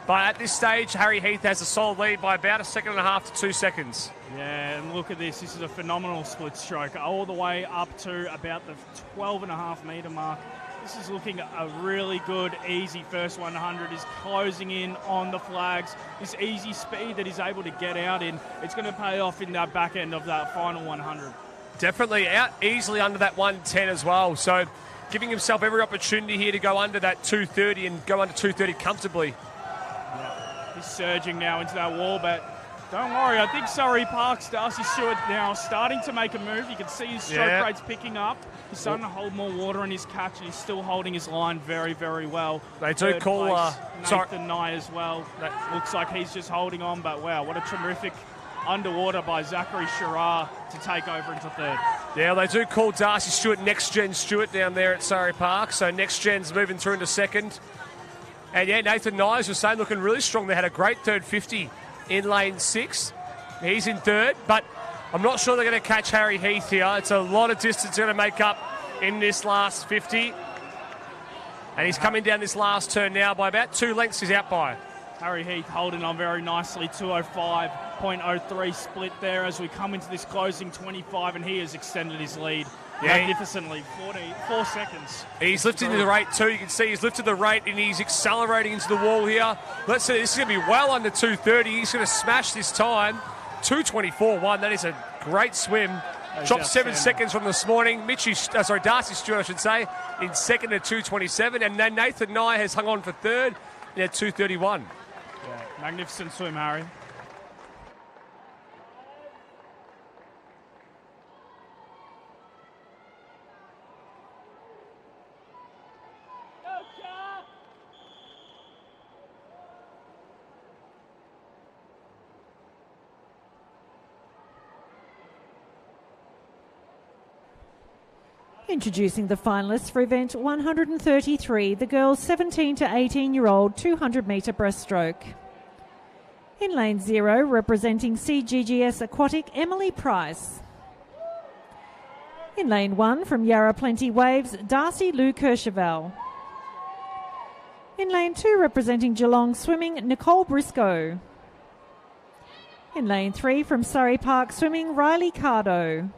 But at this stage, Harry Heath has a solid lead by about 1.5 seconds to 2 seconds. Yeah, and look at this. This is a phenomenal split stroke, all the way up to about the 12.5 metre mark. This is looking a really good, easy first 100. Is closing in on the flags. This easy speed that he's able to get out in, it's going to pay off in that back end of that final 100. Definitely out easily under that 110 as well. So giving himself every opportunity here to go under that 230 and go under 230 comfortably. He's surging now into that wall, but don't worry. I think Surrey Park's Darcy Stewart now starting to make a move. You can see his stroke rates picking up. He's starting to hold more water in his catch, and he's still holding his line very, very well. They do call Nathan Nye as well. That looks like he's just holding on, but wow, what a terrific underwater by Zachary Shirar to take over into third. Yeah, they do call Darcy Stewart Next Gen Stewart down there at Surrey Park. So Next Gen's moving through into second. And yeah, Nathan Nye, as was saying, looking really strong. They had a great third 50 in lane 6. He's in third, but I'm not sure they're going to catch Harry Heath here. It's a lot of distance they're going to make up in this last 50. And he's coming down this last turn now by about 2 lengths he's out by. Harry Heath holding on very nicely, 205.03 split there as we come into this closing 25, and he has extended his lead magnificently, 4 seconds. He's lifting the rate too. You can see he's lifted the rate and he's accelerating into the wall here. Let's see, this is going to be well under 230. He's going to smash this time. 224.1. That is a great swim. Dropped 7 seconds from this morning. Darcy Stewart, I should say, in second at 227. And then Nathan Nye has hung on for third at 231. Yeah, magnificent swim, Harry. Introducing the finalists for event 133, the girls 17 to 18-year-old 200-metre breaststroke. In lane 0, representing CGGS Aquatic, Emily Price. In lane 1, from Yarra Plenty Waves, Darcy Lou Kercheval. In lane 2, representing Geelong Swimming, Nicole Briscoe. In lane 3, from Surrey Park Swimming, Riley Cardo.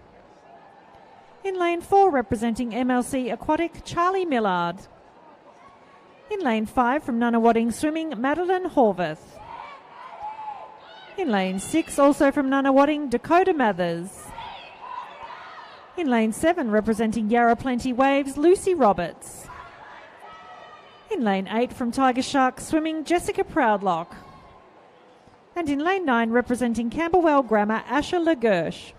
In lane 4, representing MLC Aquatic, Charlie Millard. In lane 5, from Nunawading Swimming, Madeline Horvath. In lane 6, also from Nunawading, Dakota Mathers. In lane 7, representing Yarra Plenty Waves, Lucy Roberts. In lane 8, from Tiger Shark Swimming, Jessica Proudlock. And in lane 9, representing Camberwell Grammar, Asha LaGersh.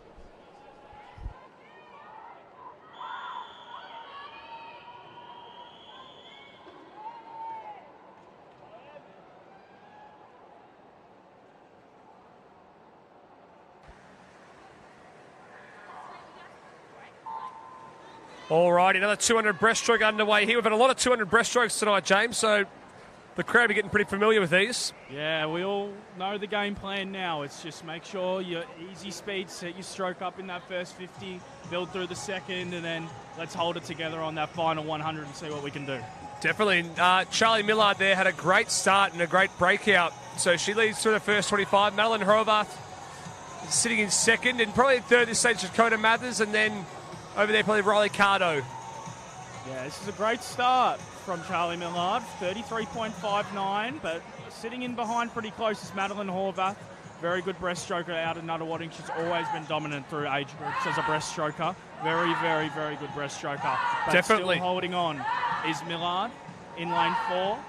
All right, another 200 breaststroke underway here. We've had a lot of 200 breaststrokes tonight, James, so the crowd are getting pretty familiar with these. Yeah, we all know the game plan now. It's just make sure you're easy speed, set your stroke up in that first 50, build through the second, and then let's hold it together on that final 100 and see what we can do. Definitely. Charlie Millard there had a great start and a great breakout. So she leads through the first 25. Madeline Horvath sitting in second, and probably in third this stage Dakota Mathers, and then over there probably Riley Cardo. Yeah, this is a great start from Charlie Millard, 33.59, but sitting in behind pretty close is Madeline Horvath. Very good breaststroker out of Nunawading. She's always been dominant through age groups as a breaststroker. Very, very, very good breaststroker. But definitely still holding on. is Millard in lane 4.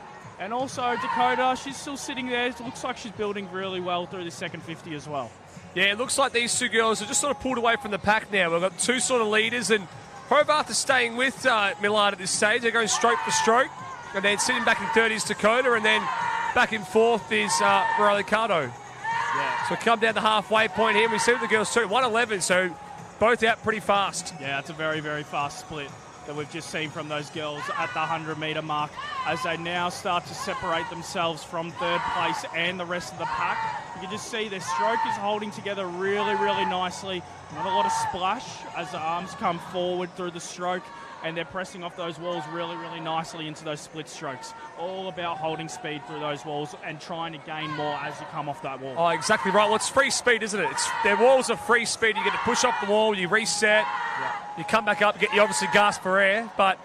And also Dakota, she's still sitting there. It looks like she's building really well through the second 50 as well. Yeah, it looks like these two girls are just sort of pulled away from the pack now. We've got two sort of leaders, and Hobarth is staying with Millard at this stage. They're going stroke for stroke. And then sitting back in third is Dakota, and then back in fourth is Ricardo. Yeah. So come down the halfway point here. We see the girls too, 1:11, so both out pretty fast. Yeah, it's a very, very fast split that we've just seen from those girls at the 100-metre mark as they now start to separate themselves from third place and the rest of the pack. You can just see their stroke is holding together really, really nicely. Not a lot of splash as the arms come forward through the stroke, and they're pressing off those walls really, really nicely into those split strokes. All about holding speed through those walls and trying to gain more as you come off that wall. Oh, exactly right. Well, it's free speed, isn't it? Their walls are free speed. You get to push off the wall, you reset, you come back up, you obviously gasp for air, but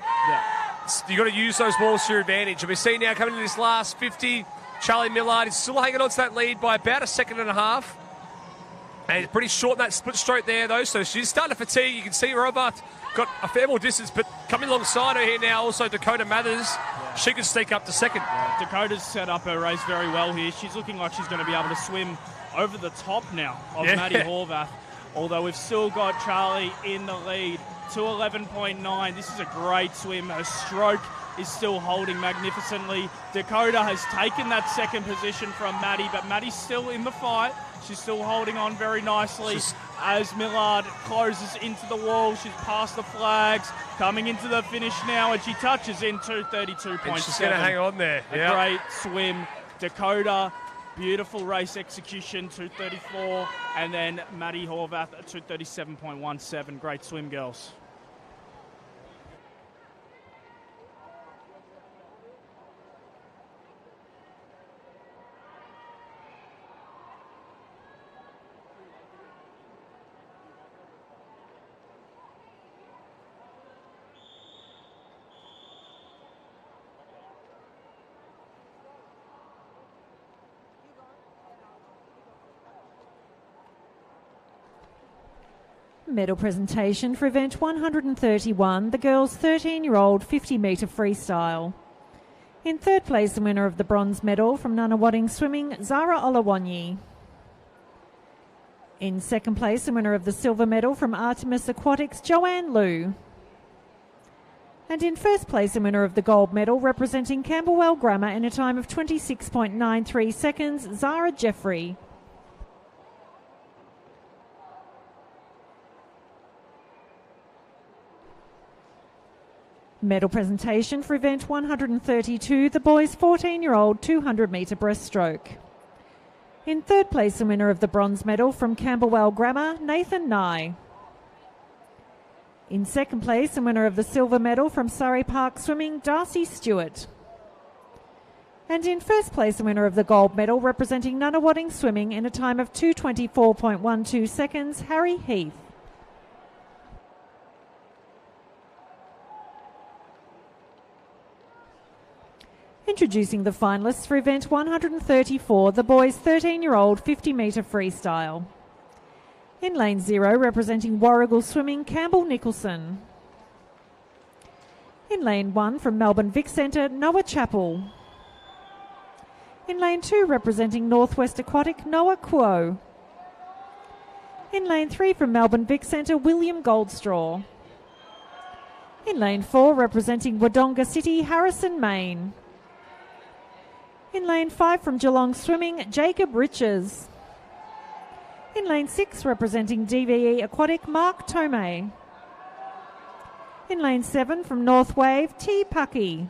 you got to use those walls to your advantage. And we see now coming into this last 50, Charlie Millard is still hanging on to that lead by about a second and a half. And it's pretty short in that split stroke there, though, so she's starting to fatigue. You can see Robert got a fair more distance, but coming alongside her here now, also Dakota Mathers. She could sneak up to second. Dakota's set up her race very well here. She's looking like she's going to be able to swim over the top now of Maddie Horvath, although we've still got Charlie in the lead. 2:11.9. This is a great swim. Her stroke is still holding magnificently. Dakota has taken that second position from Maddie, but Maddie's still in the fight. She's still holding on very nicely as Millard closes into the wall. She's past the flags, coming into the finish now, and she touches in 2:32.7. And she's going to hang on there. A great swim. Dakota, beautiful race execution, 2:34, and then Maddie Horvath at 2:37.17. Great swim, girls. Medal presentation for event 131, the girls' 13-year-old 50-metre freestyle. In third place, the winner of the bronze medal from Nunawading Swimming, Zara Olawanyi. In second place, the winner of the silver medal from Artemis Aquatics, Joanne Liu. And in first place, the winner of the gold medal representing Camberwell Grammar in a time of 26.93 seconds, Zara Jeffrey. Medal presentation for event 132, the boys' 14-year-old 200-metre breaststroke. In third place, the winner of the bronze medal from Camberwell Grammar, Nathan Nye. In second place, the winner of the silver medal from Surrey Park Swimming, Darcy Stewart. And in first place, the winner of the gold medal representing Nunawading Swimming in a time of 2:24.12 seconds, Harry Heath. Introducing the finalists for event 134, the boys' 13-year-old 50-metre freestyle. In lane 0, representing Warrigal Swimming, Campbell Nicholson. In lane 1, from Melbourne Vic Centre, Noah Chappell. In lane 2, representing Northwest Aquatic, Noah Kuo. In lane 3, from Melbourne Vic Centre, William Goldstraw. In lane 4, representing Wodonga City, Harrison Main. In lane 5 from Geelong Swimming, Jacob Riches. In lane 6 representing DVE Aquatic, Mark Tomei. In lane 7 from North Wave, T. Pucky.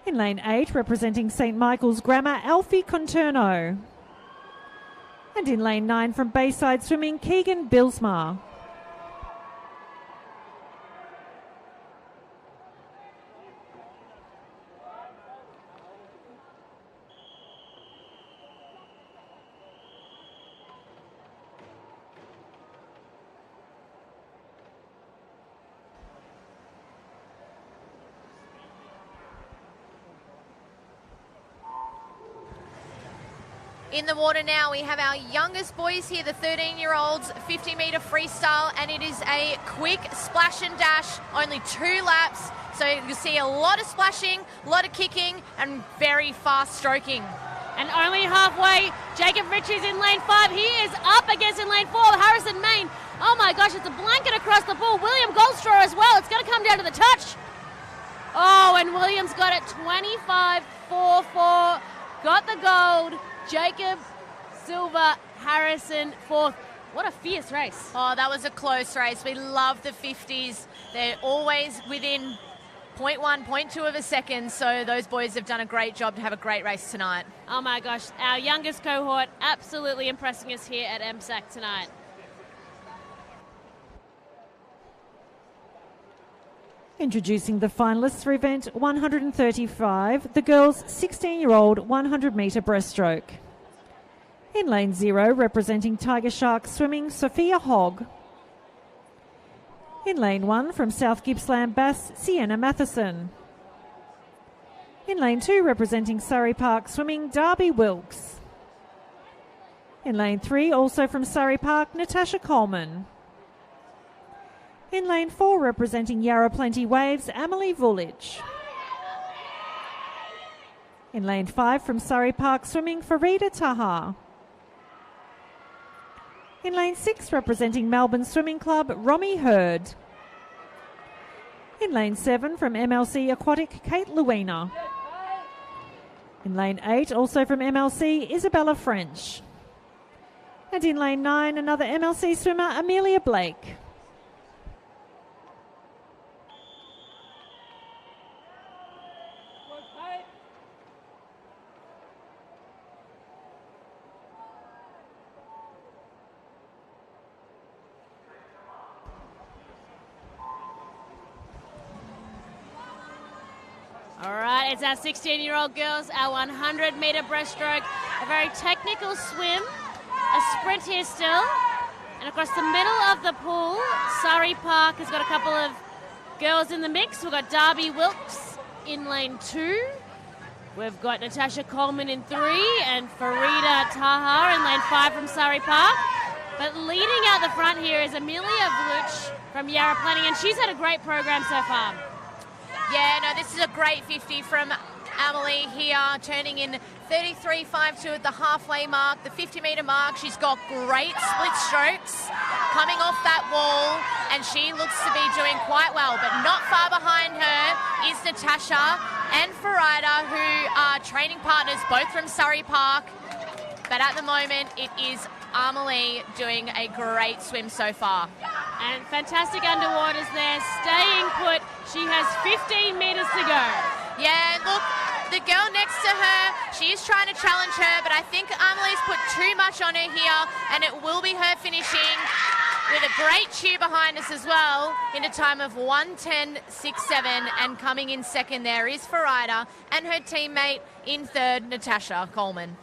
In lane 8 representing St Michael's Grammar, Alfie Conterno. And in lane 9 from Bayside Swimming, Keegan Bilsmar. In the water now, we have our youngest boys here, the 13-year-olds, 50-metre freestyle, and it is a quick splash and dash, only 2 laps. So you see a lot of splashing, a lot of kicking, and very fast stroking. And only halfway, Jacob Richards in lane 5. He is up against in lane 4, Harrison Main. Oh my gosh, it's a blanket across the pool. William Goldstraw as well. It's going to come down to the touch. Oh, and Williams got it 25.44. Got the gold. Jacob, silver, Harrison, 4th. What a fierce race. Oh, that was a close race. We love the 50s. They're always within 0.1, 0.2 of a second, so those boys have done a great job to have a great race tonight. Oh my gosh, our youngest cohort absolutely impressing us here at MSAC tonight. Introducing the finalists for event 135, the girls' 16-year-old 100-metre breaststroke. In lane 0, representing Tiger Shark Swimming, Sophia Hogg. In lane 1, from South Gippsland Bass, Sienna Matheson. In lane 2, representing Surrey Park Swimming, Darby Wilkes. In lane 3, also from Surrey Park, Natasha Coleman. In lane 4, representing Yarra Plenty Waves, Amelie Vulich. In lane 5, from Surrey Park Swimming, Farida Taha. In lane 6, representing Melbourne Swimming Club, Romy Hurd. In lane 7, from MLC Aquatic, Kate Luina. In lane 8, also from MLC, Isabella French. And in lane 9, another MLC swimmer, Amelia Blake. All right, it's our 16-year-old girls, our 100-metre breaststroke, a very technical swim, a sprint here still, and across the middle of the pool, Surrey Park has got a couple of girls in the mix. We've got Darby Wilkes in lane 2. We've got Natasha Coleman in 3 and Farida Taha in lane 5 from Surrey Park. But leading out the front here is Amelia Vulich from Yarra Plenty, and she's had a great program so far. Yeah, no, this is a great 50 from Amelie here, turning in 33.52 at the halfway mark, the 50-metre mark. She's got great split strokes coming off that wall, and she looks to be doing quite well. But not far behind her is Natasha and Farida, who are training partners, both from Surrey Park. But at the moment, it is Amelie doing a great swim so far. And fantastic underwaters there, staying put. She has 15 metres to go. Yeah, look, the girl next to her, she is trying to challenge her, but I think Amelie's put too much on her here, and it will be her finishing with a great cheer behind us as well in a time of 1:10.67, and coming in second there is Farida and her teammate in third, Natasha Coleman.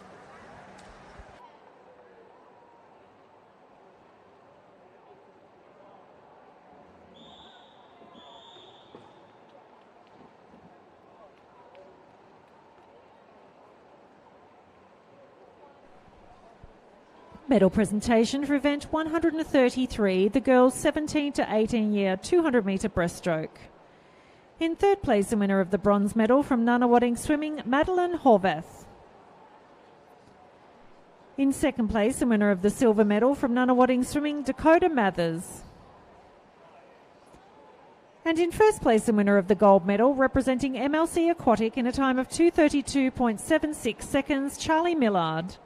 Medal presentation for event 133, the girls 17 to 18 year 200 metre breaststroke. In third place, the winner of the bronze medal from Nunawading Swimming, Madeline Horvath. In second place, the winner of the silver medal from Nunawading Swimming, Dakota Mathers. And in first place, the winner of the gold medal, representing MLC Aquatic in a time of 2:32.76 seconds, Charlie Millard.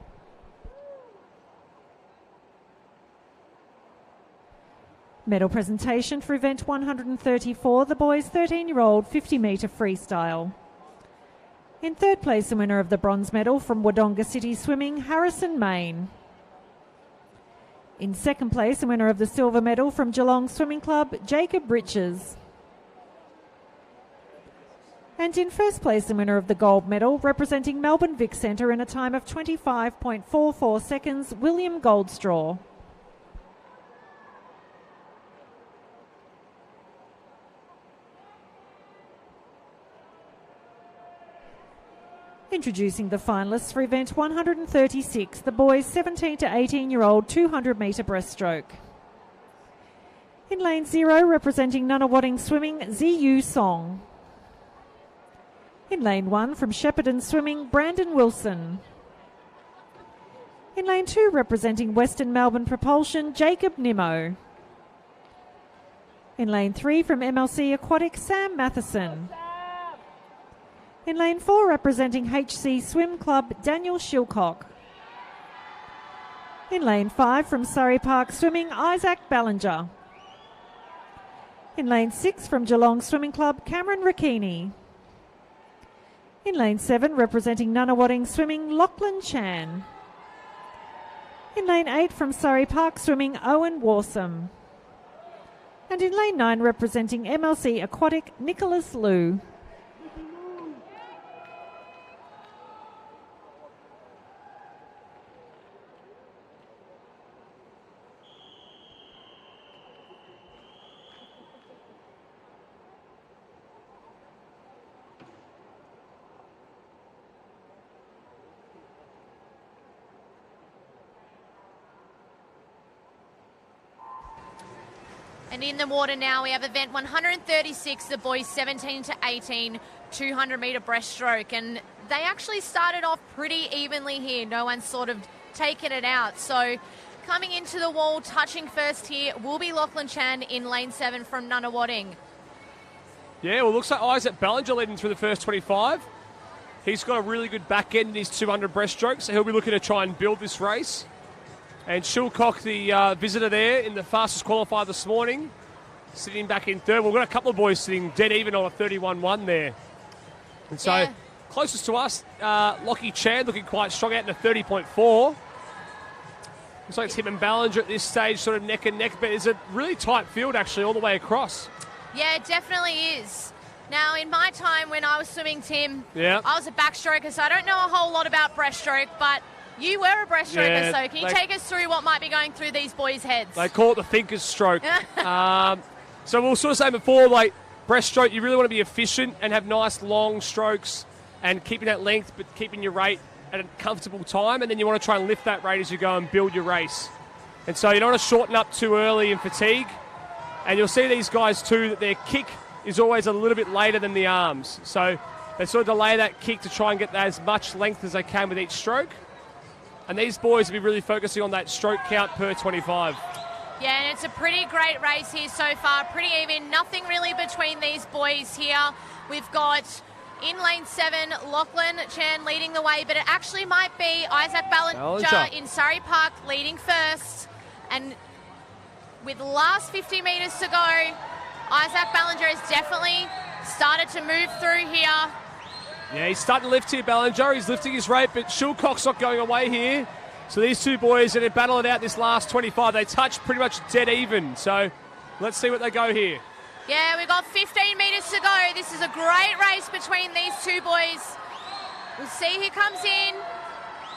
Medal presentation for event 134, the boys 13-year-old 50-metre freestyle. In third place, the winner of the bronze medal from Wodonga City Swimming, Harrison Main. In second place, the winner of the silver medal from Geelong Swimming Club, Jacob Richards. And in first place, the winner of the gold medal, representing Melbourne Vic Centre in a time of 25.44 seconds, William Goldstraw. Introducing the finalists for event 136, the boys 17 to 18-year-old 200-metre breaststroke. In lane 0, representing Nunawading Swimming, Ziyu Song. In lane 1, from Shepparton Swimming, Brandon Wilson. In lane 2, representing Western Melbourne Propulsion, Jacob Nimmo. In lane 3, from MLC Aquatic, Sam Matheson. In lane 4, representing HC Swim Club, Daniel Shilcock. In lane 5, from Surrey Park Swimming, Isaac Ballinger. In lane 6, from Geelong Swimming Club, Cameron Rakini. In lane 7, representing Nunawading Swimming, Lachlan Chan. In lane 8, from Surrey Park Swimming, Owen Warsome. And in lane 9, representing MLC Aquatic, Nicholas Liu. And in the water now, we have event 136, the boys 17 to 18, 200-metre breaststroke. And they actually started off pretty evenly here. No one's sort of taken it out. So coming into the wall, touching first here, will be Lachlan Chan in lane 7 from Nunawading. Yeah, well, looks like Isaac Ballinger leading through the first 25. He's got a really good back end in his 200 breaststroke, so he'll be looking to try and build this race. And Shilcock, the visitor there in the fastest qualifier this morning, sitting back in third. We've got a couple of boys sitting dead even on a 31-1 there. And so closest to us, Lockie Chan looking quite strong out in a 30.4. Looks like it's him and Ballinger at this stage, sort of neck and neck, but it's a really tight field actually all the way across. Yeah, it definitely is. Now, in my time when I was swimming, Tim, I was a backstroker, so I don't know a whole lot about breaststroke, but you were a breaststroker, so can you take us through what might be going through these boys' heads? They call it the thinker's stroke. So we'll sort of say before, like, breaststroke, you really want to be efficient and have nice long strokes and keeping that length, but keeping your rate at a comfortable time, and then you want to try and lift that rate as you go and build your race. And so you don't want to shorten up too early in fatigue. And you'll see these guys too, that their kick is always a little bit later than the arms. So they sort of delay that kick to try and get as much length as they can with each stroke. And these boys will be really focusing on that stroke count per 25. Yeah, and it's a pretty great race here so far. Pretty even. Nothing really between these boys here. We've got in lane 7, Lachlan Chan leading the way, but it actually might be Isaac Ballinger in Surrey Park leading first. And with the last 50 metres to go, Isaac Ballinger has definitely started to move through here. Yeah, he's starting to lift here, Ballinger. He's lifting his rate, but Shilcock's not going away here. So these two boys are going to battle it out this last 25. They touch pretty much dead even. So let's see what they go here. Yeah, we've got 15 metres to go. This is a great race between these two boys. We'll see who comes in.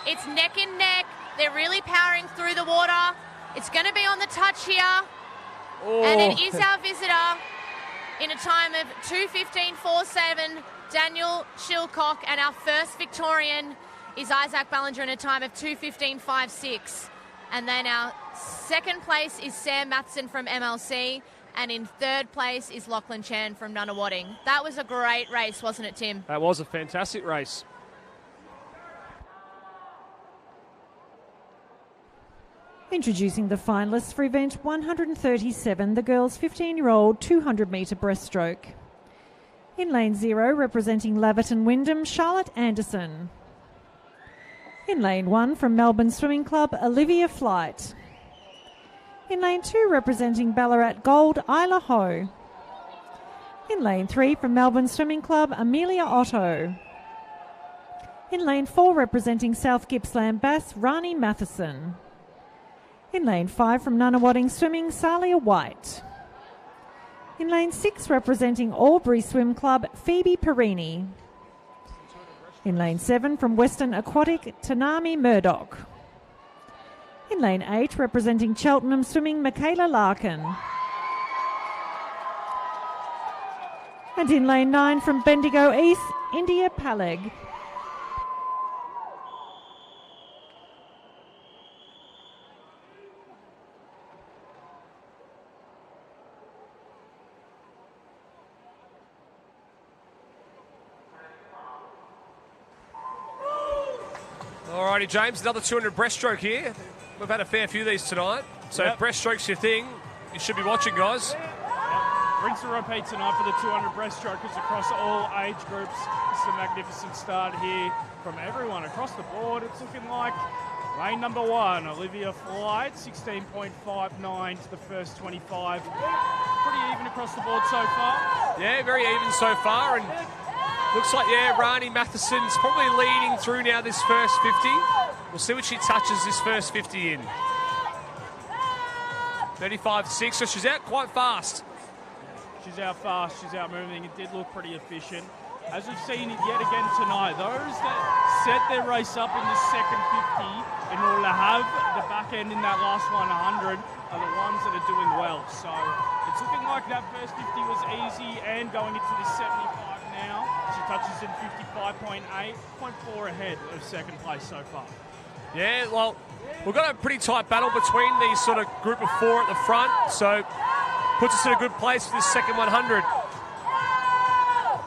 It's neck and neck. They're really powering through the water. It's going to be on the touch here. And it is our visitor in a time of 2:15.47, Daniel Shilcock, and our first Victorian is Isaac Ballinger in a time of 2:15.56. And then our second place is Sam Matheson from MLC, and in third place is Lachlan Chan from Nunawading. That was a great race, wasn't it, Tim? That was a fantastic race. Introducing the finalists for event 137, the girls' 15-year-old 200-metre breaststroke. In lane 0, representing Laverton Wyndham, Charlotte Anderson. In lane 1, from Melbourne Swimming Club, Olivia Flight. In lane 2, representing Ballarat Gold, Isla Ho. In lane 3, from Melbourne Swimming Club, Amelia Otto. In lane 4, representing South Gippsland Bass, Rani Matheson. In lane 5, from Nunawading Swimming, Salia White. In lane 6, representing Albury Swim Club, Phoebe Perini. In lane 7, from Western Aquatic, Tanami Murdoch. In lane 8, representing Cheltenham Swimming, Michaela Larkin. And in lane 9, from Bendigo East, India Paleg. Alrighty, James, another 200 breaststroke here. We've had a fair few of these tonight. So if breaststroke's your thing, you should be watching, guys. Rinse and repeat tonight for the 200 breaststrokers across all age groups. It's a magnificent start here from everyone across the board. It's looking like lane number 1, Olivia Flight, 16.59 to the first 25. Pretty even across the board so far. Yeah, very even so far. And looks like, Rani Matheson's probably leading through now this first 50. We'll see what she touches this first 50 in. 35.6, so she's out quite fast. She's out fast, she's out moving. It did look pretty efficient. As we've seen it yet again tonight, those that set their race up in the second 50 in order to have the back end in that last 100 are the ones that are doing well. So it's looking like that first 50 was easy, and going into this 75 now, she touches in 55.8, 0.4 ahead of second place so far. Yeah, well, we've got a pretty tight battle between these sort of group of 4 at the front, so puts us in a good place for this second 100.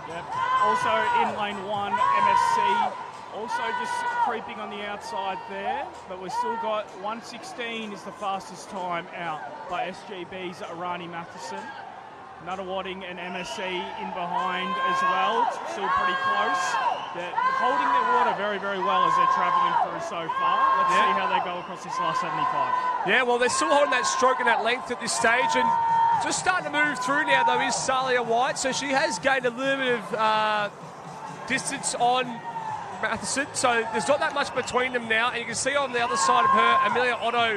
Yep. Also in lane 1, MSC, also just creeping on the outside there, but we've still got 1:16 is the fastest time out by SGB's Rani Matheson. Nuttawading and MSC in behind as well, it's still pretty close. They're holding their water very, very well as they're travelling through so far. Let's see how they go across this last 75. Yeah, well, they're still holding that stroke and that length at this stage, and just starting to move through now, though, is Salia White. So she has gained a little bit of distance on Matheson. So there's not that much between them now. And you can see on the other side of her, Amelia Otto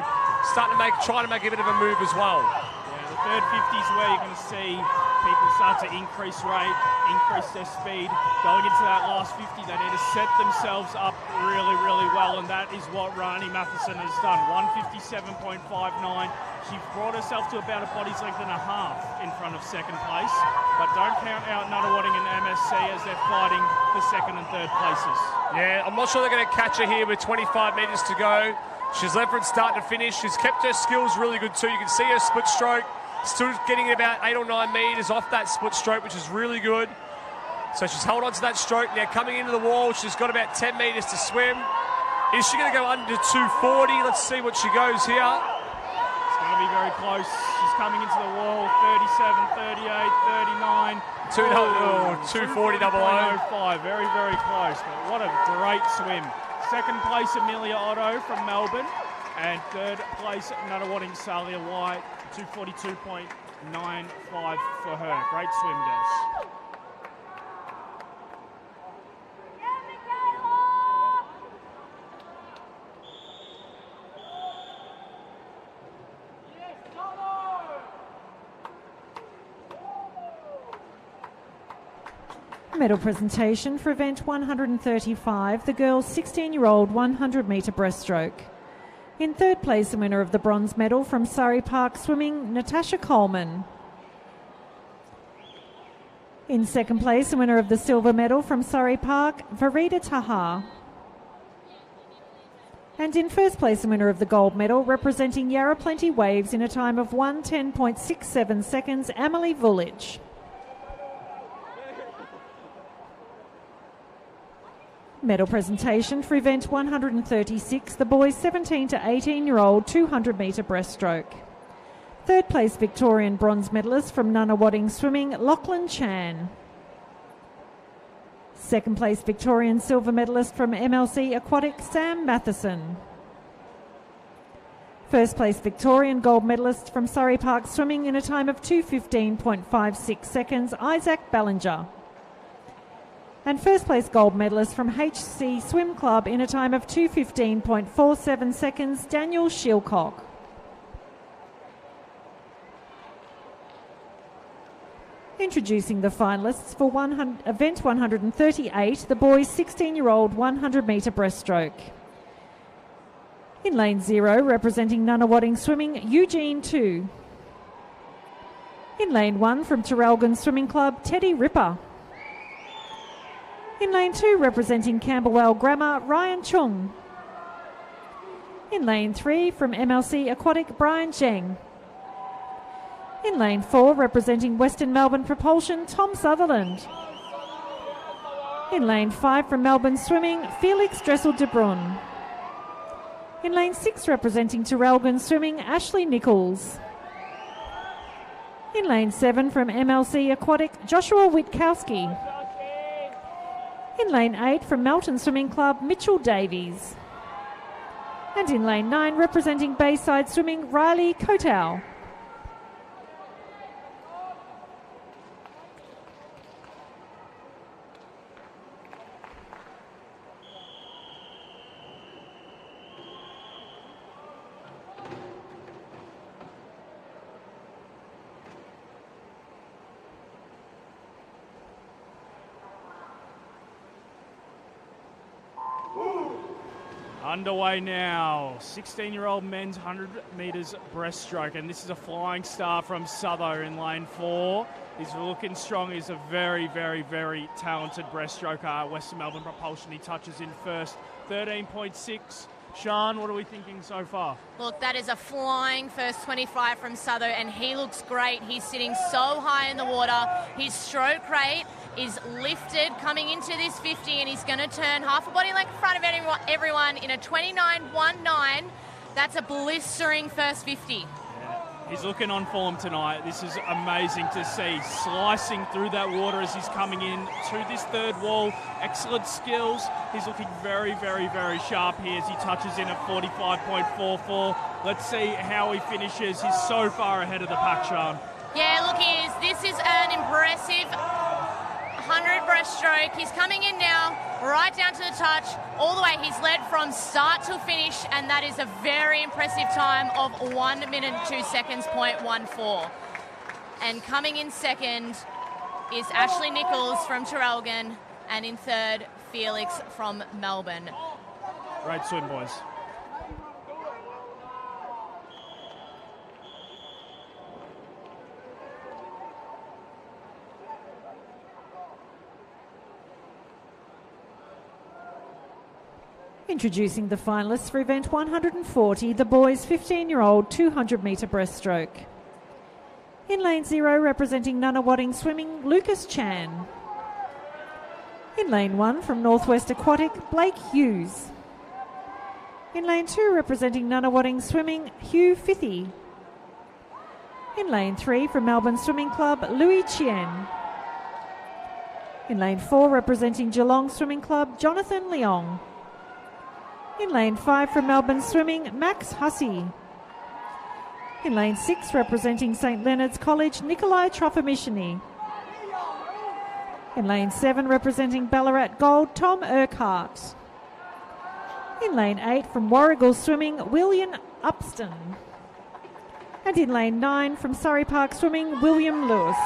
trying to make a bit of a move as well. Yeah, the third 50 is where you're going to see people start to increase rate, increase their speed. Going into that last 50, they need to set themselves up really, really well. And that is what Rani Matheson has done. 157.59. She brought herself to about a body's length and a half in front of second place. But don't count out Nuttawading and MSC as they're fighting for second and third places. Yeah, I'm not sure they're going to catch her here with 25 metres to go. She's led from start to finish. She's kept her skills really good too. You can see her split stroke still getting about 8 or 9 metres off that split stroke, which is really good. So she's held on to that stroke. Now coming into the wall, she's got about 10 metres to swim. Is she going to go under 240? Let's see what she goes here. It's going to be very close. She's coming into the wall. 37, 38, 39. 240 double 0.05. Very, very close. But what a great swim. Second place, Amelia Otto from Melbourne. And third place, Nuttawading Salia White. 242.95 for her. Great swim, girls. Medal presentation for event 135, the girls' 16-year-old 100-metre breaststroke. In third place, the winner of the bronze medal from Surrey Park Swimming, Natasha Coleman. In second place, the winner of the silver medal from Surrey Park, Farida Taha. And in first place, the winner of the gold medal, representing Yarra Plenty Waves in a time of 1:10.67 seconds, Emily Vulich. Medal presentation for event 136, the boys 17 to 18-year-old 200-metre breaststroke. Third place Victorian bronze medalist from Nuttawading Swimming, Lachlan Chan. Second place Victorian silver medalist from MLC Aquatic, Sam Matheson. First place Victorian gold medalist from Surrey Park Swimming in a time of 2:15.56 seconds, Isaac Ballinger. And first place gold medalist from HC Swim Club in a time of 2:15.47 seconds, Daniel Shilcock. Introducing the finalists for event 138, the boys' 16-year-old 100-metre breaststroke. In lane 0, representing Nuttawading Swimming, Eugene 2. In lane 1, from Terrelgan Swimming Club, Teddy Ripper. In lane 2, representing Camberwell Grammar, Ryan Chung. In lane 3, from MLC Aquatic, Brian Zheng. In lane 4, representing Western Melbourne Propulsion, Tom Sutherland. In lane 5, from Melbourne Swimming, Felix Dressel de Bruyne. In lane 6, representing Traralgon Swimming, Ashley Nichols. In lane 7, from MLC Aquatic, Joshua Witkowski. In lane 8, from Melton Swimming Club, Mitchell Davies. And in lane 9, representing Bayside Swimming, Riley Kotow. Underway now, 16-year-old men's 100 metres breaststroke, and this is a flying star from Southo in lane 4. He's looking strong. He's a very, very, very talented breaststroker. Western Melbourne Propulsion, he touches in first, 13.6. Sean, what are we thinking so far? Look, that is a flying first 25 from Southo, and he looks great. He's sitting so high in the water. His stroke rate is lifted coming into this 50, and he's going to turn half a body length in front of everyone in a 29.19. That's a blistering first 50. Yeah. He's looking on form tonight. This is amazing to see. Slicing through that water as he's coming in to this third wall. Excellent skills. He's looking very, very, very sharp here as he touches in at 45.44. Let's see how he finishes. He's so far ahead of the pack, Sean. Yeah, look, he is. This is an impressive 100 breaststroke. He's coming in now, right down to the touch, all the way. He's led from start to finish, and that is a very impressive time of 1 minute 2 seconds, .14. And coming in second is Ashley Nichols from Traralgon, and in third, Felix from Melbourne. Great swim, boys. Introducing the finalists for event 140, the boys 15-year-old 200-metre breaststroke. In lane 0, representing Nunawading Swimming, Lucas Chan. In lane 1, from Northwest Aquatic, Blake Hughes. In lane 2, representing Nunawading Swimming, Hugh Fithy. In lane 3, from Melbourne Swimming Club, Louis Chien. In lane 4, representing Geelong Swimming Club, Jonathan Leong. In lane 5, from Melbourne Swimming, Max Hussey. In lane 6, representing St Leonard's College, Nikolai Trofimishiny. In lane 7, representing Ballarat Gold, Tom Urquhart. In lane 8, from Warrigal Swimming, William Upston. And in lane 9, from Surrey Park Swimming, William Lewis.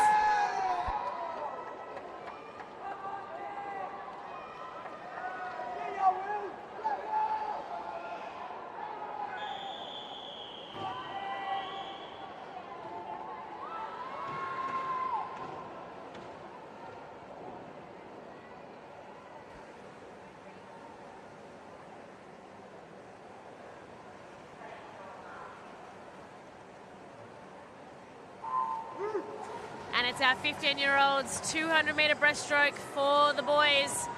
And it's our 15-year-olds 200-metre breaststroke for the boys.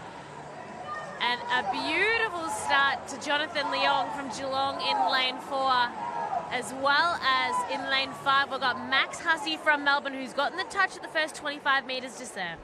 And a beautiful start to Jonathan Leong from Geelong in lane 4. As well as in lane 5, we've got Max Hussey from Melbourne, who's gotten the touch at the first 25 metres just there.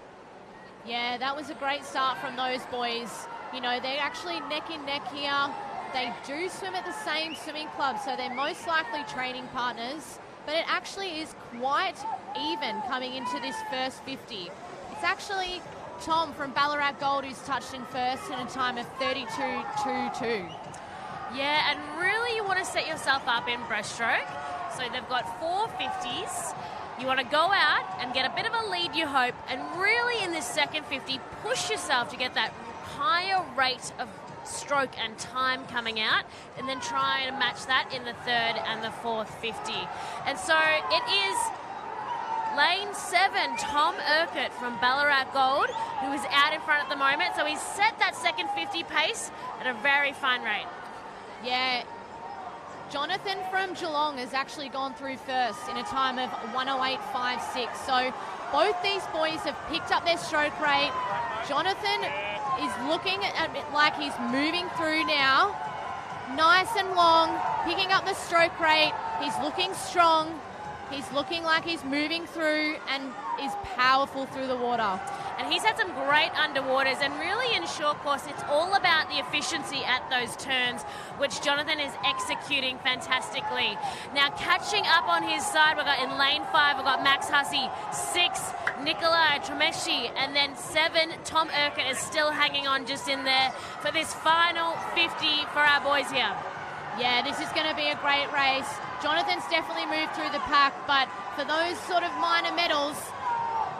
Yeah, that was a great start from those boys. You know, they're actually neck in neck here. They do swim at the same swimming club, so they're most likely training partners. But it actually is quite even coming into this first 50. It's actually Tom from Ballarat Gold who's touched in first in a time of 32.22. Yeah, and really you want to set yourself up in breaststroke. So they've got 4 50s. You want to go out and get a bit of a lead, you hope, and really in this second 50, push yourself to get that higher rate of stroke and time coming out, and then try and match that in the third and the fourth 50. And so it is lane 7, Tom Urquhart from Ballarat Gold, who is out in front at the moment. So he's set that second 50 pace at a very fine rate. Yeah, Jonathan from Geelong has actually gone through first in a time of 108.56. So both these boys have picked up their stroke rate. Jonathan is looking at it like he's moving through now. nice and long, picking up the stroke rate. He's looking strong. He's looking like he's moving through and is powerful through the water. And he's had some great underwaters, and really in short course, it's all about the efficiency at those turns, which Jonathan is executing fantastically. Now catching up on his side, we've got in lane 5, we've got Max Hussey, 6, Nikolai Tremeshi, and then 7, Tom Urquhart is still hanging on just in there for this final 50 for our boys here. Yeah, this is going to be a great race. Jonathan's definitely moved through the pack, but for those sort of minor medals,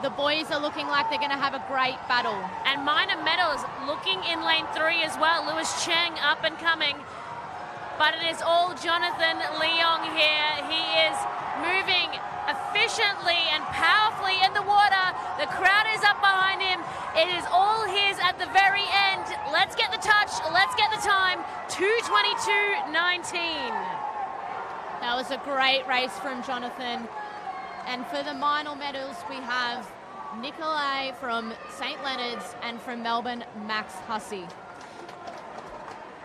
the boys are looking like they're going to have a great battle. And minor medals looking in lane 3 as well. Lewis Cheng up and coming. But it is all Jonathan Leong here. He is moving efficiently and powerfully in the water. The crowd is up behind him. It is all his at the very end. Let's get the touch. Let's get the time. 2:22.19. That was a great race from Jonathan. And for the minor medals, we have Nikolai from St. Leonard's and from Melbourne, Max Hussey.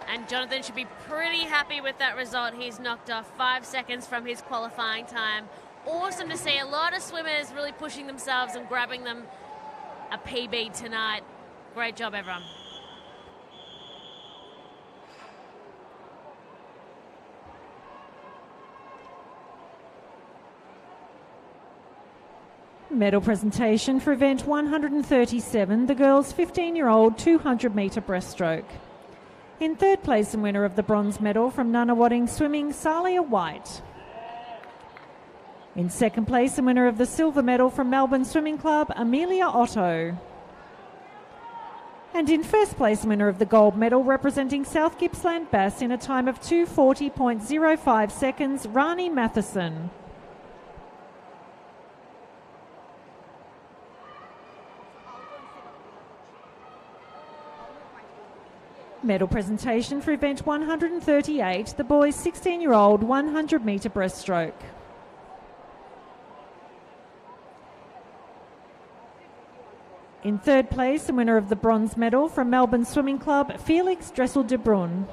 And Jonathan should be pretty happy with that result. He's knocked off 5 seconds from his qualifying time. Awesome to see a lot of swimmers really pushing themselves and grabbing them a PB tonight. Great job, everyone. Medal presentation for event 137, the girls' 15-year-old 200-metre breaststroke. In third place and winner of the bronze medal from Nunawading Swimming, Salia White. In second place and winner of the silver medal from Melbourne Swimming Club, Amelia Otto. And in first place and winner of the gold medal representing South Gippsland Bass in a time of 2:40.05 seconds, Rani Matheson. Medal presentation for event 138, the boys' 16-year-old 100-metre breaststroke. In third place, the winner of the bronze medal from Melbourne Swimming Club, Felix Dressel-de Brun.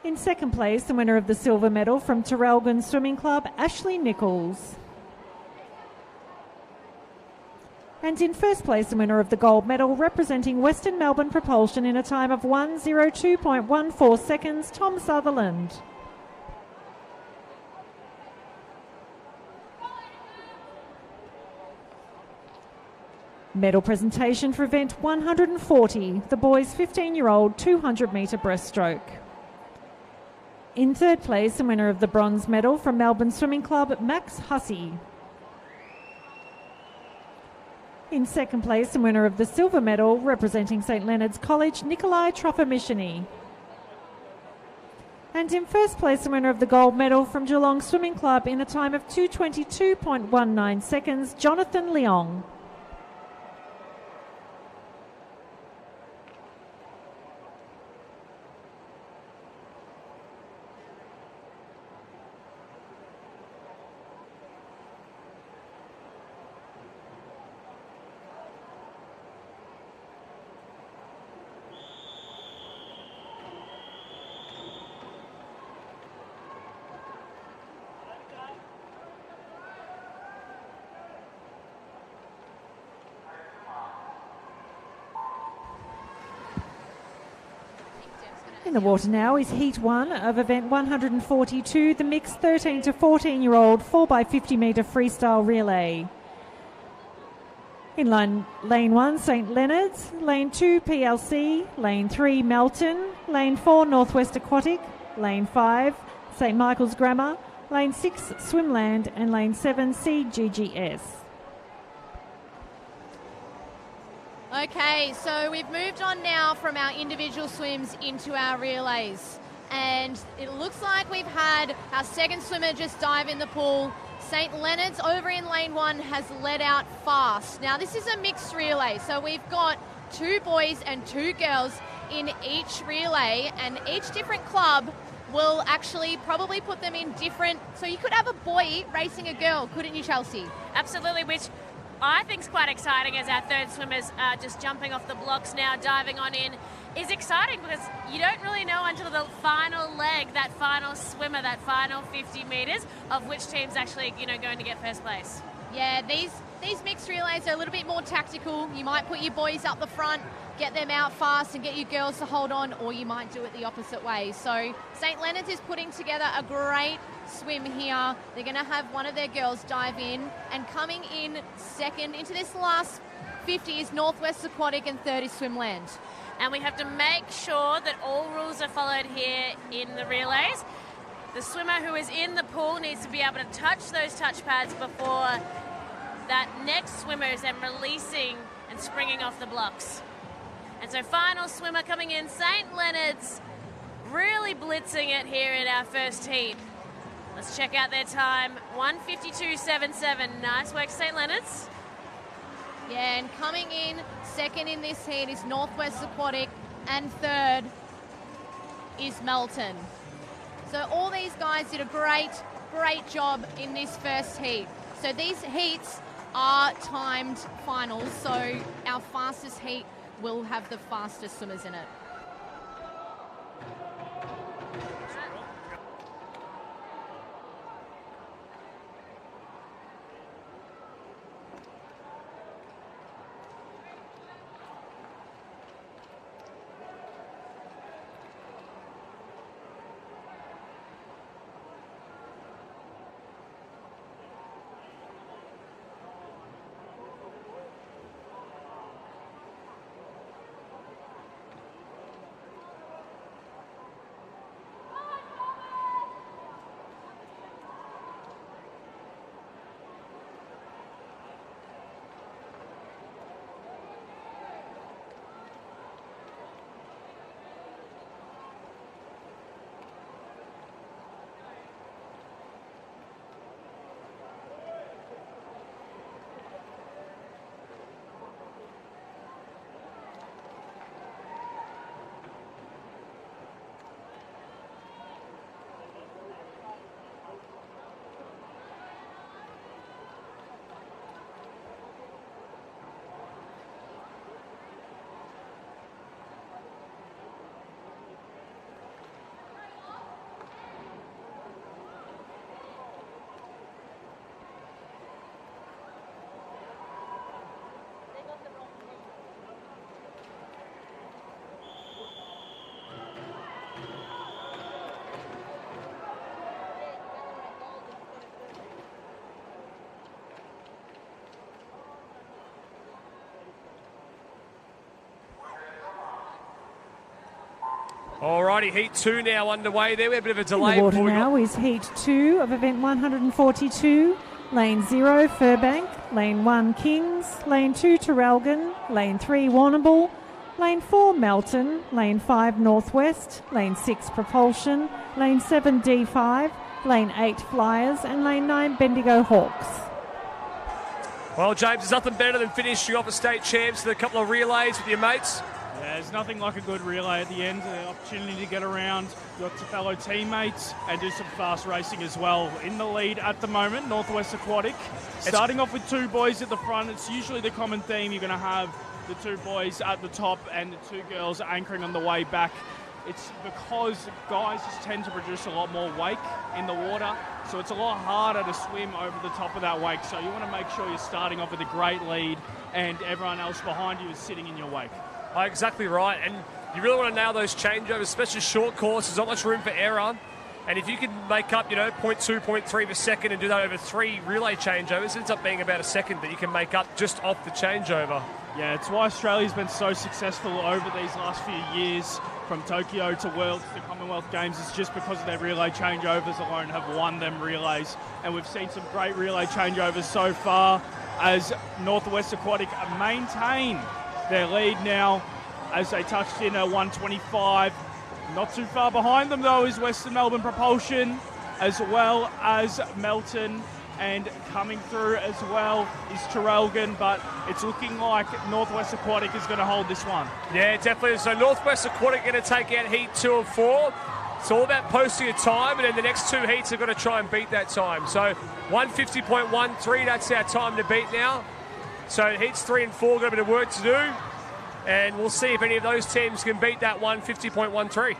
In second place, the winner of the silver medal from Terrelgan Swimming Club, Ashley Nichols. And in first place, the winner of the gold medal representing Western Melbourne Propulsion in a time of 1:02.14 seconds, Tom Sutherland. Medal presentation for event 140, the boys' 15-year-old 200-metre breaststroke. In third place, the winner of the bronze medal from Melbourne Swimming Club, Max Hussey. In second place, the winner of the silver medal representing St. Leonard's College, Nikolai Trofimishiny. And in first place, the winner of the gold medal from Geelong Swimming Club in a time of 2:22.19 seconds, Jonathan Leong. In the water now is Heat 1 of event 142, the mixed 13 to 14-year-old 4x50-metre freestyle relay. In lane 1, St. Leonard's, lane 2, PLC, lane 3, Melton, lane 4, Northwest Aquatic, lane 5, St. Michael's Grammar, lane 6, Swimland, and lane 7, CGGS. Okay, so we've moved on now from our individual swims into our relays. And it looks like we've had our second swimmer just dive in the pool. St. Leonard's over in lane 1 has led out fast. Now this is a mixed relay, so we've got 2 boys and 2 girls in each relay, and each different club will actually probably put them in different... So you could have a boy racing a girl, couldn't you, Chelsea? Absolutely, which I think is quite exciting as our third swimmers are just jumping off the blocks now, diving on in, is exciting because you don't really know until the final leg, that final swimmer, that final 50 metres, of which team's actually, going to get first place. Yeah, these mixed relays are a little bit more tactical. You might put your boys up the front, get them out fast and get your girls to hold on, or you might do it the opposite way. So St. Leonard's is putting together a great swim here. They're going to have one of their girls dive in, and coming in second into this last 50 is Northwest Aquatic, and third is Swimland. And we have to make sure that all rules are followed here in the relays. The swimmer who is in the pool needs to be able to touch those touch pads before that next swimmer is then releasing and springing off the blocks. And so final swimmer coming in, St. Leonard's, really blitzing it here in our first heat. Let's check out their time, 1:52.77. Nice work, St. Leonard's. Yeah, and coming in second in this heat is Northwest Aquatic, and third is Melton. So all these guys did a great job in this first heat. So these heats are timed finals, so our fastest heat will have the fastest swimmers in it. Alrighty, heat 2 now underway there. We have a bit of a delay. In the water now is heat 2 of event 142. Lane 0, Furbank. Lane 1, Kings. Lane 2, Terrelgan. Lane 3, Warrnambool. Lane 4, Melton. Lane 5, Northwest. Lane 6, Propulsion. Lane 7, D5. Lane 8, Flyers. And Lane 9, Bendigo Hawks. Well, James, there's nothing better than finishing off a state champs with a couple of relays with your mates. Yeah, there's nothing like a good relay at the end, the opportunity to get around your fellow teammates and do some fast racing as well. In the lead at the moment, Northwest Aquatic. Starting off with two boys at the front, it's usually the common theme. You're going to have the two boys at the top and the two girls anchoring on the way back. It's because guys just tend to produce a lot more wake in the water, so it's a lot harder to swim over the top of that wake. So you want to make sure you're starting off with a great lead and everyone else behind you is sitting in your wake. Oh, exactly right, and you really want to nail those changeovers, especially short course. There's not much room for error, and if you can make up, 0.2, 0.3 of a second and do that over 3 relay changeovers, it ends up being about a second that you can make up just off the changeover. Yeah, it's why Australia's been so successful over these last few years, from Tokyo to Worlds to Commonwealth Games. It's just because of their relay changeovers alone have won them relays, and we've seen some great relay changeovers so far as Northwest Aquatic maintain their lead now as they touched in a 125. Not too far behind them, though, is Western Melbourne Propulsion, as well as Melton. And coming through as well is Terrelgan, but it's looking like Northwest Aquatic is going to hold this one. Yeah, definitely. So Northwest Aquatic going to take out heat 2 of 4. It's all about posting a time, and then the next 2 heats are going to try and beat that time. So 150.13, that's our time to beat now. So heats 3 and 4 got a bit of work to do, and we'll see if any of those teams can beat that 150.13.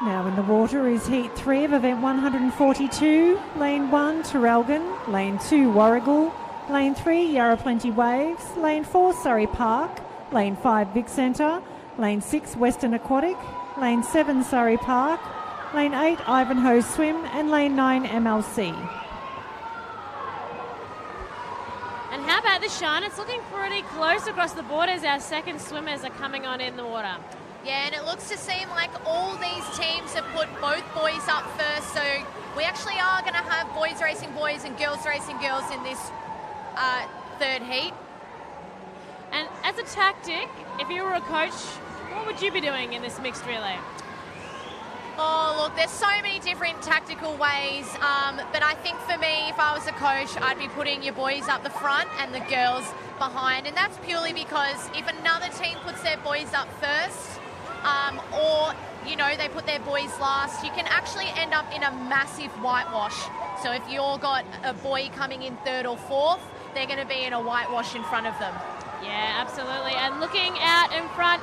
Now in the water is heat 3 of event 142, lane 1 Terrelgan, lane 2 Warrigal, lane 3 Yarra Plenty Waves, lane 4 Surrey Park, lane 5 Vic Centre, lane 6 Western Aquatic, lane 7 Surrey Park, lane 8 Ivanhoe Swim, and lane 9 MLC. And how about the shine? It's looking pretty close across the board as our second swimmers are coming on in the water. Yeah, and it looks to seem like all these teams have put both boys up first, so we actually are going to have boys racing boys and girls racing girls in this third heat. And as a tactic, if you were a coach, what would you be doing in this mixed relay? Oh, look, there's so many different tactical ways, but I think for me, if I was a coach, I'd be putting your boys up the front and the girls behind, and that's purely because if another team puts their boys up first, or, you know, they put their boys last, you can actually end up in a massive whitewash. So if you've got a boy coming in third or fourth, they're going to be in a whitewash in front of them. Yeah, absolutely. And looking out in front,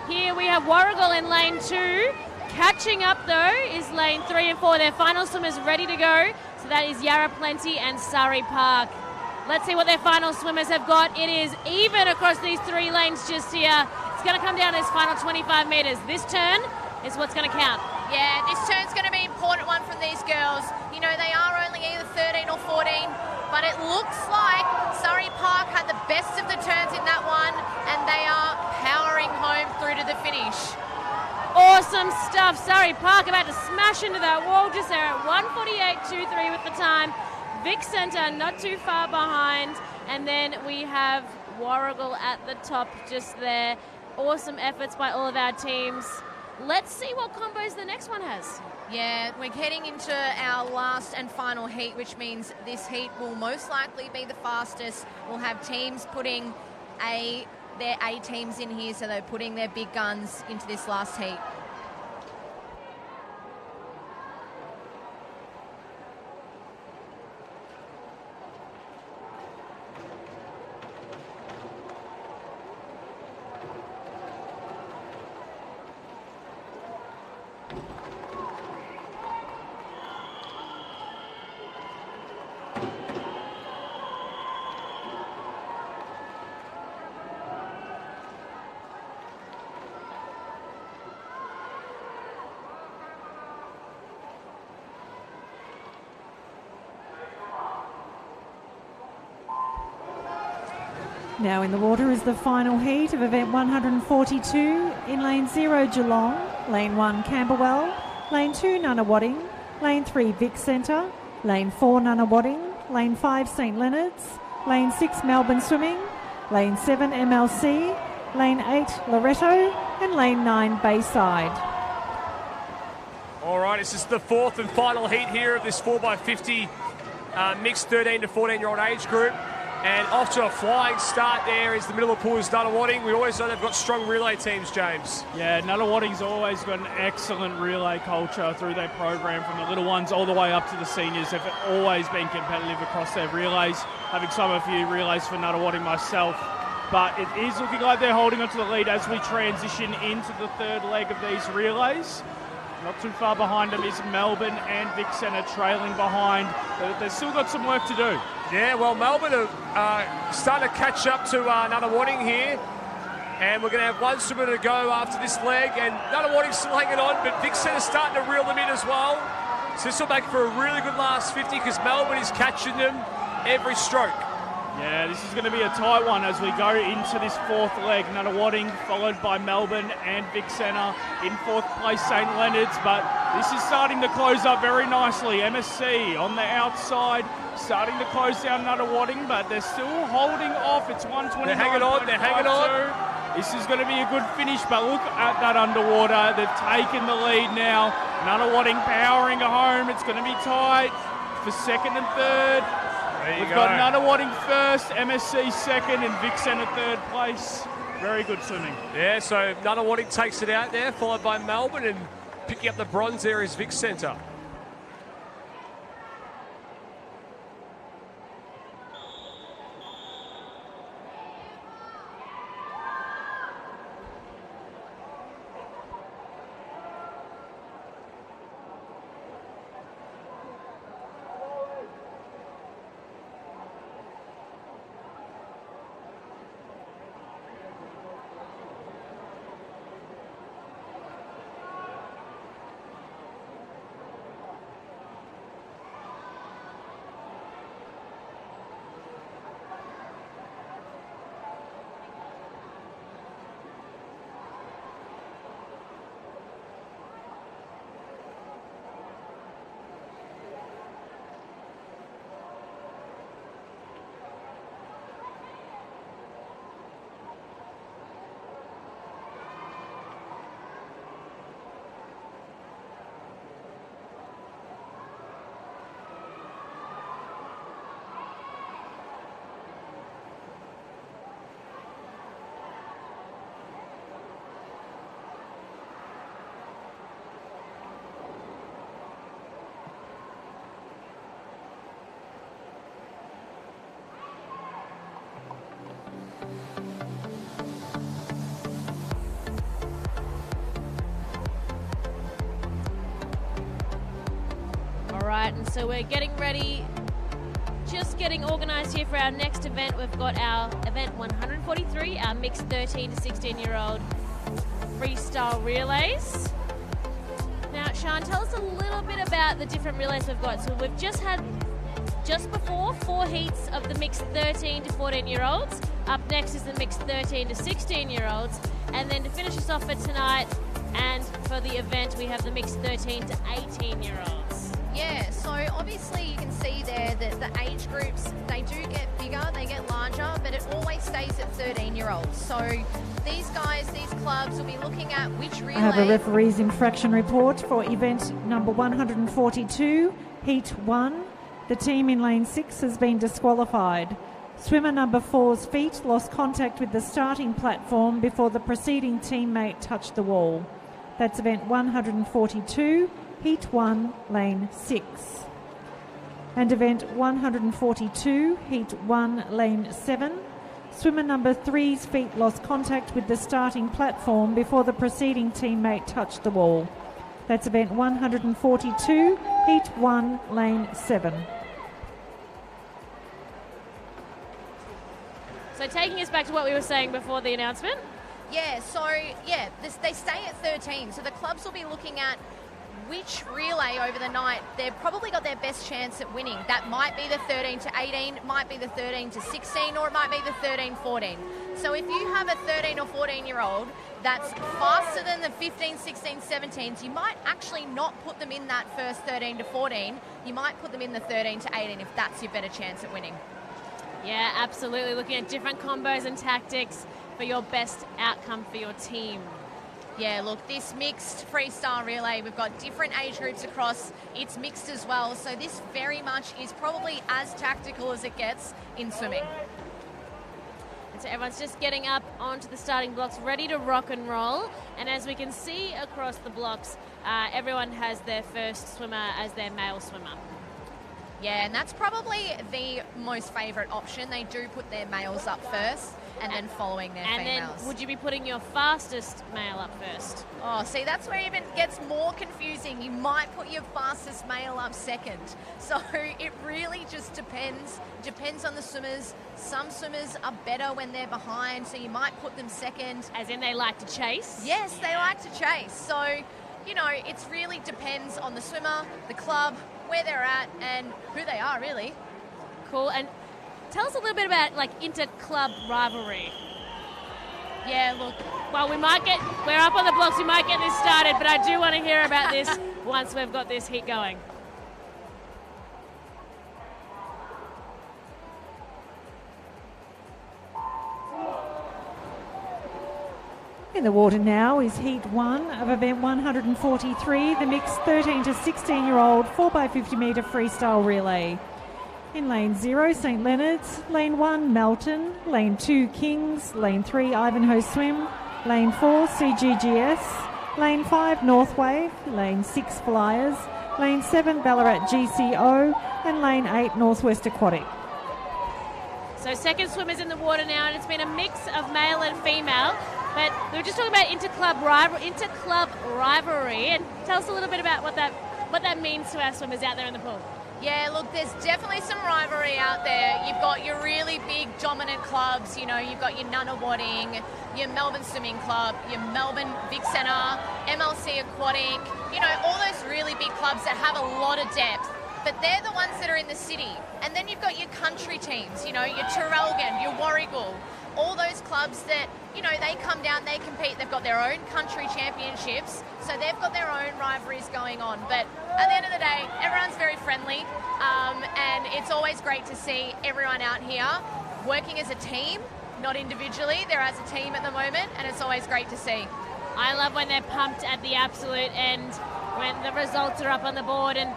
here we have Warrigal in lane 2. Catching up, though, is lane 3 and 4. Their final swimmers ready to go. So that is Yarra Plenty and Surrey Park. Let's see what their final swimmers have got. It is even across these 3 lanes just here. It's going to come down to this final 25 metres. This turn is what's going to count. Yeah, this turn's going to be an important one from these girls. You know, they are only either 13 or 14, but it looks like Surrey Park had the best of the turns in that one, and they are powering home through to the finish. Awesome stuff. Surrey Park about to smash into that wall just there at 1:48.23 with the time. Vic Centre not too far behind, and then we have Warrigal at the top just there. Awesome efforts by all of our teams. Let's see what combos the next one has. Yeah, we're heading into our last and final heat, which means this heat will most likely be the fastest. We'll have teams putting their A teams in here, so they're putting their big guns into this last heat. Now in the water is the final heat of event 142. In lane 0 Geelong, lane 1 Camberwell, lane 2 Nunawading, lane 3 Vic Centre, lane 4 Nunawading, lane 5 St Leonard's, Lane 6, Melbourne Swimming. Lane 7, MLC. Lane 8, Loretto. And Lane 9, Bayside. All right, this is the fourth and final heat here of this 4x50 mixed 13 to 14-year-old age group. And off to a flying start there is the middle of the pool is Nunawading. We always know they've got strong relay teams, James. Yeah, Nunawading's always got an excellent relay culture through their program, from the little ones all the way up to the seniors. They've always been competitive across their relays, having swum a few relays for Nunawading myself. But it is looking like they're holding onto the lead as we transition into the third leg of these relays. Not too far behind them is Melbourne and Vic Centre trailing behind. They've still got some work to do. Yeah, well, Melbourne are starting to catch up to Nunawading here. And we're going to have one swimmer to go after this leg. And Nunawading's still hanging on, but Vic Centre's starting to reel them in as well. So this will make for a really good last 50 because Melbourne is catching them every stroke. Yeah, this is going to be a tight one as we go into this fourth leg. Nunawading followed by Melbourne and Vic Centre. In fourth place, St Leonard's, but this is starting to close up very nicely. MSC on the outside, starting to close down Nunawading, but they're still holding off. It's 129. They're hanging on. This is going to be a good finish, but look at that underwater. They've taken the lead now. Nunawading powering home. It's going to be tight for second and third. We've got Nunawading first, MSC second, and Vic Centre third place. Very good swimming. Yeah, so Nunawading takes it out there, followed by Melbourne, and picking up the bronze there is Vic Centre. And so we're getting ready, just getting organised here for our next event. We've got our event 143, our mixed 13 to 16-year-old freestyle relays. Now, Sean, tell us a little bit about the different relays we've got. So we've just had, just before, 4 heats of the mixed 13 to 14-year-olds. Up next is the mixed 13 to 16-year-olds. And then to finish us off for tonight and for the event, we have the mixed 13 to 18-year-olds. Yeah, so obviously you can see there that the age groups, they do get bigger, they get larger, but it always stays at 13-year-olds. So these guys, these clubs will be looking at which relay... I have a referee's infraction report for event number 142, heat 1. The team in lane 6 has been disqualified. Swimmer number 4's feet lost contact with the starting platform before the preceding teammate touched the wall. That's event 142, heat 1, lane 6. And event 142, heat 1, lane 7. Swimmer number 3's feet lost contact with the starting platform before the preceding teammate touched the wall. That's event 142, heat 1, lane 7. So taking us back to what we were saying before the announcement. Yeah, so, they stay at 13. So the clubs will be looking at which relay over the night they've probably got their best chance at winning. That might be the 13 to 18, might be the 13 to 16, or it might be the 13-14. So if you have a 13 or 14-year-old that's faster than the 15, 16, 17s, you might actually not put them in that first 13 to 14. You might put them in the 13 to 18 if that's your better chance at winning. Yeah, absolutely. Looking at different combos and tactics for your best outcome for your team. Yeah, look, this mixed freestyle relay, we've got different age groups across. It's mixed as well, so this very much is probably as tactical as it gets in swimming. And so everyone's just getting up onto the starting blocks, ready to rock and roll. And as we can see across the blocks, everyone has their first swimmer as their male swimmer. Yeah, and that's probably the most favourite option. They do put their males up first and then following their females. And then would you be putting your fastest male up first? Oh, see, that's where it even gets more confusing. You might put your fastest male up second. So it really just depends. Depends on the swimmers. Some swimmers are better when they're behind, so you might put them second. As in they like to chase? Yes, they like to chase. So, you know, it really depends on the swimmer, the club, where they're at, and who they are, really. Cool. And tell us a little bit about, like, inter-club rivalry. Yeah, look. Well, we're up on the blocks, we might get this started, but I do want to hear about this once we've got this heat going. In the water now is Heat 1 of event 143, the mixed 13 to 16-year-old 4x50 metre freestyle relay. In lane 0, St Leonard's, lane 1, Melton, lane 2, Kings, lane 3, Ivanhoe Swim, lane 4, CGGS, lane 5, North Wave, lane 6, Flyers, lane 7, Ballarat GCO, and lane 8, Northwest Aquatic. So second swimmers in the water now, and it's been a mix of male and female. But we were just talking about interclub rivalry, and tell us a little bit about what that means to our swimmers out there in the pool. Yeah, look, there's definitely some rivalry out there. You've got your really big dominant clubs, you know, you've got your Nunawading, your Melbourne Swimming Club, your Melbourne Vic Centre, MLC Aquatic, you know, all those really big clubs that have a lot of depth. But they're the ones that are in the city. And then you've got your country teams, you know, your Traralgon, your Warragul, all those clubs that, you know, they come down, they compete, they've got their own country championships, so they've got their own rivalries going on. But at the end of the day, everyone's very friendly, and it's always great to see everyone out here working as a team, not individually. They're as a team at the moment, and it's always great to see. I love when they're pumped at the absolute end, when the results are up on the board. And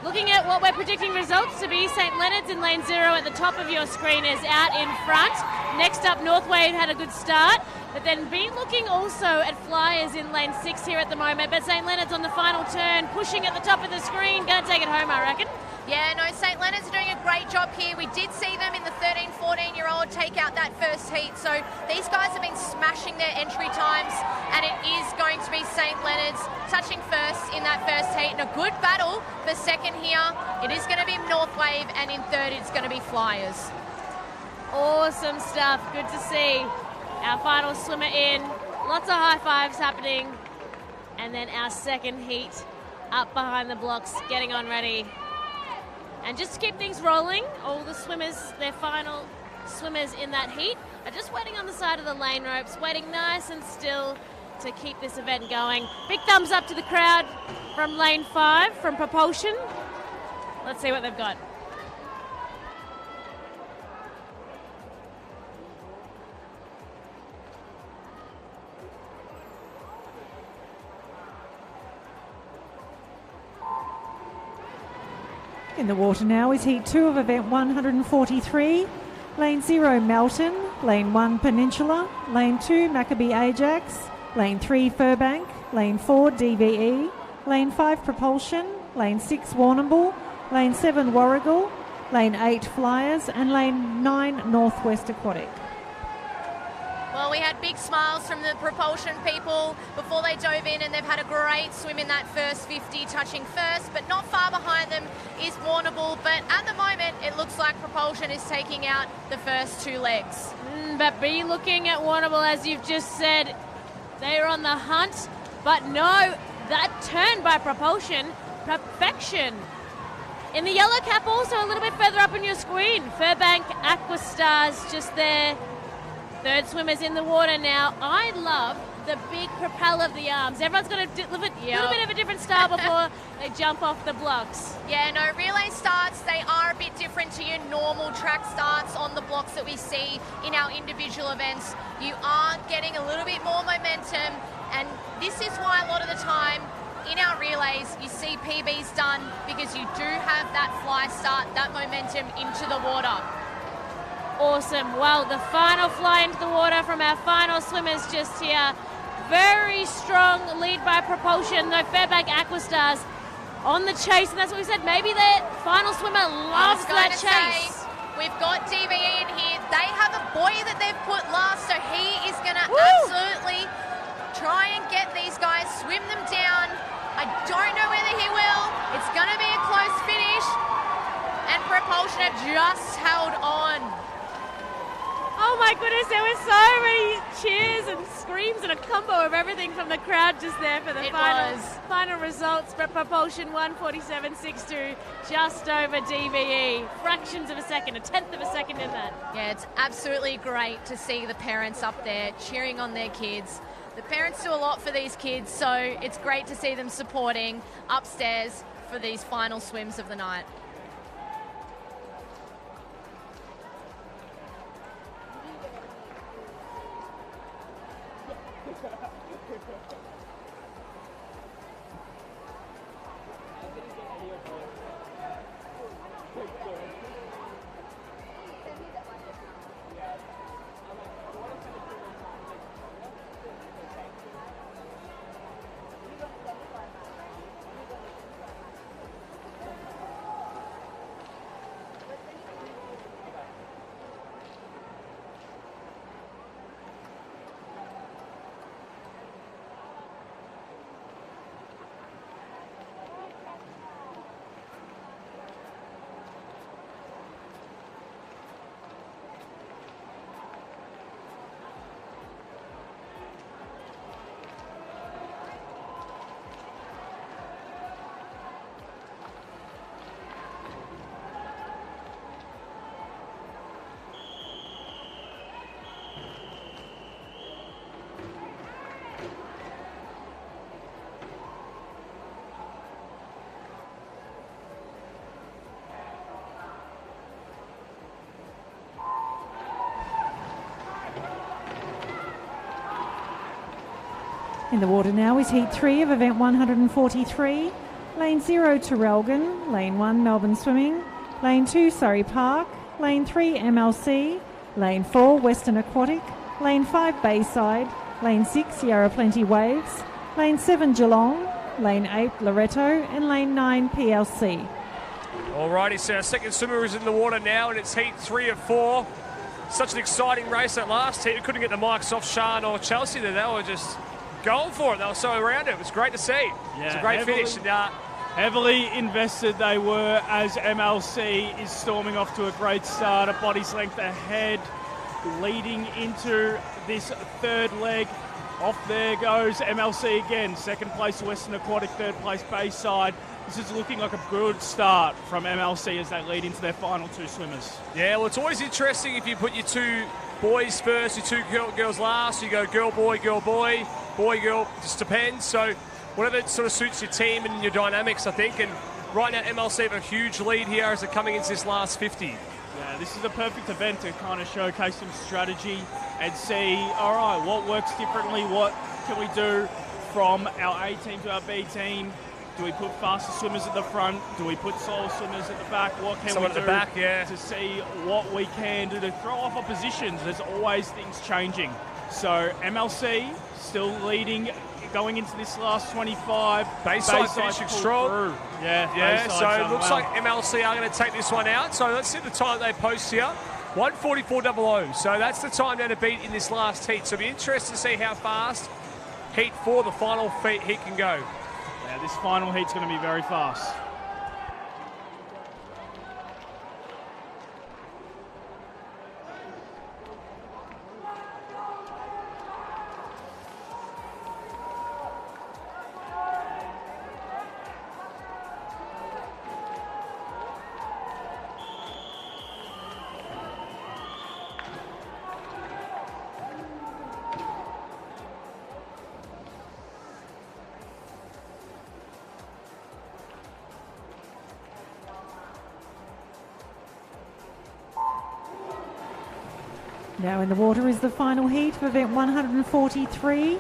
looking at what we're predicting results to be, St Leonard's in lane 0 at the top of your screen is out in front. Next up, North Wave had a good start, but then been looking also at Flyers in lane 6 here at the moment. But St Leonard's on the final turn, pushing at the top of the screen. Going to take it home, I reckon. Yeah, no, St Leonard's are doing a great job here. We did see them in the 13, 14-year-old take out that first heat. So these guys have been smashing their entry times, and it is going to be St Leonard's touching first in that first heat. And a good battle for second here. It is going to be North Wave, and in third it's going to be Flyers. Awesome stuff. Good to see our final swimmer in. Lots of high fives happening. And then our second heat up behind the blocks, getting on ready. And just to keep things rolling, all the swimmers, their final swimmers in that heat, are just waiting on the side of the lane ropes, waiting nice and still to keep this event going. Big thumbs up to the crowd from lane 5, from Propulsion. Let's see what they've got. In the water now is Heat 2 of event 143. Lane 0, Melton. Lane 1, Peninsula. Lane 2, Maccabee Ajax. Lane 3, Furbank. Lane 4, DVE. Lane 5, Propulsion. Lane 6, Warrnambool. Lane 7, Warragul. Lane 8, Flyers. And Lane 9, Northwest Aquatic. Well, we had big smiles from the Propulsion people before they dove in, and they've had a great swim in that first 50, touching first, but not far behind them is Warrnambool. But at the moment, it looks like Propulsion is taking out the first 2 legs. But be looking at Warrnambool, as you've just said, they are on the hunt. But no, that turn by Propulsion, perfection. In the yellow cap, also a little bit further up on your screen, Furbank Aquastars just there. Third swimmers in the water now. I love the big propel of the arms. Everyone's got a little bit of a different style before they jump off the blocks. Yeah, no, relay starts, they are a bit different to your normal track starts on the blocks that we see in our individual events. You are getting a little bit more momentum, and this is why a lot of the time in our relays you see PBs done, because you do have that fly start, that momentum into the water. Awesome. Well, the final fly into the water from our final swimmers just here. Very strong lead by propulsion, though Fairbank Aquastars on the chase, and that's what we said. Maybe the final swimmer loves that chase. We've got DVE in here. They have a boy that they've put last, so he is going to absolutely try and get these guys, swim them down. I don't know whether he will. It's going to be a close finish, and propulsion have just held on. Oh my goodness, there were so many cheers and screams and a combo of everything from the crowd just there for the final results. But propulsion 147.62, just over DVE. Fractions of a second, a tenth of a second in that. Yeah, it's absolutely great to see the parents up there cheering on their kids. The parents do a lot for these kids, so it's great to see them supporting upstairs for these final swims of the night. In the water now is Heat 3 of Event 143. Lane 0 Traralgon, Lane 1 Melbourne Swimming, Lane 2 Surrey Park, Lane 3 MLC, Lane 4 Western Aquatic, Lane 5 Bayside, Lane 6 Yarra Plenty Waves, Lane 7 Geelong, Lane 8 Loreto, and Lane 9 PLC. Alrighty, so our second swimmer is in the water now, and it's Heat 3 of 4. Such an exciting race that last heat. We couldn't get the mics off Sean or Chelsea there. They were just going for it. They were so around it. It was great to see. Yeah, it's a great finish. And, heavily invested they were, as MLC is storming off to a great start, a body's length ahead, leading into this third leg. Off there goes MLC again. Second place Western Aquatic, third place Bayside. This is looking like a good start from MLC as they lead into their final two swimmers. Yeah, well, it's always interesting if you put your two boys first, your two girls last. You go girl, boy, boy, girl, just depends. So whatever sort of suits your team and your dynamics, I think. And right now, MLC have a huge lead here as they're coming into this last 50. Yeah, this is a perfect event to kind of showcase some strategy and see, all right, what works differently? What can we do from our A team to our B team? Do we put faster swimmers at the front? Do we put slower swimmers at the back? What can we do at the back, yeah, to see what we can do to throw off oppositions? There's always things changing. So MLC still leading going into this last 25. Bayside finishing strong. Yeah, so it looks like MLC are going to take this one out. So let's see the time they post here. 1:44.00. So that's the time now to beat in this last heat. So it'll be interesting to see how fast Heat 4, the final heat, can go. Yeah, this final heat's going to be very fast. Now in the water is the final heat of event 143.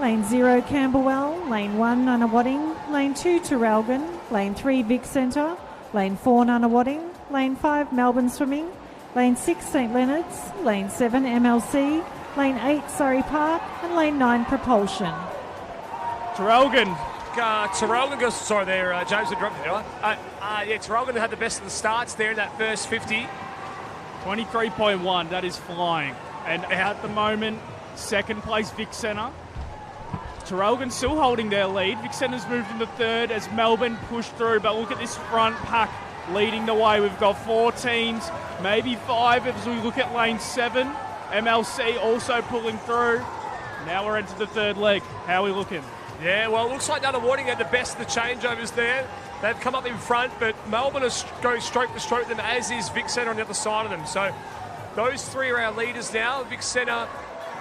Lane 0, Camberwell. Lane 1, Nunawading. Lane 2, Traralgon. Lane 3, Vic Centre. Lane 4, Nunawading. Lane 5, Melbourne Swimming. Lane 6, St Leonard's. Lane 7, MLC. Lane 8, Surrey Park. And Lane 9, Propulsion. Traralgon. Traralgon goes, sorry there, James would drop there. Yeah, Traralgon had the best of the starts there in that first 50. 23.1, that is flying. And at the moment, second place Vic Centre. Traralgon still holding their lead. Vic Centre's moved into third as Melbourne pushed through, but look at this front pack leading the way. We've got 4 teams, maybe 5 as we look at lane 7. MLC also pulling through. Now we're into the third leg. How are we looking? Yeah, well, it looks like Nunawading had the best of the changeovers there. They've come up in front, but Melbourne is going stroke for stroke them, as is Vic Centre on the other side of them. So those 3 are our leaders now, Vic Centre,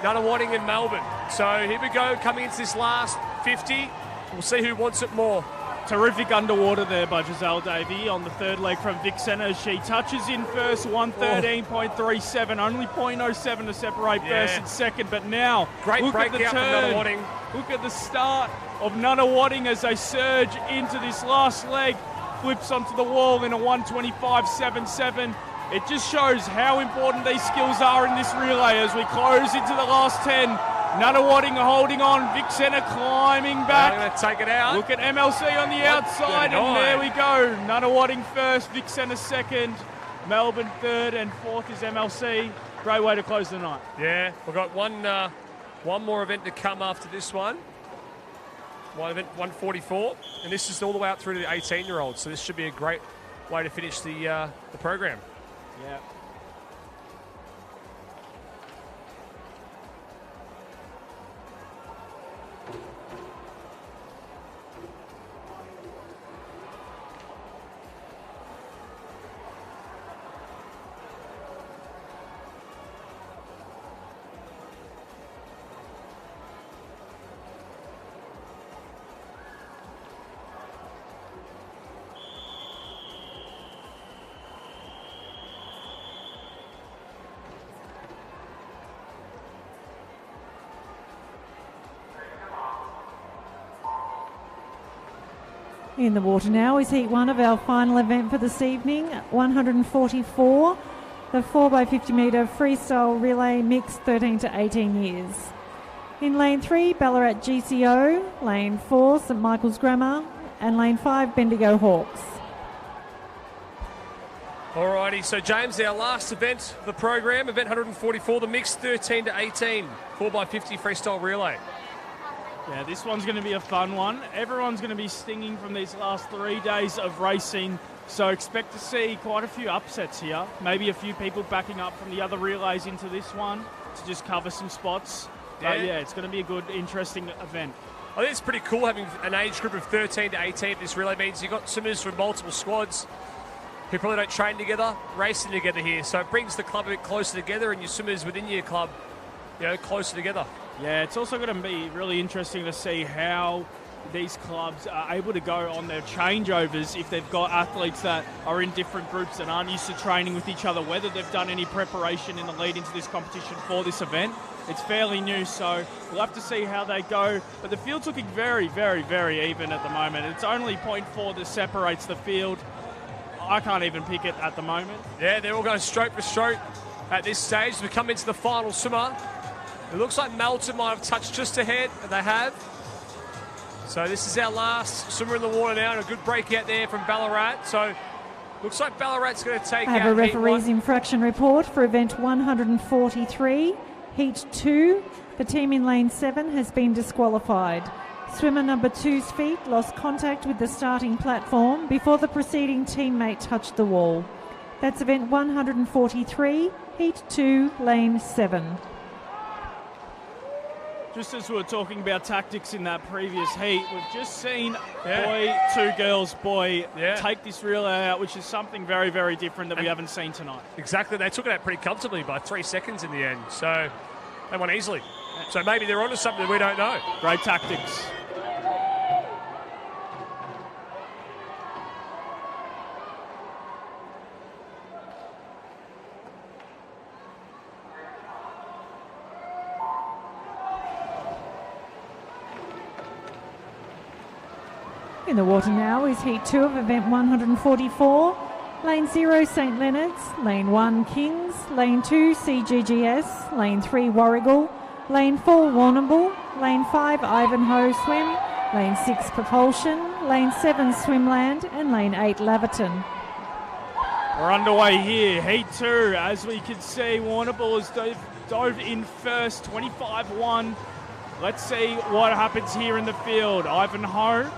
Nunawading and Melbourne. So here we go, coming into this last 50. We'll see who wants it more. Terrific underwater there by Giselle Davey on the third leg from Vic Centre. She touches in first, 113.37, only 0.07 to separate first and second. But now, great look at the breakout from Nunawading. Look at the start of Nunawading as they surge into this last leg. Flips onto the wall in a 125.77. It just shows how important these skills are in this relay as we close into the last 10. Nunawading holding on, Vic Centre climbing back. They're going to take it out. Look at MLC on the outside, and there we go. Nunawading first, Vic Centre second, Melbourne third, and fourth is MLC. Great way to close the night. Yeah, we've got one more event to come after this one. One event, 144, and this is all the way up through to the 18-year-olds. So this should be a great way to finish the program. Yeah. In the water now is heat 1 of our final event for this evening, 144, the 4x50 metre freestyle relay mixed 13 to 18 years. In lane 3, Ballarat GCO, lane 4, St Michael's Grammar, and lane 5, Bendigo Hawks. Alrighty, so James, our last event of the program, event 144, the mixed 13 to 18, 4x50 freestyle relay. Yeah, this one's going to be a fun one. Everyone's going to be stinging from these last 3 days of racing, so expect to see quite a few upsets here. Maybe a few people backing up from the other relays into this one to just cover some spots. But yeah, it's going to be a good, interesting event. I think it's pretty cool having an age group of 13 to 18. This relay means you've got swimmers from multiple squads who probably don't train together, racing together here. So it brings the club a bit closer together and your swimmers within your club, closer together. Yeah, it's also going to be really interesting to see how these clubs are able to go on their changeovers if they've got athletes that are in different groups that aren't used to training with each other, whether they've done any preparation in the lead into this competition for this event. It's fairly new, so we'll have to see how they go. But the field's looking very, very, very even at the moment. It's only 0.4 that separates the field. I can't even pick it at the moment. Yeah, they're all going stroke for stroke at this stage. We come into the final swimmer. It looks like Melton might have touched just ahead, and they have. So this is our last swimmer in the water now, and a good breakout there from Ballarat. So looks like Ballarat's going to take out I have a referee's infraction report for event 143, heat 2. The team in lane 7 has been disqualified. Swimmer number 2's feet lost contact with the starting platform before the preceding teammate touched the wall. That's event 143, heat 2, lane 7. Just as we were talking about tactics in that previous heat, we've just seen boy, 2 girls, boy, take this relay out, which is something very, very different that we haven't seen tonight. Exactly. They took it out pretty comfortably by 3 seconds in the end. So they won easily. So maybe they're onto something that we don't know. Great tactics. In the water now is Heat 2 of event 144. Lane 0, St Leonard's. Lane 1, Kings. Lane 2, CGGS. Lane 3, Warrigal. Lane 4, Warrnambool. Lane 5, Ivanhoe Swim. Lane 6, Propulsion. Lane 7, Swimland. And Lane 8, Laverton. We're underway here. Heat 2, as we can see, Warrnambool has dove in first, 25-1. Let's see what happens here in the field. Ivanhoe,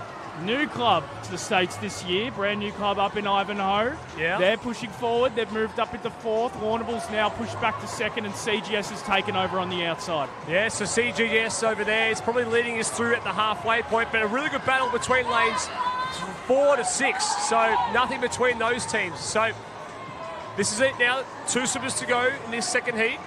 new club to the States this year, brand new club up in Ivanhoe. Yeah. They're pushing forward. They've moved up into fourth. Warrnambool's now pushed back to second, and CGS has taken over on the outside. Yeah, so CGS over there is probably leading us through at the halfway point, but a really good battle between lanes 4 to 6, so nothing between those teams. So this is it now, 2 swimmers to go in this second heat.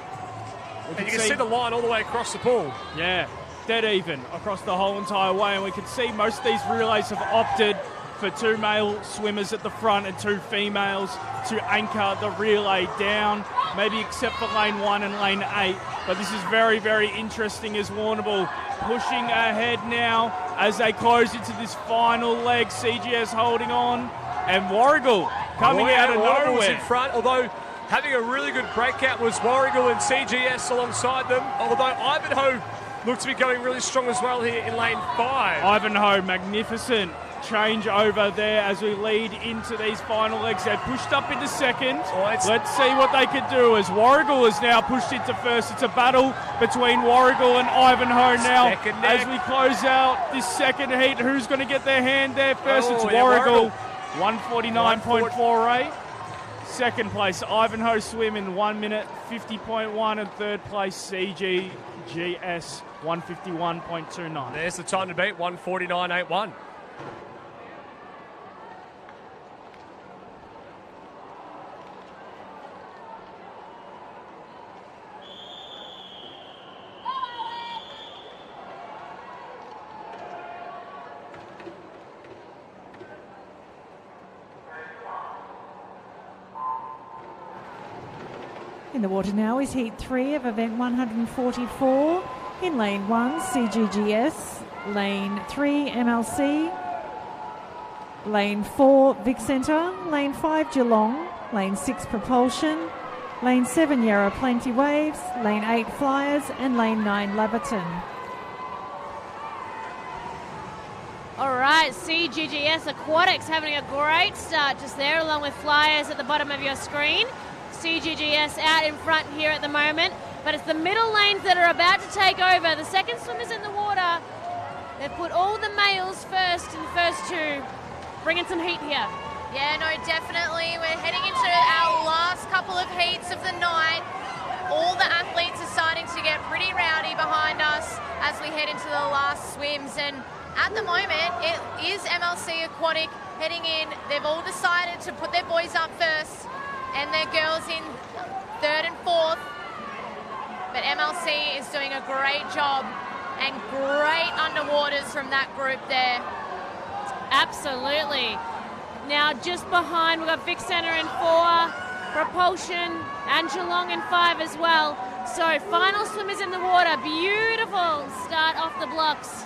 And you can see the line all the way across the pool. Yeah, dead even across the whole entire way, and we can see most of these relays have opted for 2 male swimmers at the front and 2 females to anchor the relay down, maybe except for lane 1 and lane 8. But this is very, very interesting as Warrnambool pushing ahead now as they close into this final leg. CGS holding on, and Warrigal coming out of nowhere. In front, although having a really good breakout was Warrigal and CGS alongside them, although Ivanhoe looked to be going really strong as well here in lane 5. Ivanhoe, magnificent change over there as we lead into these final legs. They're pushed up into second. Let's see what they can do as Warrigal is now pushed into first. It's a battle between Warrigal and Ivanhoe now as we close out this second heat. Who's going to get their hand there first? It's Warrigal, 149.48. Second place, Ivanhoe Swim in 1 minute 50.1, and third place, CGGS, 151.29. There's the time to beat, 149.81. In the water now is Heat 3 of event 144. In lane 1, CGGS. Lane 3, MLC. Lane 4, Vic Centre. Lane 5, Geelong. Lane 6, Propulsion. Lane 7, Yarra Plenty Waves. Lane 8, Flyers. And Lane 9, Laverton. All right, CGGS Aquatics having a great start just there, along with Flyers at the bottom of your screen. CGGS out in front here at the moment, but it's the middle lanes that are about to take over. The second swimmers in the water, they've put all the males first in the first 2, bringing some heat here. Yeah, no, definitely. We're heading into our last couple of heats of the night. All the athletes are starting to get pretty rowdy behind us as we head into the last swims, and at the moment it is MLC Aquatic heading in. They've all decided to put their boys up first and their girls in 3rd and 4th. But MLC is doing a great job, and great underwaters from that group there. Absolutely. Now just behind we've got Vic Centre in 4, Propulsion and Geelong in 5 as well. So final swimmers in the water. Beautiful start off the blocks.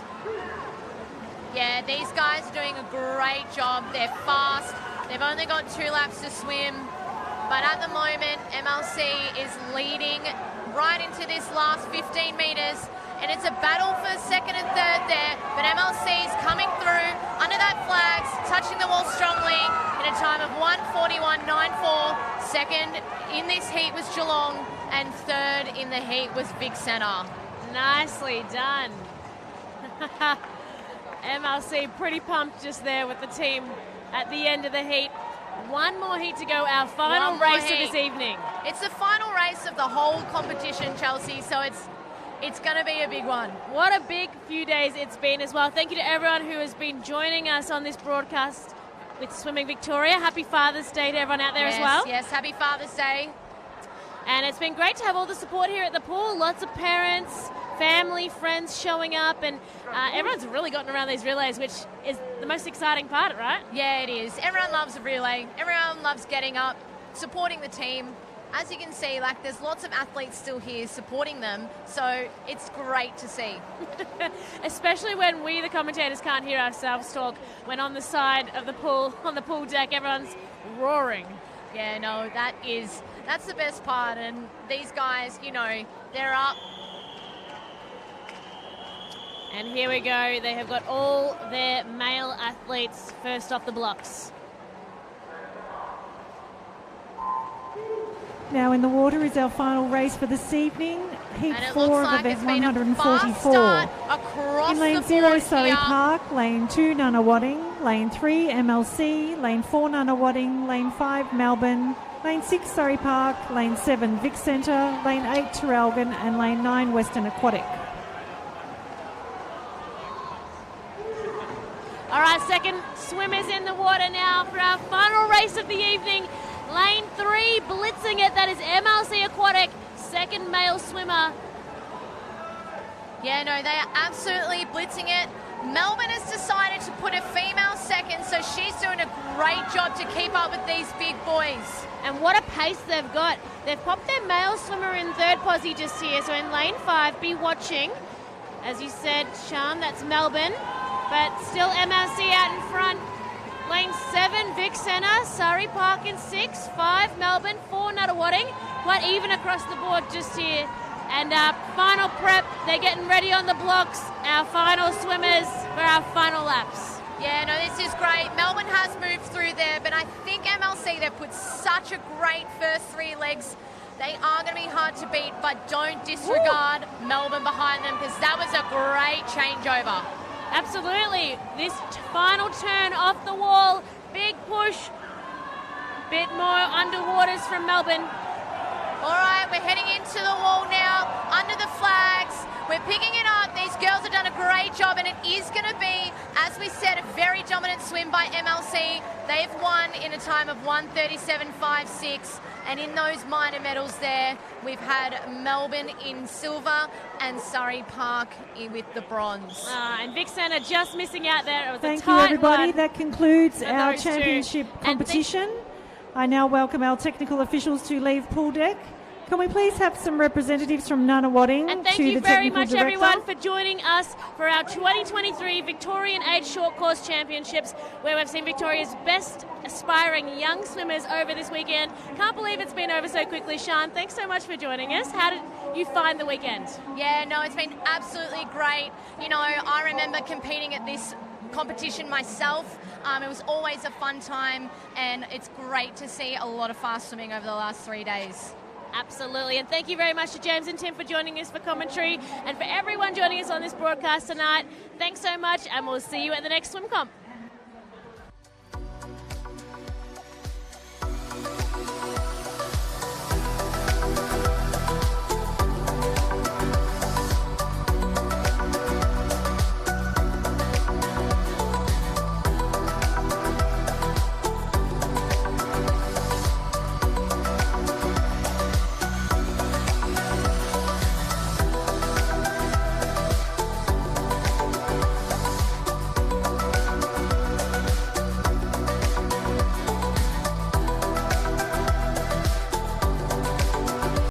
Yeah, these guys are doing a great job. They're fast. They've only got 2 laps to swim. But at the moment, MLC is leading right into this last 15 metres, and it's a battle for 2nd and 3rd there, but MLC is coming through under that flags, touching the wall strongly in a time of 1:41.94. Second in this heat was Geelong, and 3rd in the heat was Vic Centre. Nicely done. MLC pretty pumped just there with the team at the end of the heat. One more heat to go, our final race of this evening. It's the final race of the whole competition, Chelsea, so it's going to be a big one. What a big few days it's been as well. Thank you to everyone who has been joining us on this broadcast with Swimming Victoria. Happy Father's Day to everyone out there as well. Yes, happy Father's Day. And it's been great to have all the support here at the pool. Lots of parents, family, friends showing up, and everyone's really gotten around these relays, which is the most exciting part, right? Yeah, it is. Everyone loves a relay. Everyone loves getting up, supporting the team, as you can see, like, there's lots of athletes still here supporting them, so it's great to see. Especially when we, the commentators, can't hear ourselves talk. When on the side of the pool, on the pool deck, everyone's roaring. Yeah, no, that's the best part. And these guys, you know, they're up. And here we go. They have got all their male athletes first off the blocks. Now in the water is our final race for this evening. Heat And it 4 looks of like event it's been a fast 144. start across In lane the 0, board Surrey here. Park. Lane 2, Nunawading. Lane 3, MLC. Lane 4, Nunawading. Lane 5, Melbourne. Lane 6, Surrey Park. Lane 7, Vic Centre. Lane 8, Traralgon. And Lane 9, Western Aquatic. All right, second swimmers in the water now for our final race of the evening. Lane 3, blitzing it. That is MLC Aquatic, second male swimmer. Yeah, no, they are absolutely blitzing it. Melbourne has decided to put a female second, so she's doing a great job to keep up with these big boys. And what a pace they've got. They've popped their male swimmer in third posse just here. So in lane 5, be watching. As you said, Sean, that's Melbourne. But still MLC out in front. Lane 7, Vic Centre. Surrey Park in 6. 5, Melbourne. 4, Nunawading. Quite even across the board just here. And final prep, they're getting ready on the blocks. Our final swimmers for our final laps. Yeah, no, this is great. Melbourne has moved through there, but I think MLC, they've put such a great first 3 legs. They are going to be hard to beat, but don't disregard Melbourne behind them, because that was a great changeover. Absolutely. This final turn off the wall, big push. Bit more underwaters from Melbourne. All right, we're heading into the wall now, under the flags. We're picking it up. These girls have done a great job, and it is going to be, as we said, a very dominant swim by MLC. They've won in a time of 1:37.56, and in those minor medals there, we've had Melbourne in silver and Surrey Park with the bronze. And Vic Centre just missing out there. It was Thank a tight you, everybody. one. That concludes And our those two. championship And competition. I now welcome our technical officials to leave pool deck. Can we please have some representatives from Nunawading And thank to you the very technical much, director? everyone, for joining us for our 2023 Victorian Age Short Course Championships, where we've seen Victoria's best aspiring young swimmers over this weekend. Can't believe it's been over so quickly. Sean, thanks so much for joining us. How did you find the weekend? Yeah, no, it's been absolutely great. You know, I remember competing at this competition myself. It was always a fun time, and it's great to see a lot of fast swimming over the last 3 days. Absolutely, and thank you very much to James and Tim for joining us for commentary, and for everyone joining us on this broadcast tonight. Thanks so much, and we'll see you at the next swim comp.